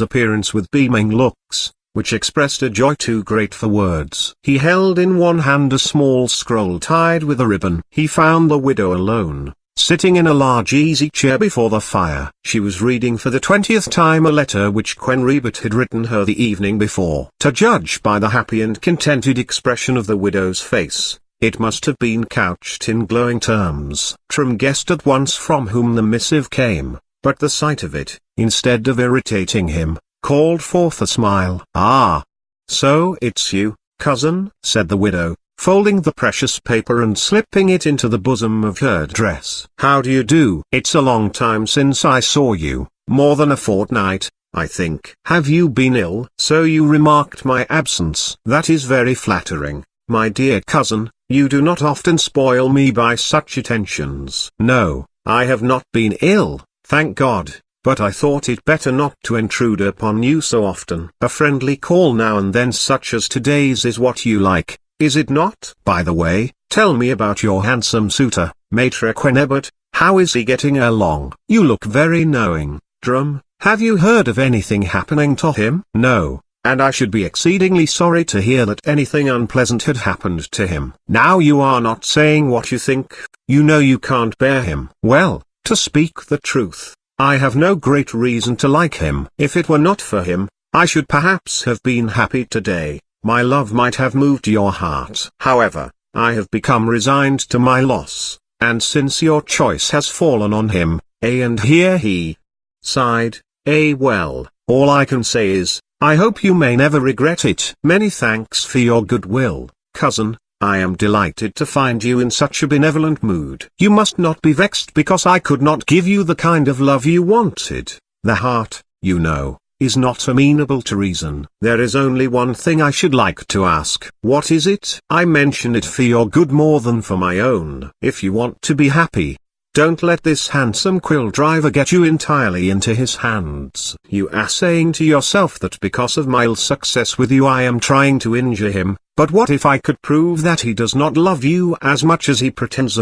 appearance with beaming looks, which expressed a joy too great for words. He held in one hand a small scroll tied with a ribbon. He found the widow alone, sitting in a large easy-chair before the fire. She was reading for the 20th time a letter which Quenebert had written her the evening before. To judge by the happy and contented expression of the widow's face, it must have been couched in glowing terms. Trim guessed at once from whom the missive came, but the sight of it, instead of irritating him, called forth a smile. "Ah! So it's you, cousin," said the widow, folding the precious paper and slipping it into the bosom of her dress. "How do you do? It's a long time since I saw you, more than a fortnight, I think. Have you been ill? So you remarked my absence. That is very flattering, my dear cousin. You do not often spoil me by such attentions." "No, I have not been ill, thank God, but I thought it better not to intrude upon you so often. A friendly call now and then such as today's is what you like, is it not? By the way, tell me about your handsome suitor, Maître Quenebert. How is he getting along? You look very knowing, Drum. Have you heard of anything happening to him?" "No, and I should be exceedingly sorry to hear that anything unpleasant had happened to him." "Now you are not saying what you think. You know you can't bear him." "Well, to speak the truth, I have no great reason to like him. If it were not for him, I should perhaps have been happy today. My love might have moved your heart. However, I have become resigned to my loss, and since your choice has fallen on him, and here he sighed, well, all I can say is, I hope you may never regret it." "Many thanks for your goodwill, cousin. I am delighted to find you in such a benevolent mood. You must not be vexed because I could not give you the kind of love you wanted. The heart, you know, is not amenable to reason. There is only one thing I should like to ask." "What is it?" "I mention it for your good more than for my own. If you want to be happy, don't let this handsome quill driver get you entirely into his hands. You are saying to yourself that because of my ill success with you I am trying to injure him, But what if I could prove that he does not love you as much as he pretends?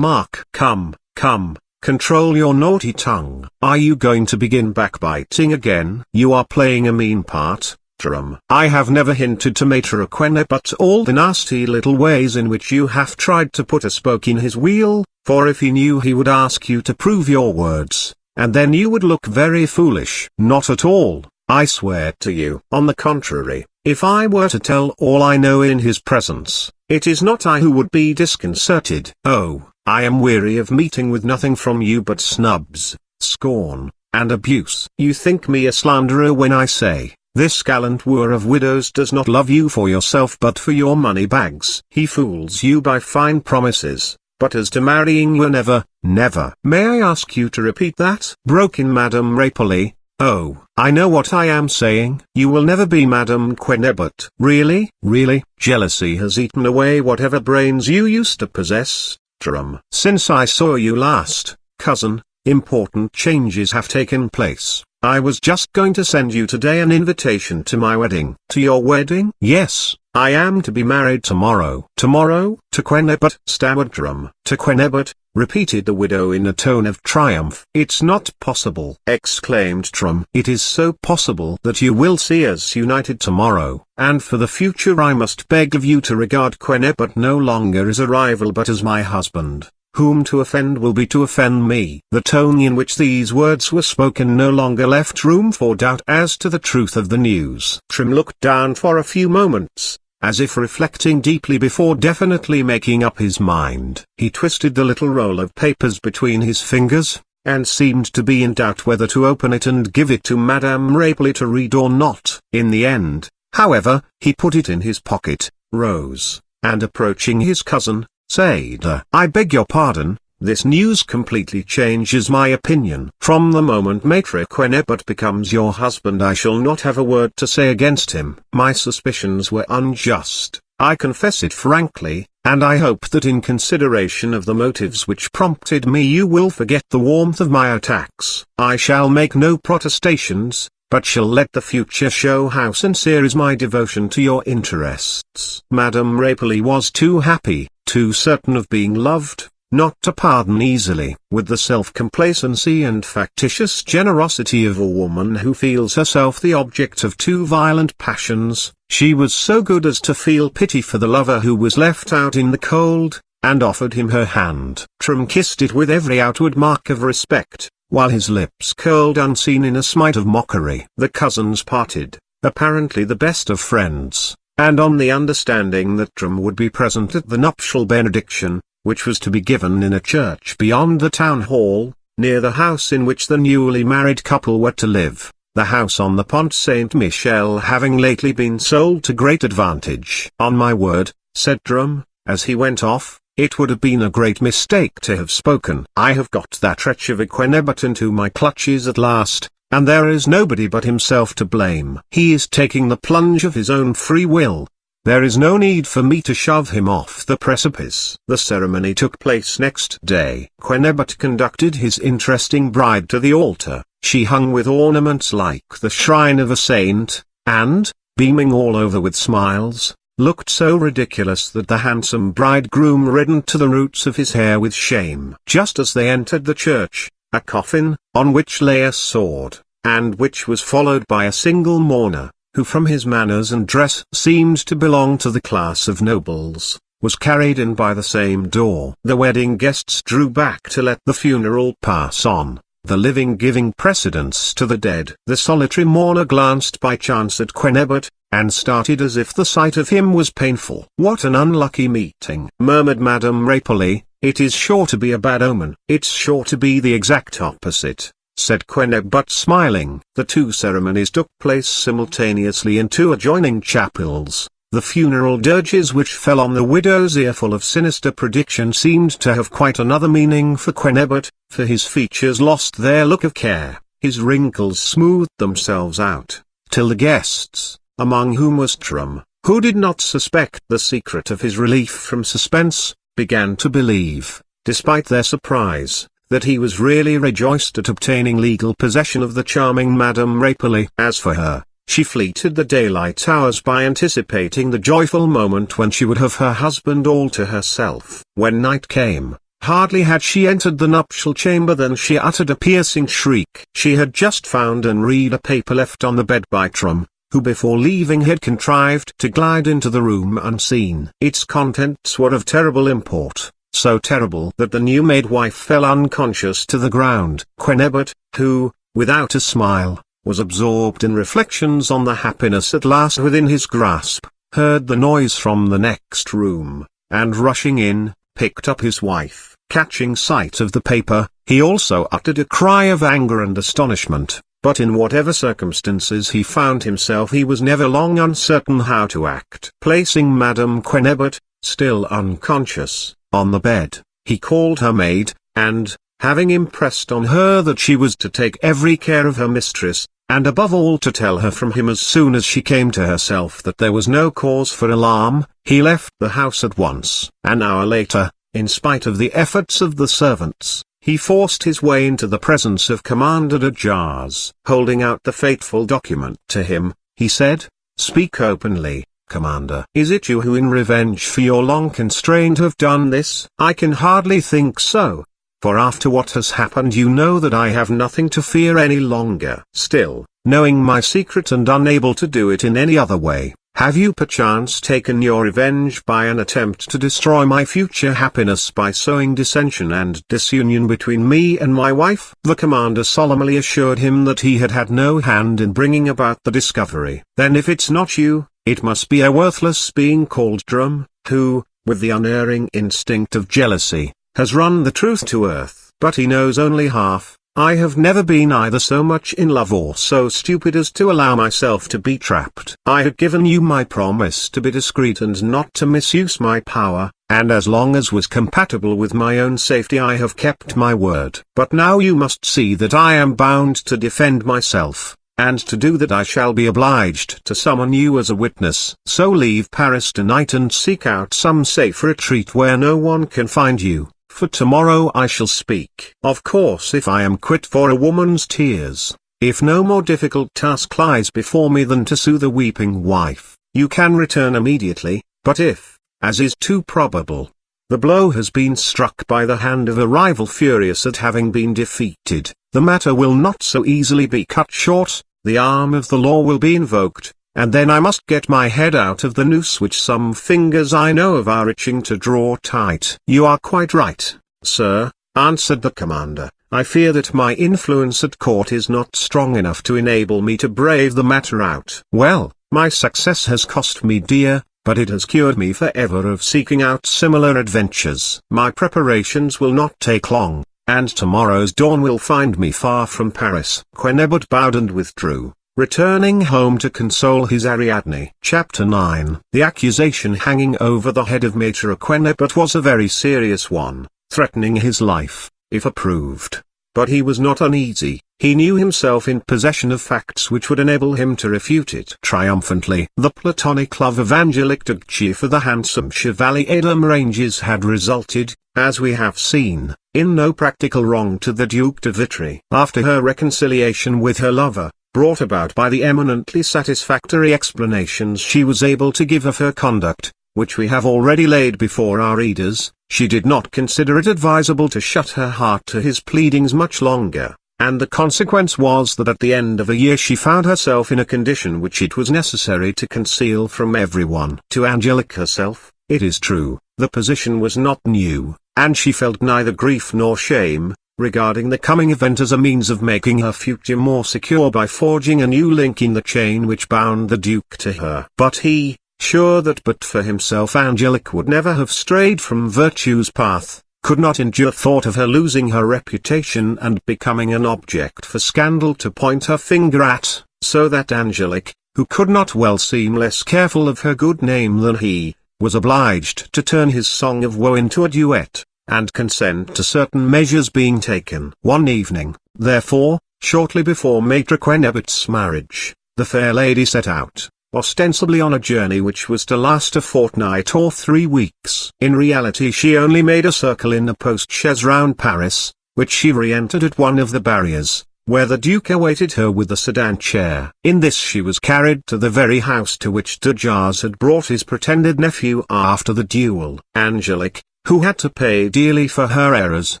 Come, come, control your naughty tongue. Are you going to begin backbiting again? You are playing a mean part, Trum. I have never hinted to Maitre Quennebut all the nasty little ways in which you have tried to put a spoke in his wheel, for if he knew he would ask you to prove your words, and then you would look very foolish. Not at all, I swear to you. On the contrary, if I were to tell all I know in his presence, it is not I who would be disconcerted. Oh, I am weary of meeting with nothing from you but snubs, scorn, and abuse. You think me a slanderer when I say, this gallant wooer of widows does not love you for yourself but for your money bags. He fools you by fine promises, but as to marrying you, never, never. May I ask you to repeat that? Broke in Madame Rapoli. Oh, I know what I am saying. You will never be Madame Quennebut. Really? Really? Jealousy has eaten away whatever brains you used to possess, Trum. Since I saw you last, cousin, important changes have taken place. I was just going to send you today an invitation to my wedding. To your wedding? Yes, I am to be married tomorrow. Tomorrow? To Quennebut, stammered Trum. To Quennebut, repeated the widow in a tone of triumph. It's not possible, exclaimed Trum. It is so possible that you will see us united tomorrow, and for the future I must beg of you to regard Quennebut no longer as a rival but as my husband. Whom to offend will be to offend me. The tone in which these words were spoken no longer left room for doubt as to the truth of the news. Trum looked down for a few moments, as if reflecting deeply before definitely making up his mind. He twisted the little roll of papers between his fingers, and seemed to be in doubt whether to open it and give it to Madame Rapoli to read or not. In the end, however, he put it in his pocket, rose, and approaching his cousin, said, I beg your pardon, this news completely changes my opinion. From the moment Maitre Quennebut becomes your husband I shall not have a word to say against him. My suspicions were unjust, I confess it frankly, and I hope that in consideration of the motives which prompted me you will forget the warmth of my attacks. I shall make no protestations, but shall let the future show how sincere is my devotion to your interests. Madame Rapoli was too happy, too certain of being loved, not to pardon easily. With the self-complacency and factitious generosity of a woman who feels herself the object of two violent passions, she was so good as to feel pity for the lover who was left out in the cold, and offered him her hand. Trum kissed it with every outward mark of respect, while his lips curled unseen in a smite of mockery. The cousins parted, apparently the best of friends, and on the understanding that Trum would be present at the nuptial benediction, which was to be given in a church beyond the town hall, near the house in which the newly married couple were to live, the house on the Pont Saint-Michel having lately been sold to great advantage. On my word, said Trum, as he went off, it would have been a great mistake to have spoken. I have got that wretch of a Quennebut into my clutches at last, and there is nobody but himself to blame. He is taking the plunge of his own free will. There is no need for me to shove him off the precipice. The ceremony took place next day. Quennebut conducted his interesting bride to the altar. She hung with ornaments like the shrine of a saint, and, beaming all over with smiles, looked so ridiculous that the handsome bridegroom reddened to the roots of his hair with shame. Just as they entered the church, a coffin, on which lay a sword, and which was followed by a single mourner, who from his manners and dress seemed to belong to the class of nobles, was carried in by the same door. The wedding guests drew back to let the funeral pass on, the living giving precedence to the dead. The solitary mourner glanced by chance at Quennebut, and started as if the sight of him was painful. What an unlucky meeting, murmured Madame Rapoli. It is sure to be a bad omen. It's sure to be the exact opposite, said Quennebut smiling. The two ceremonies took place simultaneously in two adjoining chapels. The funeral dirges which fell on the widow's ear full of sinister prediction seemed to have quite another meaning for Quennebut, for his features lost their look of care, his wrinkles smoothed themselves out, till the guests, among whom was Trum, who did not suspect the secret of his relief from suspense, began to believe, despite their surprise, that he was really rejoiced at obtaining legal possession of the charming Madame Rapoli. As for her, She fleeted the daylight hours by anticipating the joyful moment when she would have her husband all to herself. When night came, hardly had she entered the nuptial chamber than she uttered a piercing shriek. She had just found and read a paper left on the bed by Trum, who before leaving had contrived to glide into the room unseen. Its contents were of terrible import, so terrible that the new-made wife fell unconscious to the ground. Quenebert, who, without a smile, was absorbed in reflections on the happiness at last within his grasp, heard the noise from the next room, and rushing in, picked up his wife. Catching sight of the paper, he also uttered a cry of anger and astonishment, but in whatever circumstances he found himself he was never long uncertain how to act. Placing Madame Quenebert, still unconscious, on the bed, he called her maid, and, having impressed on her that she was to take every care of her mistress, and above all to tell her from him as soon as she came to herself that there was no cause for alarm, he left the house at once. An hour later, in spite of the efforts of the servants, he forced his way into the presence of Commander de Jars. Holding out the fateful document to him, he said, "Speak openly, Commander. Is it you who in revenge for your long constraint have done this?" "I can hardly think so. For after what has happened you know that I have nothing to fear any longer. Still, knowing my secret and unable to do it in any other way, have you perchance taken your revenge by an attempt to destroy my future happiness by sowing dissension and disunion between me and my wife?" The commander solemnly assured him that he had had no hand in bringing about the discovery. "Then if it's not you, it must be a worthless being called Drum, who, with the unerring instinct of jealousy, has run the truth to earth. But he knows only half. I have never been either so much in love or so stupid as to allow myself to be trapped. I had given you my promise to be discreet and not to misuse my power, and as long as was compatible with my own safety I have kept my word. But now you must see that I am bound to defend myself, and to do that I shall be obliged to summon you as a witness. So leave Paris tonight and seek out some safe retreat where no one can find you. For tomorrow I shall speak. Of course if I am quit for a woman's tears, if no more difficult task lies before me than to soothe a weeping wife, you can return immediately, but if, as is too probable, the blow has been struck by the hand of a rival furious at having been defeated, the matter will not so easily be cut short, the arm of the law will be invoked, and then I must get my head out of the noose which some fingers I know of are itching to draw tight." "You are quite right, sir," answered the commander. "I fear that my influence at court is not strong enough to enable me to brave the matter out. Well, my success has cost me dear, but it has cured me forever of seeking out similar adventures. My preparations will not take long, and tomorrow's dawn will find me far from Paris." Quenebert bowed and withdrew, returning home to console his Ariadne. Chapter 9. The accusation hanging over the head of Maitre Quenebert was a very serious one, threatening his life, if approved. But he was not uneasy. He knew himself in possession of facts which would enable him to refute it triumphantly. The platonic love of Angelique Dugchi for the handsome Chevalier de Maranges had resulted, as we have seen, in no practical wrong to the Duc de Vitry. After her reconciliation with her lover, brought about by the eminently satisfactory explanations she was able to give of her conduct, which we have already laid before our readers, she did not consider it advisable to shut her heart to his pleadings much longer, and the consequence was that at the end of a year she found herself in a condition which it was necessary to conceal from everyone. To Angelique herself, it is true, the position was not new, and she felt neither grief nor shame, regarding the coming event as a means of making her future more secure by forging a new link in the chain which bound the Duke to her. But he, sure that but for himself Angelique would never have strayed from virtue's path, could not endure thought of her losing her reputation and becoming an object for scandal to point her finger at, so that Angelique, who could not well seem less careful of her good name than he, was obliged to turn his song of woe into a duet, and consent to certain measures being taken. One evening, therefore, shortly before Maitre Quenebert's marriage, the fair lady set out, ostensibly on a journey which was to last a fortnight or 3 weeks. In reality she only made a circle in a post-chaise round Paris, which she re-entered at one of the barriers, where the Duke awaited her with the sedan chair. In this she was carried to the very house to which Dumas had brought his pretended nephew after the duel. Angelique, who had to pay dearly for her errors,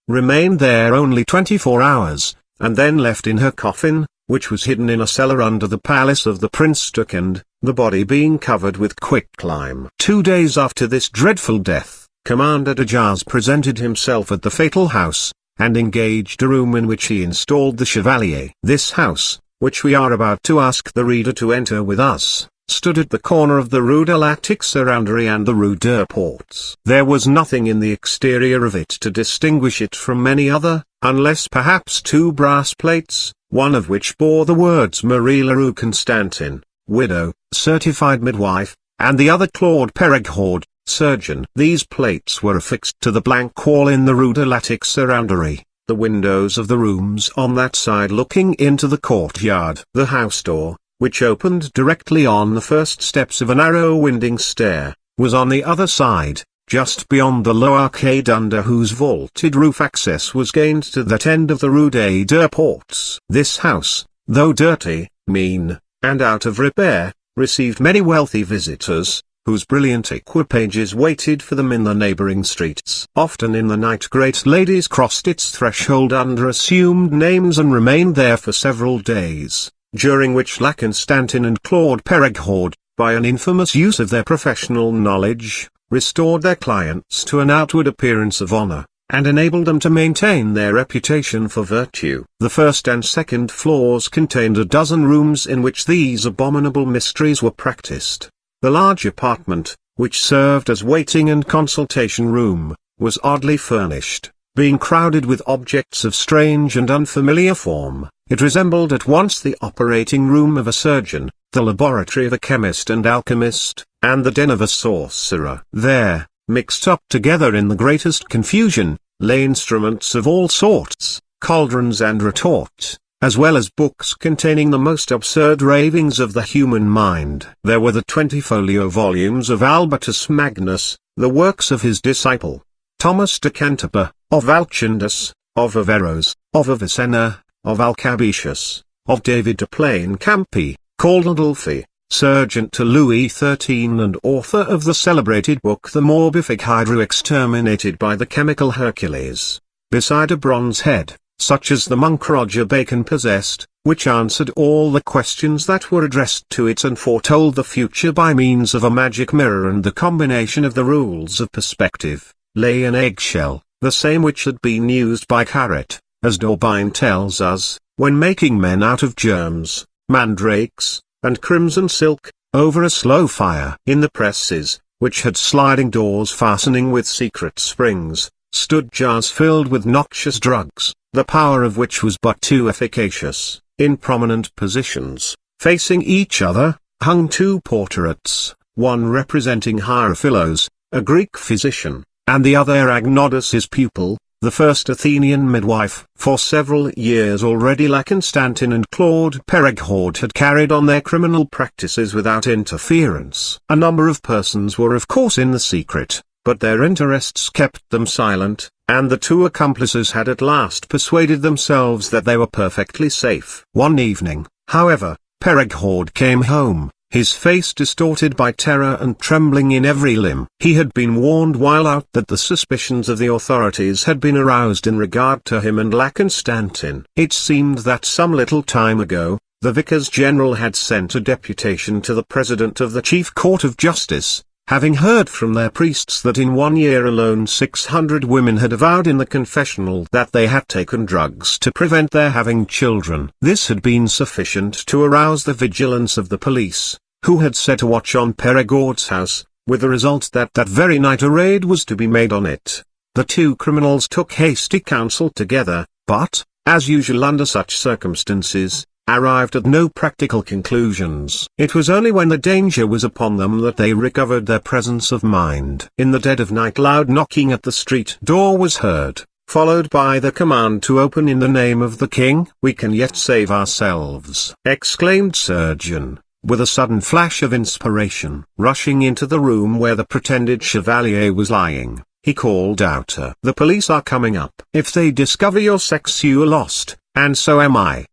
remained there only 24 hours, and then left in her coffin, which was hidden in a cellar under the palace of the Prince Stuckend, the body being covered with quicklime. 2 days after this dreadful death, Commander Dumas presented himself at the fatal house, and engaged a room in which he installed the Chevalier. This house, which we are about to ask the reader to enter with us, stood at the corner of the Rue de la Tixeranderie and the Rue des Portes. There was nothing in the exterior of it to distinguish it from any other, unless perhaps 2 brass plates, one of which bore the words Marie Leroux Constantin, widow, certified midwife, and the other Claude Perregord, surgeon. These plates were affixed to the blank wall in the Rue de la Tixeranderie, the windows of the rooms on that side looking into the courtyard. The house door, which opened directly on the first steps of a narrow winding stair, was on the other side, just beyond the low arcade under whose vaulted roof access was gained to that end of the Rue des Deux Portes. This house, though dirty, mean, and out of repair, received many wealthy visitors, whose brilliant equipages waited for them in the neighboring streets. Often in the night great ladies crossed its threshold under assumed names and remained there for several days, during which La Constantin and Claude Perregord, by an infamous use of their professional knowledge, restored their clients to an outward appearance of honor, and enabled them to maintain their reputation for virtue. The first and second floors contained a dozen rooms in which these abominable mysteries were practiced. The large apartment, which served as waiting and consultation room, was oddly furnished, being crowded with objects of strange and unfamiliar form. It resembled at once the operating room of a surgeon, the laboratory of a chemist and alchemist, and the den of a sorcerer. There, mixed up together in the greatest confusion, lay instruments of all sorts, cauldrons and retorts, as well as books containing the most absurd ravings of the human mind. There were the 20-folio volumes of Albertus Magnus, the works of his disciple, Thomas de Canterbury, of Alcindus, of Averroes, of Avicenna, of Alcabitius, of David de Plancampi, called Adolphi, surgeon to Louis XIII and author of the celebrated book The Morbific Hydra exterminated by the chemical Hercules, beside a bronze head, such as the monk Roger Bacon possessed, which answered all the questions that were addressed to it and foretold the future by means of a magic mirror and the combination of the rules of perspective, lay an eggshell, the same which had been used by Carrette, as D'Aubigne tells us, when making men out of germs, mandrakes, and crimson silk, over a slow fire. In the presses, which had sliding doors fastening with secret springs, stood jars filled with noxious drugs, the power of which was but too efficacious. In prominent positions, facing each other, hung 2 portraits, one representing Hierophilos, a Greek physician, and the other Agnodus his pupil, the first Athenian midwife. For several years already La Constantin and Claude Perregord had carried on their criminal practices without interference. A number of persons were of course in the secret, but their interests kept them silent, and the 2 accomplices had at last persuaded themselves that they were perfectly safe. One evening, however, Perregord came home, his face distorted by terror and trembling in every limb. He had been warned while out that the suspicions of the authorities had been aroused in regard to him and La Constantin. It seemed that some little time ago, the Vicars General had sent a deputation to the President of the Chief Court of Justice, having heard from their priests that in 1 year alone 600 women had avowed in the confessional that they had taken drugs to prevent their having children. This had been sufficient to arouse the vigilance of the police, who had set a watch on Perregord's house, with the result that that very night a raid was to be made on it. The 2 criminals took hasty counsel together, but, as usual under such circumstances, arrived at no practical conclusions. It was only when the danger was upon them that they recovered their presence of mind. In the dead of night loud knocking at the street door was heard, followed by the command to open in the name of the king. "We can yet save ourselves," exclaimed surgeon, with a sudden flash of inspiration. Rushing into the room where the pretended chevalier was lying, he called out, "The police are coming up. If they discover your sex you are lost, and so am I."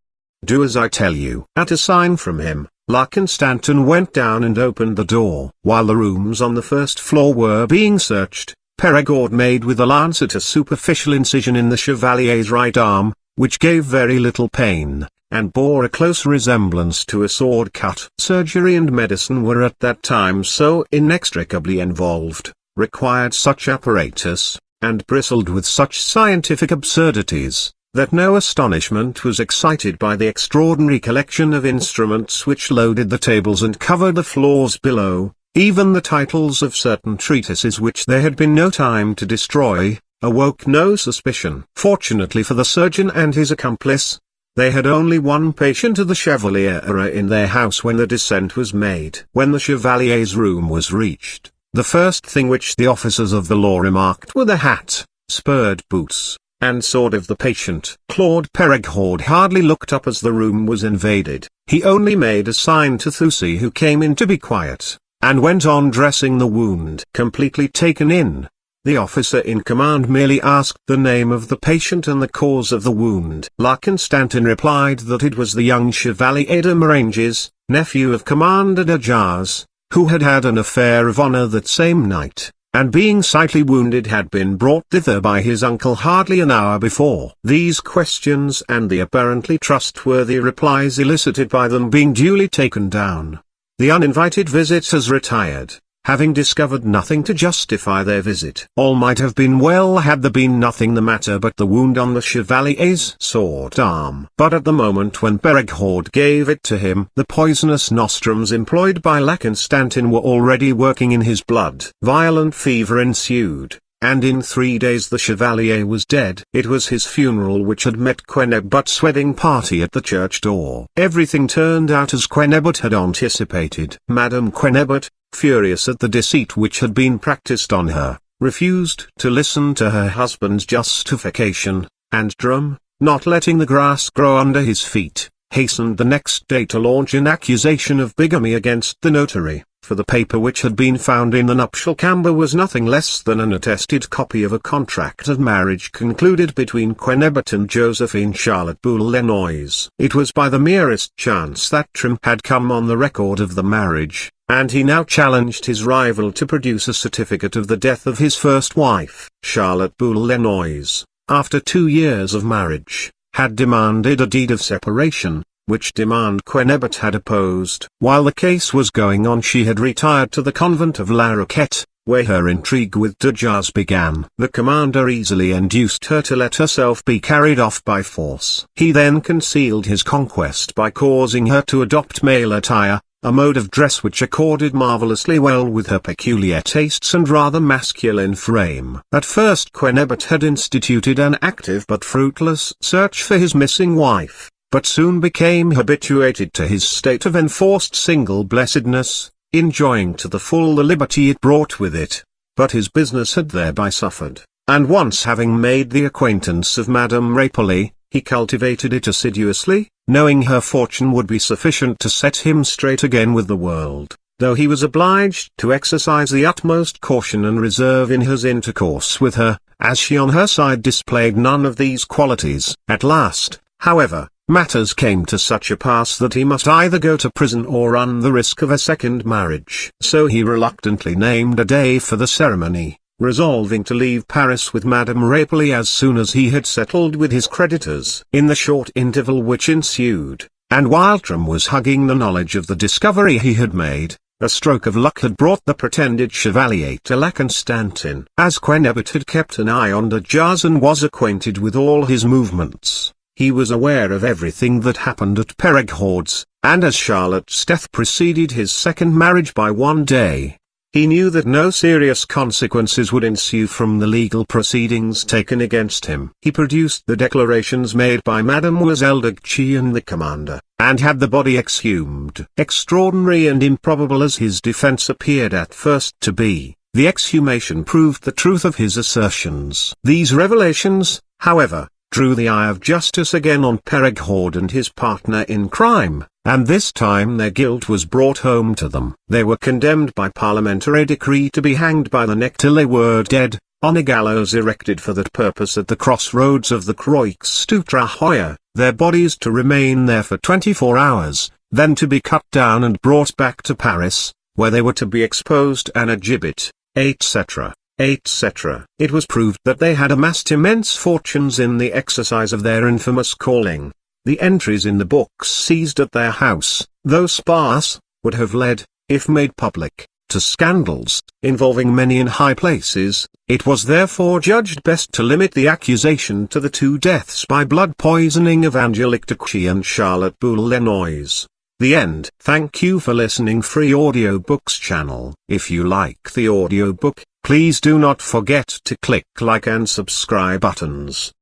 Do as I tell you." At a sign from him, Constantin went down and opened the door. While the rooms on the first floor were being searched, Perigord made with a lancet a superficial incision in the chevalier's right arm, which gave very little pain, and bore a close resemblance to a sword cut. Surgery and medicine were at that time so inextricably involved, required such apparatus, and bristled with such scientific absurdities, that no astonishment was excited by the extraordinary collection of instruments which loaded the tables and covered the floors below. Even the titles of certain treatises which there had been no time to destroy, awoke no suspicion. Fortunately for the surgeon and his accomplice, they had only one patient of the Chevalier in their house when the descent was made. When the Chevalier's room was reached, the first thing which the officers of the law remarked were the hat, spurred boots, and sword of the patient. Claude Perigord hardly looked up as the room was invaded. He only made a sign to Thusi, who came in, to be quiet, and went on dressing the wound. Completely taken in, the officer in command merely asked the name of the patient and the cause of the wound. Constantin replied that it was the young Chevalier de Maranges, nephew of Commander de Jars, who had had an affair of honor that same night, and being slightly wounded had been brought thither by his uncle hardly an hour before. These questions and the apparently trustworthy replies elicited by them being duly taken down, the uninvited visitors retired, having discovered nothing to justify their visit. All might have been well had there been nothing the matter but the wound on the Chevalier's sword arm. But at the moment when Perigord gave it to him, the poisonous nostrums employed by Constantin were already working in his blood. Violent fever ensued, and in 3 days the Chevalier was dead. It was his funeral which had met Quenebut's wedding party at the church door. Everything turned out as Quenebut had anticipated. Madame Quenebut, furious at the deceit which had been practiced on her, refused to listen to her husband's justification, and Drum, not letting the grass grow under his feet, hastened the next day to launch an accusation of bigamy against the notary, for the paper which had been found in the nuptial camber was nothing less than an attested copy of a contract of marriage concluded between Quenebut and Josephine Charlotte Boulenoise. It was by the merest chance that Trim had come on the record of the marriage, and he now challenged his rival to produce a certificate of the death of his first wife. Charlotte Boulenoise, after 2 years of marriage, had demanded a deed of separation, which demand Quenebut had opposed. While the case was going on, she had retired to the convent of La Roquette, where her intrigue with de Jars began. The commander easily induced her to let herself be carried off by force. He then concealed his conquest by causing her to adopt male attire, a mode of dress which accorded marvelously well with her peculiar tastes and rather masculine frame. At first Quenebut had instituted an active but fruitless search for his missing wife, but soon became habituated to his state of enforced single-blessedness, enjoying to the full the liberty it brought with it. But his business had thereby suffered, and once having made the acquaintance of Madame Rapoli, he cultivated it assiduously, knowing her fortune would be sufficient to set him straight again with the world, though he was obliged to exercise the utmost caution and reserve in his intercourse with her, as she on her side displayed none of these qualities. At last, however, matters came to such a pass that he must either go to prison or run the risk of a second marriage. So he reluctantly named a day for the ceremony, resolving to leave Paris with Madame Rapoli as soon as he had settled with his creditors. In the short interval which ensued, and while Trim was hugging the knowledge of the discovery he had made, a stroke of luck had brought the pretended Chevalier to La Constantin. As Quenebut had kept an eye on de Jars and was acquainted with all his movements, he was aware of everything that happened at Perigord's, and as Charlotte's death preceded his second marriage by 1 day, he knew that no serious consequences would ensue from the legal proceedings taken against him. He produced the declarations made by Mademoiselle de Guiche and the commander, and had the body exhumed. Extraordinary and improbable as his defense appeared at first to be, the exhumation proved the truth of his assertions. These revelations, however, drew the eye of justice again on Perigord and his partner in crime, and this time their guilt was brought home to them. They were condemned by parliamentary decree to be hanged by the neck till they were dead, on a gallows erected for that purpose at the crossroads of the Croix du Trahoir. their bodies to remain there for 24 hours, then to be cut down and brought back to Paris, where they were to be exposed on a gibbet, etc., etc. It was proved that they had amassed immense fortunes in the exercise of their infamous calling. The entries in the books seized at their house, though sparse, would have led, if made public, to scandals, involving many in high places. It was therefore judged best to limit the accusation to the 2 deaths by blood poisoning of Angelique Duchy and Charlotte Boulenoise. The end. Thank you for listening. Free Audiobooks channel. If you like the audiobook, please do not forget to click like and subscribe buttons.